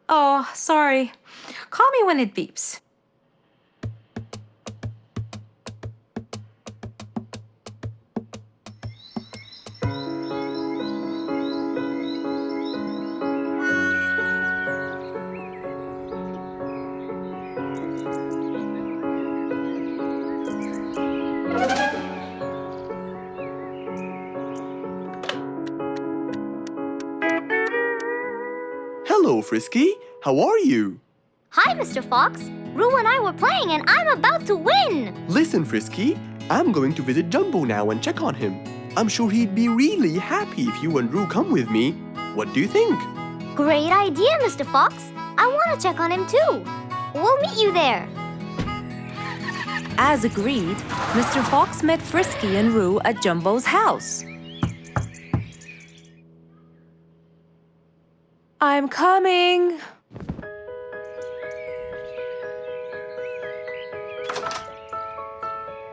oh, sorry. Call me when it beeps. Hello, Frisky. How are you? Hi, Mr. Fox. Roo and I were playing and I'm about to win! Listen, Frisky. I'm going to visit Jumbo now and check on him. I'm sure he'd be really happy if you and Roo come with me. What do you think? Great idea, Mr. Fox. I want to check on him too. We'll meet you there. As agreed, Mr. Fox met Frisky and Roo at Jumbo's house. I'm coming.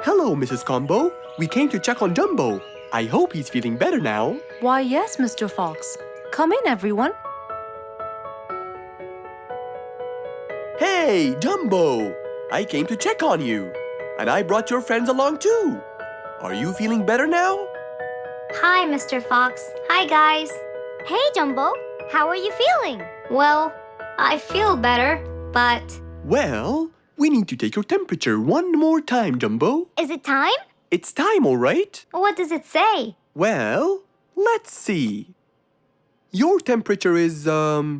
Hello, Mrs. Combo. We came to check on Jumbo. I hope he's feeling better now. Why, yes, Mr. Fox. Come in, everyone. Hey, Jumbo! I came to check on you. And I brought your friends along too. Are you feeling better now? Hi, Mr. Fox. Hi, guys. Hey, Jumbo. How are you feeling? Well, I feel better, but... Well, we need to take your temperature one more time, Jumbo. Is it time? It's time, all right? What does it say? Well, let's see. Your temperature is, oh.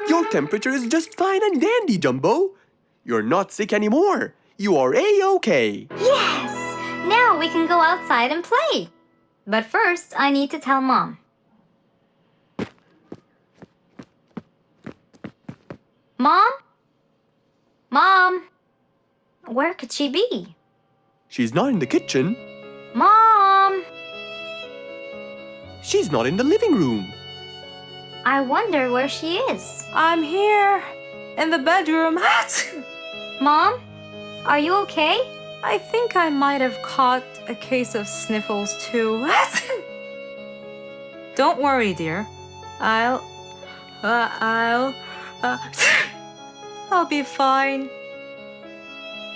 Your temperature is just fine and dandy, Jumbo. You're not sick anymore. You are A-OK. Yes! Now we can go outside and play. But first, I need to tell Mom. Mom? Mom? Where could she be? She's not in the kitchen. Mom! She's not in the living room. I wonder where she is. I'm here, in the bedroom. Mom? Are you okay? I think I might have caught a case of sniffles too. Don't worry, dear. I'll be fine.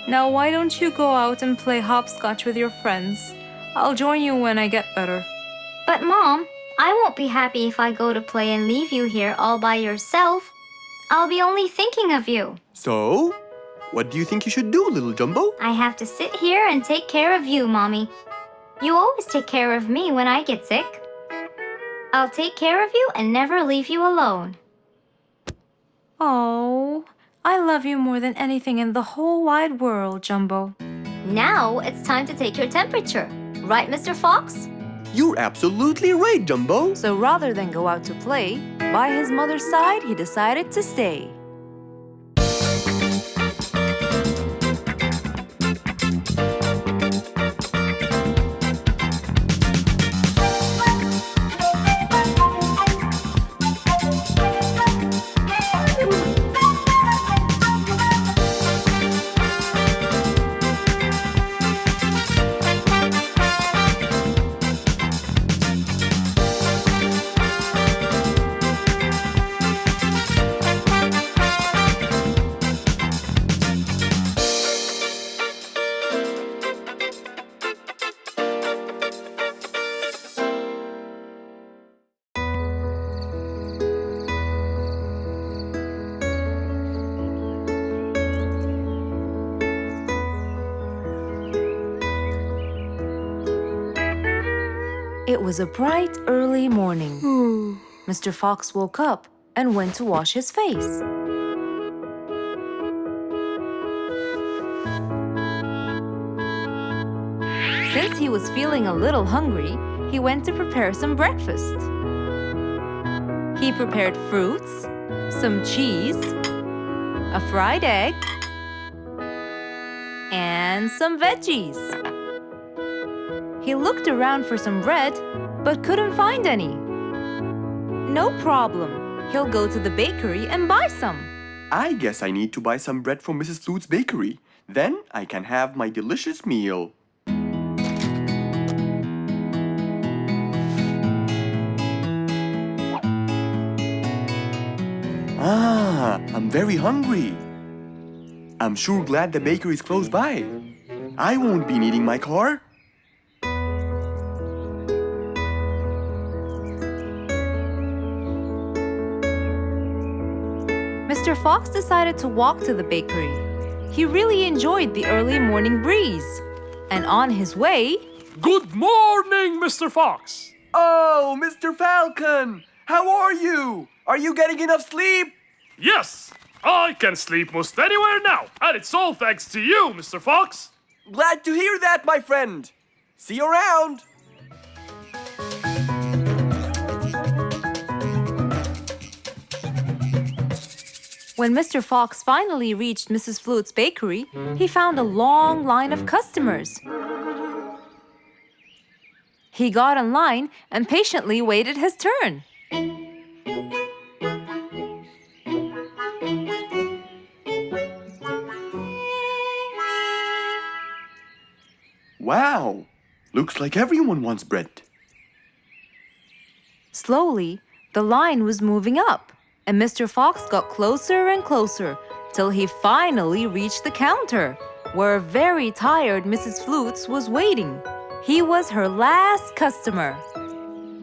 Now why don't you go out and play hopscotch with your friends? I'll join you when I get better. But Mom, I won't be happy if I go to play and leave you here all by yourself. I'll be only thinking of you. So, what do you think you should do, little Jumbo? I have to sit here and take care of you, Mommy. You always take care of me when I get sick. I'll take care of you and never leave you alone. Oh, I love you more than anything in the whole wide world, Jumbo. Now it's time to take your temperature. Right, Mr. Fox? You're absolutely right, Jumbo. So rather than go out to play, by his mother's side, he decided to stay. It was a bright, early morning. Mr. Fox woke up and went to wash his face. Since he was feeling a little hungry, he went to prepare some breakfast. He prepared fruits, some cheese, a fried egg, and some veggies. He looked around for some bread, but couldn't find any. No problem. He'll go to the bakery and buy some. I guess I need to buy some bread from Mrs. Flute's bakery. Then I can have my delicious meal. I'm very hungry. I'm sure glad the bakery is close by. I won't be needing my car. Mr. Fox decided to walk to the bakery. He really enjoyed the early morning breeze. And on his way... Good morning, Mr. Fox. Oh, Mr. Falcon! How are you? Are you getting enough sleep? Yes, I can sleep most anywhere now, and it's all thanks to you, Mr. Fox. Glad to hear that, my friend. See you around. When Mr. Fox finally reached Mrs. Flute's bakery, he found a long line of customers. He got in line and patiently waited his turn. Wow! Looks like everyone wants bread. Slowly, the line was moving up, and Mr. Fox got closer and closer till he finally reached the counter, where a very tired Mrs. Flutes was waiting. He was her last customer.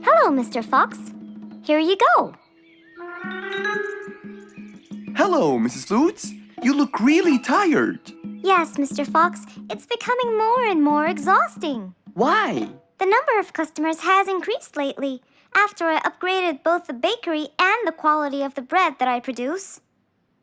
Hello, Mr. Fox. Here you go. Hello, Mrs. Flutes. You look really tired. Yes, Mr. Fox, it's becoming more and more exhausting. Why? The number of customers has increased lately after I upgraded both the bakery and the quality of the bread that I produce.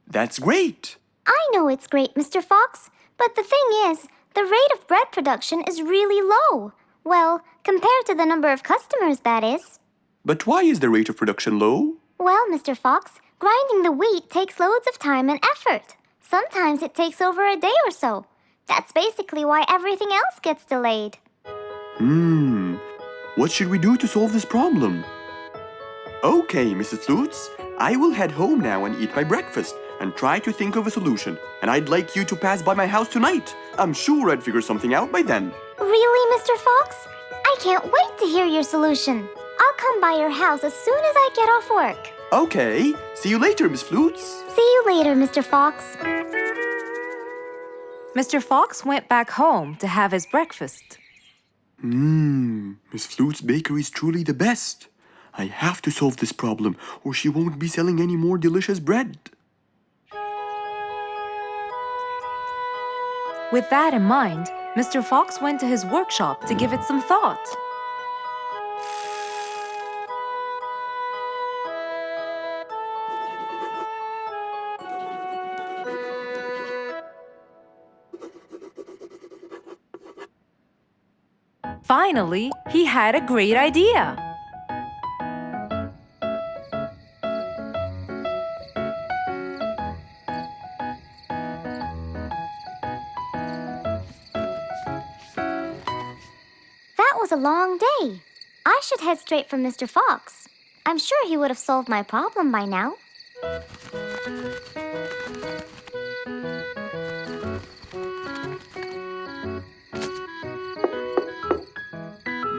That's great. I know it's great, Mr. Fox, but the thing is, the rate of bread production is really low. Well, compared to the number of customers, that is. But why is the rate of production low? Well, Mr. Fox, grinding the wheat takes loads of time and effort. Sometimes it takes over a day or so. That's basically why everything else gets delayed. What should we do to solve this problem? Okay, Mrs. Flutes, I will head home now and eat my breakfast and try to think of a solution. And I'd like you to pass by my house tonight. I'm sure I'd figure something out by then. Really, Mr. Fox? I can't wait to hear your solution. I'll come by your house as soon as I get off work. Okay, see you later, Miss Flutes. See you later, Mr. Fox. Mr. Fox went back home to have his breakfast. Miss Flute's bakery is truly the best. I have to solve this problem, or she won't be selling any more delicious bread. With that in mind, Mr. Fox went to his workshop to give it some thought. Finally, he had a great idea. That was a long day. I should head straight for Mr. Fox. I'm sure he would have solved my problem by now.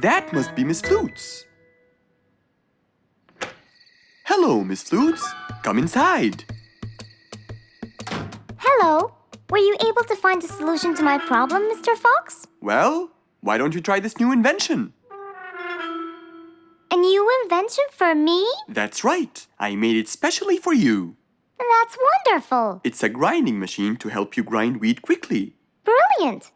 That must be Miss Flutes. Hello, Miss Flutes. Come inside. Hello. Were you able to find a solution to my problem, Mr. Fox? Well, why don't you try this new invention? A new invention for me? That's right. I made it specially for you. That's wonderful. It's a grinding machine to help you grind wheat quickly. Brilliant.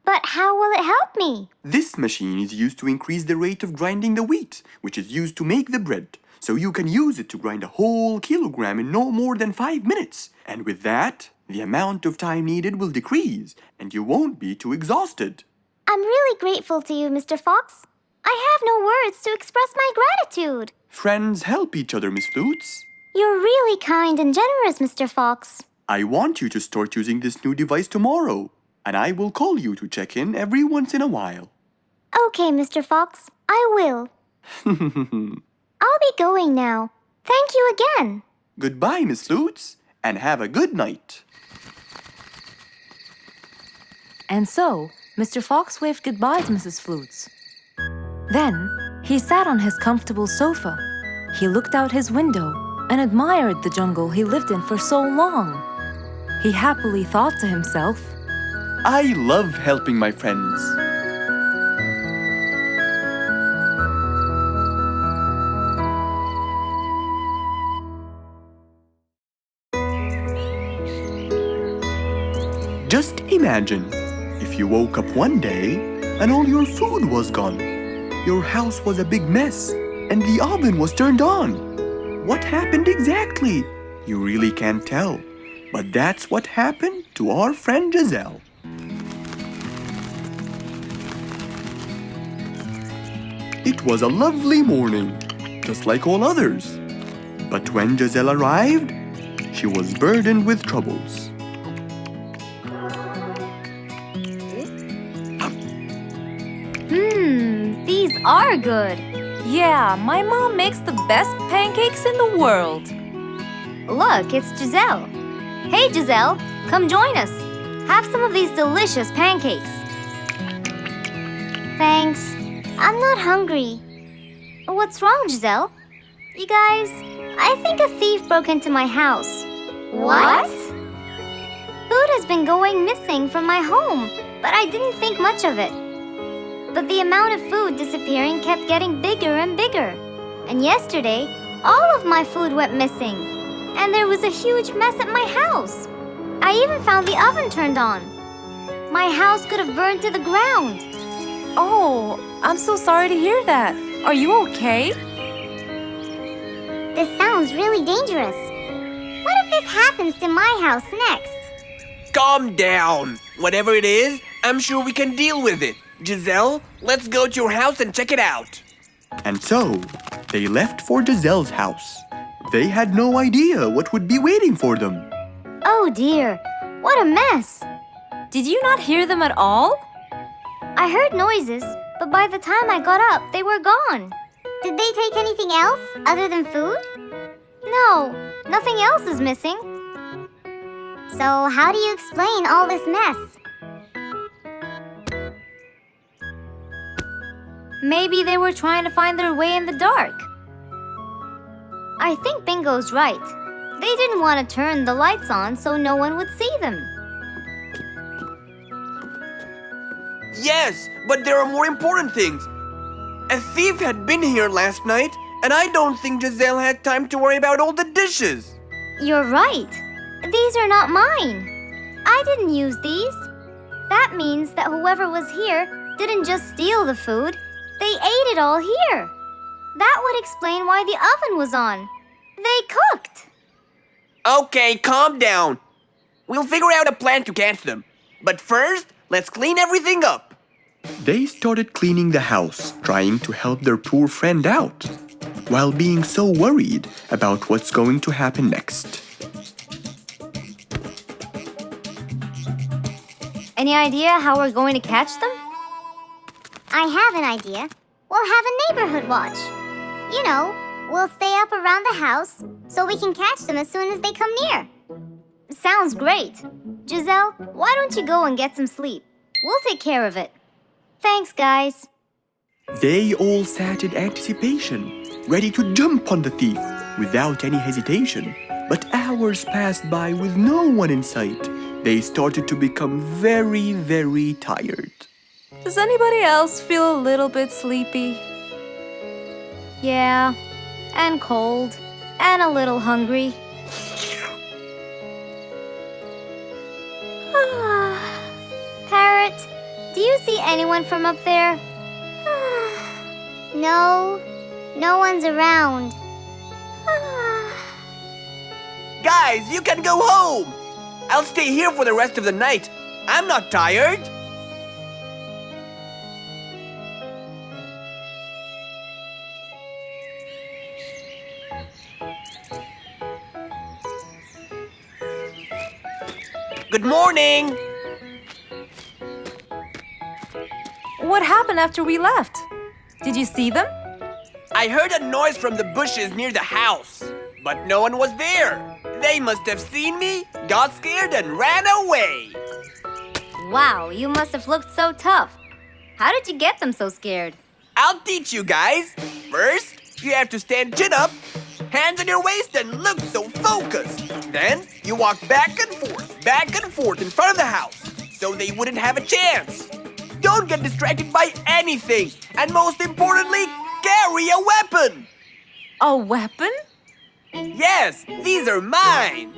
But how will it help me? This machine is used to increase the rate of grinding the wheat, which is used to make the bread. So you can use it to grind a whole kilogram in no more than 5 minutes. And with that, the amount of time needed will decrease, and you won't be too exhausted. I'm really grateful to you, Mr. Fox. I have no words to express my gratitude. Friends help each other, Miss Flutes. You're really kind and generous, Mr. Fox. I want you to start using this new device tomorrow, and I will call you to check in every once in a while. Okay, Mr. Fox, I will. I'll be going now. Thank you again. Goodbye, Miss Flutes, and have a good night. And so, Mr. Fox waved goodbye to Mrs. Flutes. Then, he sat on his comfortable sofa. He looked out his window and admired the jungle he lived in for so long. He happily thought to himself, I love helping my friends. Just imagine if you woke up one day and all your food was gone. Your house was a big mess and the oven was turned on. What happened exactly? You really can't tell. But that's what happened to our friend Giselle. It was a lovely morning, just like all others. But when Giselle arrived, she was burdened with troubles. These are good. yeah, my mom makes the best pancakes in the world. Look, it's Giselle. Hey, Giselle, come join us. Have some of these delicious pancakes. Thanks. I'm not hungry. What's wrong, Giselle? You guys, I think a thief broke into my house. What? Food has been going missing from my home, but I didn't think much of it. But the amount of food disappearing kept getting bigger and bigger. And yesterday, all of my food went missing. And there was a huge mess at my house. I even found the oven turned on. My house could have burned to the ground. Oh, I'm so sorry to hear that. Are you okay? This sounds really dangerous. What if this happens to my house next? Calm down. Whatever it is, I'm sure we can deal with it. Giselle, let's go to your house and check it out. And so, they left for Giselle's house. They had no idea what would be waiting for them. Oh dear, what a mess. Did you not hear them at all? I heard noises, but by the time I got up, they were gone. Did they take anything else other than food? No, nothing else is missing. So how do you explain all this mess? Maybe they were trying to find their way in the dark. I think Bingo's right. They didn't want to turn the lights on so no one would see them. Yes, but there are more important things. A thief had been here last night, and I don't think Giselle had time to worry about all the dishes. You're right. These are not mine. I didn't use these. That means that whoever was here didn't just steal the food, they ate it all here. That would explain why the oven was on. They cooked. Okay, calm down. We'll figure out a plan to catch them. But first, let's clean everything up. They started cleaning the house, trying to help their poor friend out, while being so worried about what's going to happen next. Any idea how we're going to catch them? I have an idea. We'll have a neighborhood watch. You know, we'll stay up around the house so we can catch them as soon as they come near. Sounds great. Giselle, why don't you go and get some sleep? We'll take care of it. Thanks, guys. They all sat in anticipation, ready to jump on the thief without any hesitation. But hours passed by with no one in sight. They started to become very, very tired. Does anybody else feel a little bit sleepy? Yeah, and cold, and a little hungry. Parrot, do you see anyone from up there? No, no one's around. Guys, you can go home. I'll stay here for the rest of the night. I'm not tired. Good morning. What happened after we left? Did you see them? I heard a noise from the bushes near the house, but no one was there. They must have seen me, got scared, and ran away. Wow, you must have looked so tough. How did you get them so scared? I'll teach you guys. First, you have to stand chin up, hands on your waist, and look so focused. Then, you walk back and forth in front of the house, so they wouldn't have a chance. Don't get distracted by anything, and most importantly, carry a weapon. A weapon? Yes, these are mine.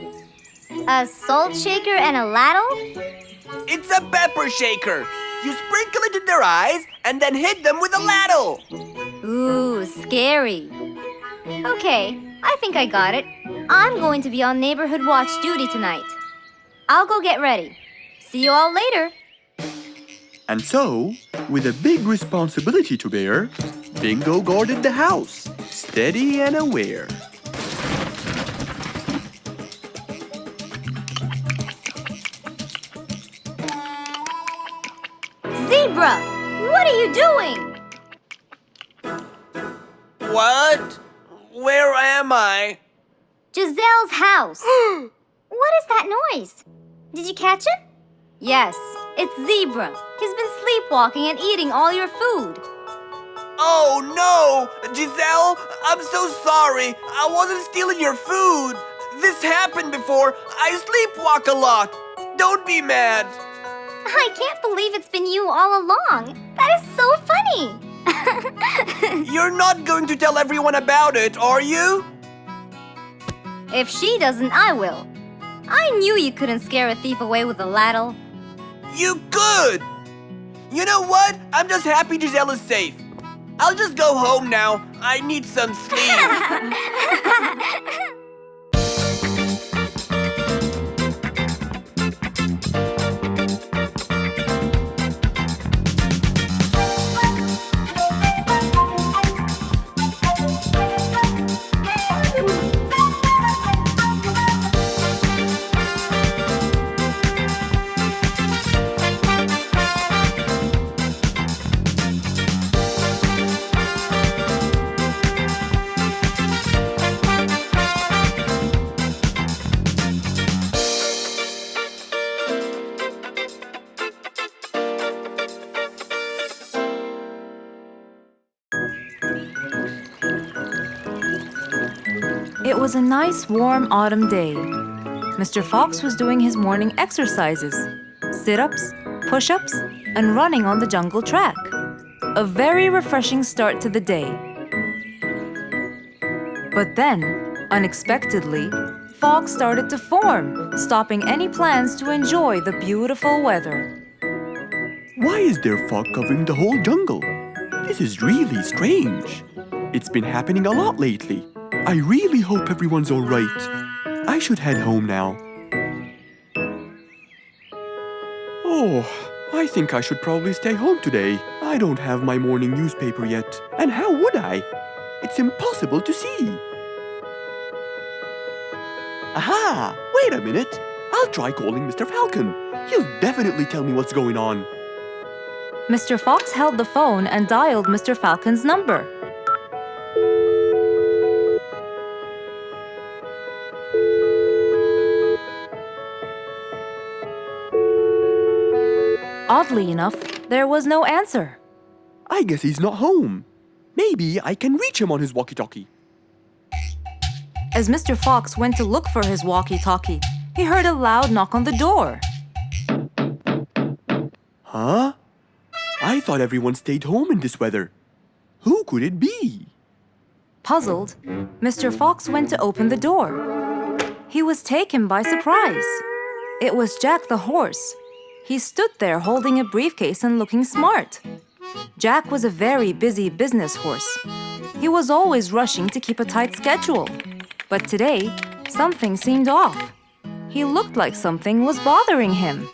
A salt shaker and a ladle? It's a pepper shaker. You sprinkle it in their eyes and then hit them with a ladle. Ooh, scary. Okay, I think I got it. I'm going to be on neighborhood watch duty tonight. I'll go get ready. See you all later. And so, with a big responsibility to bear, Bingo guarded the house, steady and aware. Zebra, what are you doing? What? Where am I? Giselle's house. What is that noise? Did you catch it? Yes, it's Zebra. He's been sleepwalking and eating all your food. Oh no! Giselle, I'm so sorry. I wasn't stealing your food. This happened before. I sleepwalk a lot. Don't be mad. I can't believe it's been you all along. That is so funny. You're not going to tell everyone about it, are you? If she doesn't, I will. I knew you couldn't scare a thief away with a ladle. You could! You know what? I'm just happy Giselle is safe. I'll just go home now. I need some sleep. It was a nice warm autumn day. Mr. Fox was doing his morning exercises, sit-ups, push-ups, and running on the jungle track. A very refreshing start to the day. But then, unexpectedly, fog started to form, stopping any plans to enjoy the beautiful weather. Why is there fog covering the whole jungle? This is really strange. It's been happening a lot lately. I really hope everyone's all right. I should head home now. Oh, I think I should probably stay home today. I don't have my morning newspaper yet. And how would I? It's impossible to see. Aha! Wait a minute. I'll try calling Mr. Falcon. He'll definitely tell me what's going on. Mr. Fox held the phone and dialed Mr. Falcon's number. Oddly enough, there was no answer. I guess he's not home. Maybe I can reach him on his walkie-talkie. As Mr. Fox went to look for his walkie-talkie, he heard a loud knock on the door. Huh? I thought everyone stayed home in this weather. Who could it be? Puzzled, Mr. Fox went to open the door. He was taken by surprise. It was Jack the horse. He stood there holding a briefcase and looking smart. Jack was a very busy business horse. He was always rushing to keep a tight schedule. But today, something seemed off. He looked like something was bothering him.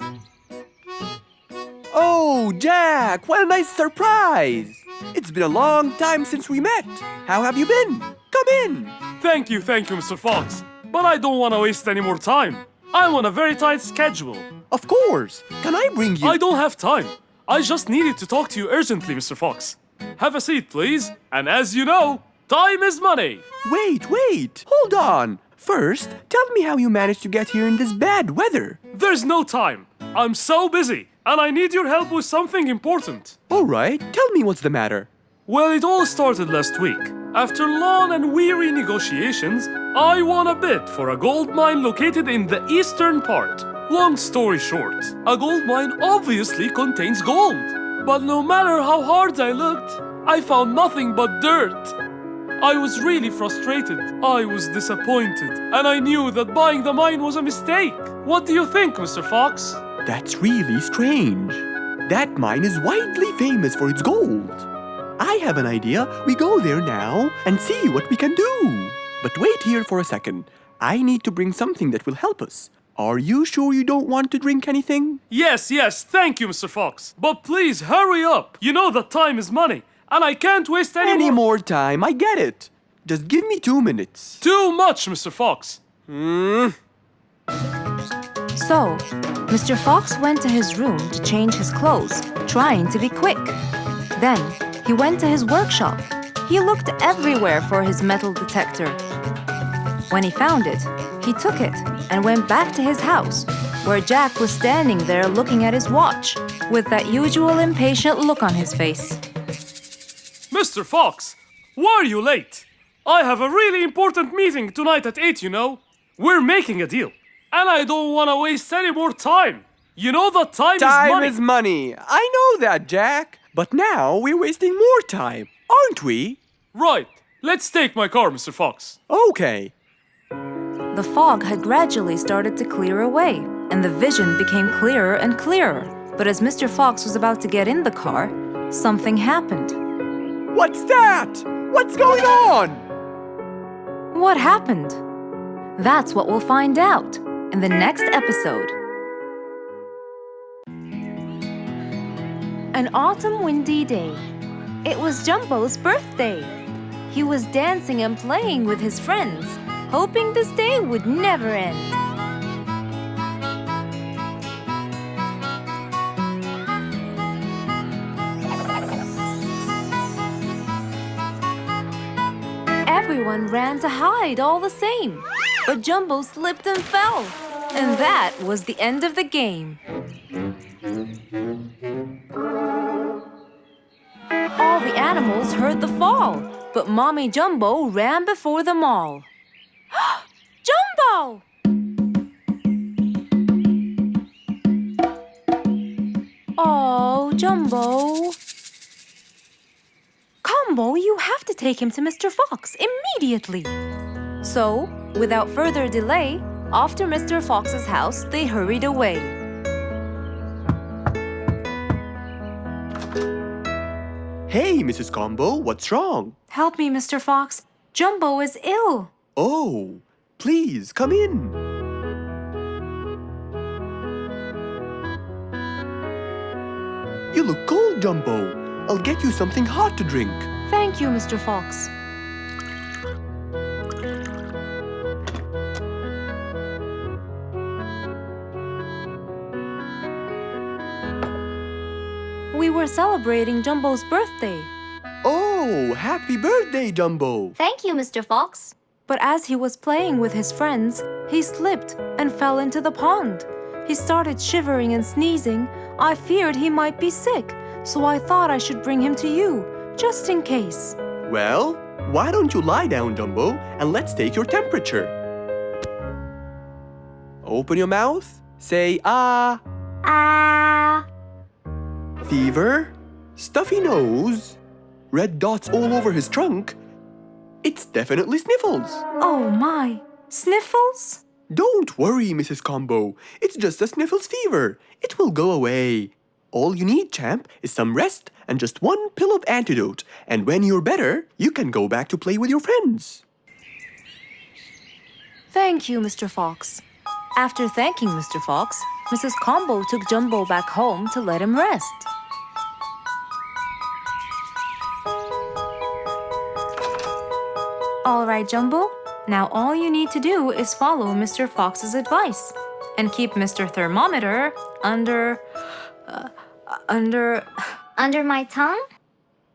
Oh, Jack, what a nice surprise! It's been a long time since we met. How have you been? Come in. Thank you, Mr. Fox. But I don't want to waste any more time. I'm on a very tight schedule. Of course. Can I bring you... I don't have time. I just needed to talk to you urgently, Mr. Fox. Have a seat, please. And as you know, time is money. Wait. Hold on. First, tell me how you managed to get here in this bad weather. There's no time. I'm so busy, and I need your help with something important. All right, tell me what's the matter. Well, it all started last week. After long and weary negotiations, I won a bid for a gold mine located in the eastern part. Long story short, a gold mine obviously contains gold. But no matter how hard I looked, I found nothing but dirt. I was really frustrated. I was disappointed, and I knew that buying the mine was a mistake. What do you think, Mr. Fox? That's really strange. That mine is widely famous for its gold. I have an idea. We go there now and see what we can do. But wait here for a second. I need to bring something that will help us. Are you sure you don't want to drink anything? Yes, thank you, Mr. Fox. But please, hurry up. You know that time is money, and I can't waste any more time. I get it. Just give me 2 minutes. Too much, Mr. Fox. So, Mr. Fox went to his room to change his clothes, trying to be quick. Then, he went to his workshop. He looked everywhere for his metal detector. When he found it, he took it and went back to his house, where Jack was standing there looking at his watch, with that usual impatient look on his face. Mr. Fox, why are you late? I have a really important meeting tonight at 8, you know. We're making a deal, and I don't want to waste any more time. You know that time is money. Time is money. I know that, Jack. But now we're wasting more time, aren't we? Right. Let's take my car, Mr. Fox. Okay. The fog had gradually started to clear away, and the vision became clearer and clearer. But as Mr. Fox was about to get in the car, something happened. What's that? What's going on? What happened? That's what we'll find out in the next episode. An autumn windy day. It was Jumbo's birthday. He was dancing and playing with his friends, hoping this day would never end. Everyone ran to hide all the same, but Jumbo slipped and fell, and that was the end of the game. All the animals heard the fall, but Mommy Jumbo ran before them all. Jumbo! Oh, Jumbo. Combo, you have to take him to Mr. Fox immediately. So, without further delay, off to Mr. Fox's house they hurried away. Hey, Mrs. Combo, what's wrong? Help me, Mr. Fox. Jumbo is ill. Oh, please, come in. You look cold, Jumbo. I'll get you something hot to drink. Thank you, Mr. Fox. We were celebrating Jumbo's birthday. Oh, happy birthday, Jumbo. Thank you, Mr. Fox. But as he was playing with his friends, he slipped and fell into the pond. He started shivering and sneezing. I feared he might be sick, so I thought I should bring him to you, just in case. Well, why don't you lie down, Jumbo, and let's take your temperature. Open your mouth. Say ah. Ah. Fever, stuffy nose, red dots all over his trunk. It's definitely sniffles. Oh my, sniffles? Don't worry, Mrs. Combo. It's just a sniffles fever. It will go away. All you need, champ, is some rest and just one pill of antidote. And when you're better, you can go back to play with your friends. Thank you, Mr. Fox. After thanking Mr. Fox, Mrs. Combo took Jumbo back home to let him rest. All right, Jumbo. Now all you need to do is follow Mr. Fox's advice and keep Mr. Thermometer under Under my tongue?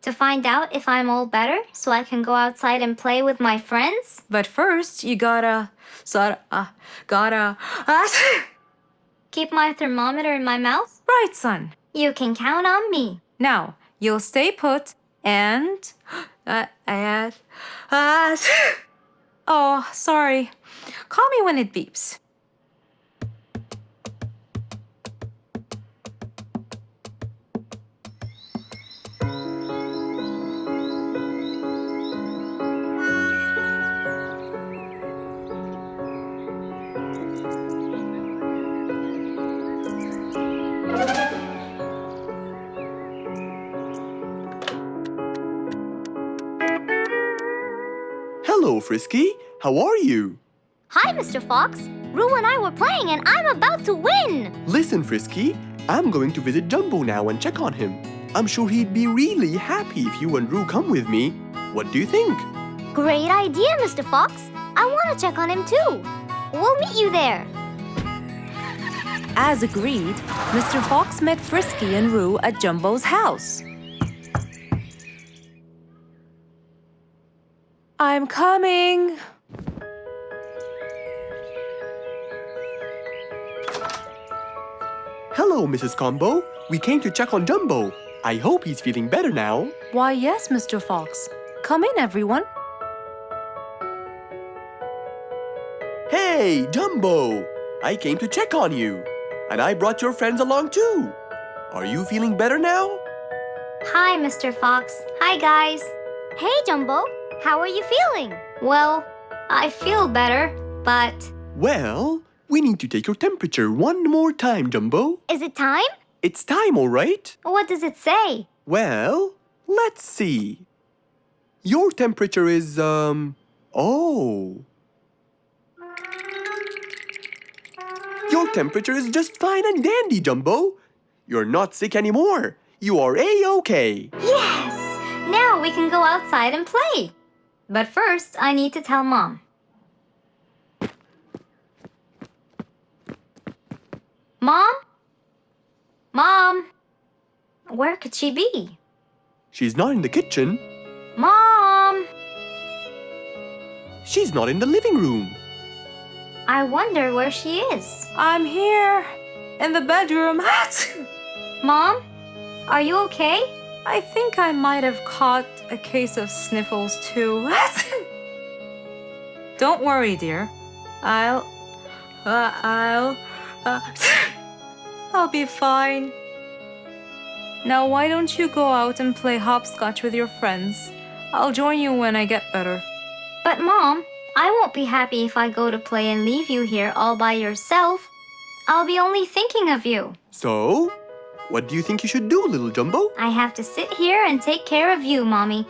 To find out if I'm all better so I can go outside and play with my friends? But first, you gotta Keep my thermometer in my mouth? Right, son. You can count on me. Now, you'll stay put and oh, sorry. Call me when it beeps. Hello, Frisky. How are you? Hi, Mr. Fox. Roo and I were playing and I'm about to win. Listen, Frisky. I'm going to visit Jumbo now and check on him. I'm sure he'd be really happy if you and Roo come with me. What do you think? Great idea, Mr. Fox. I want to check on him too. We'll meet you there. As agreed, Mr. Fox met Frisky and Roo at Jumbo's house. I'm coming. Hello, Mrs. Combo. We came to check on Jumbo. I hope he's feeling better now. Why, yes, Mr. Fox. Come in, everyone. Hey, Jumbo! I came to check on you. And I brought your friends along too. Are you feeling better now? Hi, Mr. Fox. Hi, guys. Hey, Jumbo. How are you feeling? Well, I feel better, but... Well, we need to take your temperature one more time, Jumbo. Is it time? It's time, all right? What does it say? Well, let's see. Your temperature is, oh. Your temperature is just fine and dandy, Jumbo. You're not sick anymore. You are A-OK. Yes! Now we can go outside and play. But first, I need to tell Mom. Mom? Mom? Where could she be? She's not in the kitchen. Mom! She's not in the living room. I wonder where she is. I'm here, in the bedroom. Mom? Are you okay? I think I might have caught a case of sniffles too. Don't worry, dear. I'll be fine. Now why don't you go out and play hopscotch with your friends? I'll join you when I get better. But Mom, I won't be happy if I go to play and leave you here all by yourself. I'll be only thinking of you. So, what do you think you should do, little Jumbo? I have to sit here and take care of you, Mommy.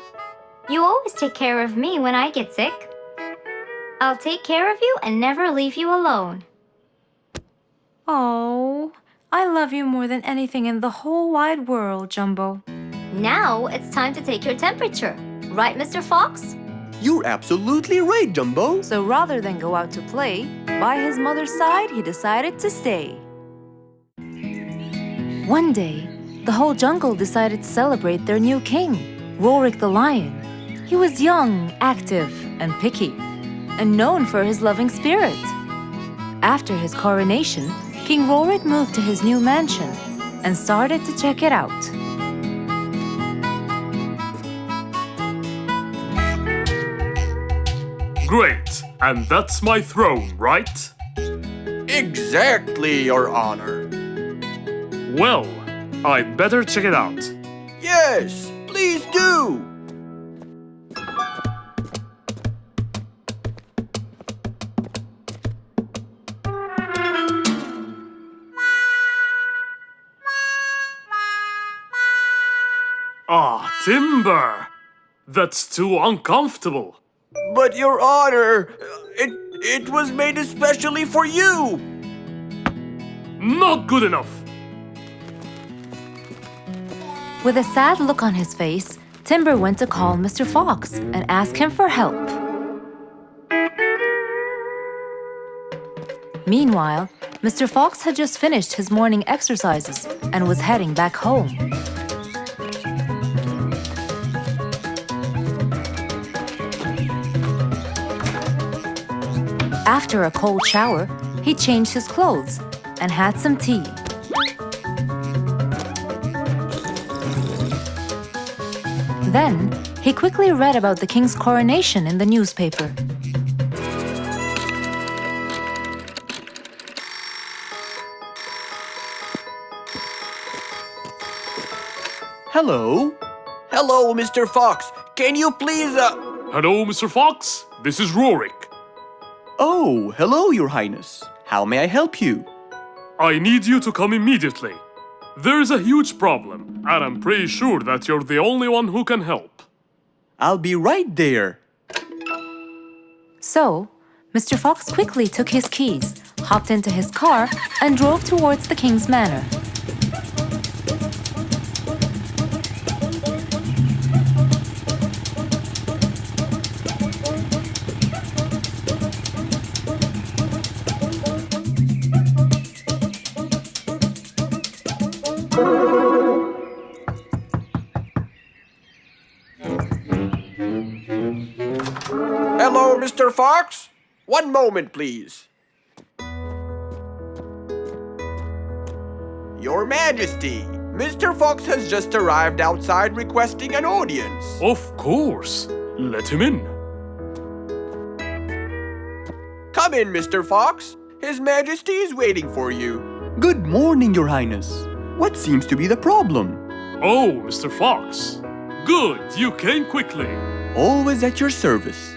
You always take care of me when I get sick. I'll take care of you and never leave you alone. Oh, I love you more than anything in the whole wide world, Jumbo. Now it's time to take your temperature. Right, Mr. Fox? You're absolutely right, Jumbo. So rather than go out to play, by his mother's side, he decided to stay. One day, the whole jungle decided to celebrate their new king, Rorik the lion. He was young, active, and picky, and known for his loving spirit. After his coronation, King Rorik moved to his new mansion and started to check it out. Great, and that's my throne, right? Exactly, Your Honor. Well, I'd better check it out. Yes, please do. Ah, timber! That's too uncomfortable. But Your Honor, it was made especially for you. Not good enough. With a sad look on his face, Timber went to call Mr. Fox and ask him for help. Meanwhile, Mr. Fox had just finished his morning exercises and was heading back home. After a cold shower, he changed his clothes and had some tea. Then, he quickly read about the king's coronation in the newspaper. Hello? Hello, Mr. Fox. Can you please, Hello, Mr. Fox. This is Rorik. Oh, hello, Your Highness. How may I help you? I need you to come immediately. There's a huge problem, and I'm pretty sure that you're the only one who can help. I'll be right there. So, Mr. Fox quickly took his keys, hopped into his car, and drove towards the king's manor. hello, Mr. Fox? One moment, please. Your Majesty, Mr. Fox has just arrived outside requesting an audience. Of course. Let him in. Come in, Mr. Fox. His Majesty is waiting for you. Good morning, Your Highness. What seems to be the problem? Oh, Mr. Fox. Good, you came quickly. Always at your service.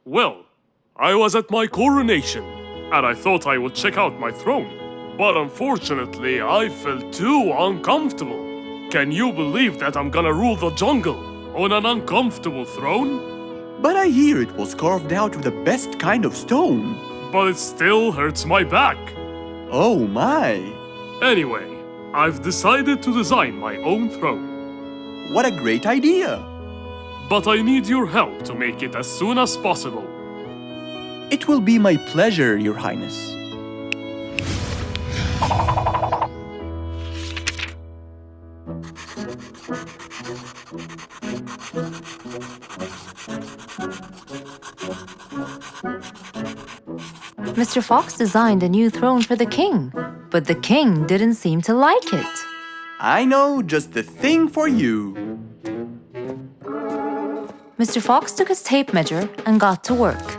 Well, I was at my coronation, and I thought I would check out my throne. But unfortunately, I felt too uncomfortable. Can you believe that I'm gonna rule the jungle on an uncomfortable throne? But I hear it was carved out with the best kind of stone. But it still hurts my back. Oh my! Anyway, I've decided to design my own throne. What a great idea! But I need your help to make it as soon as possible. It will be my pleasure, Your Highness. Mr. Fox designed a new throne for the king, but the king didn't seem to like it. I know just the thing for you. Mr. Fox took his tape measure and got to work.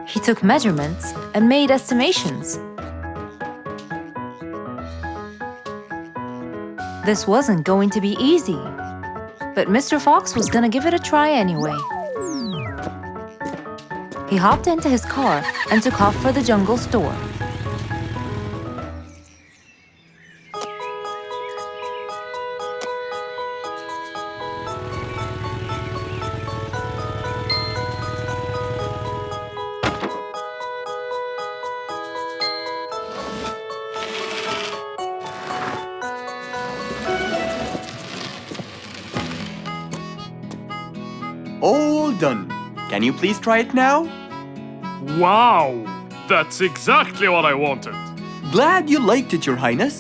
He took measurements and made estimations. This wasn't going to be easy, but Mr. Fox was gonna give it a try anyway. He hopped into his car and took off for the jungle store. All done. Can you please try it now? Wow! That's exactly what I wanted. Glad you liked it, Your Highness.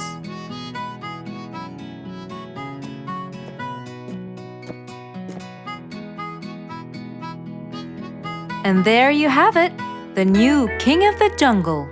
And there you have it, the new king of the jungle.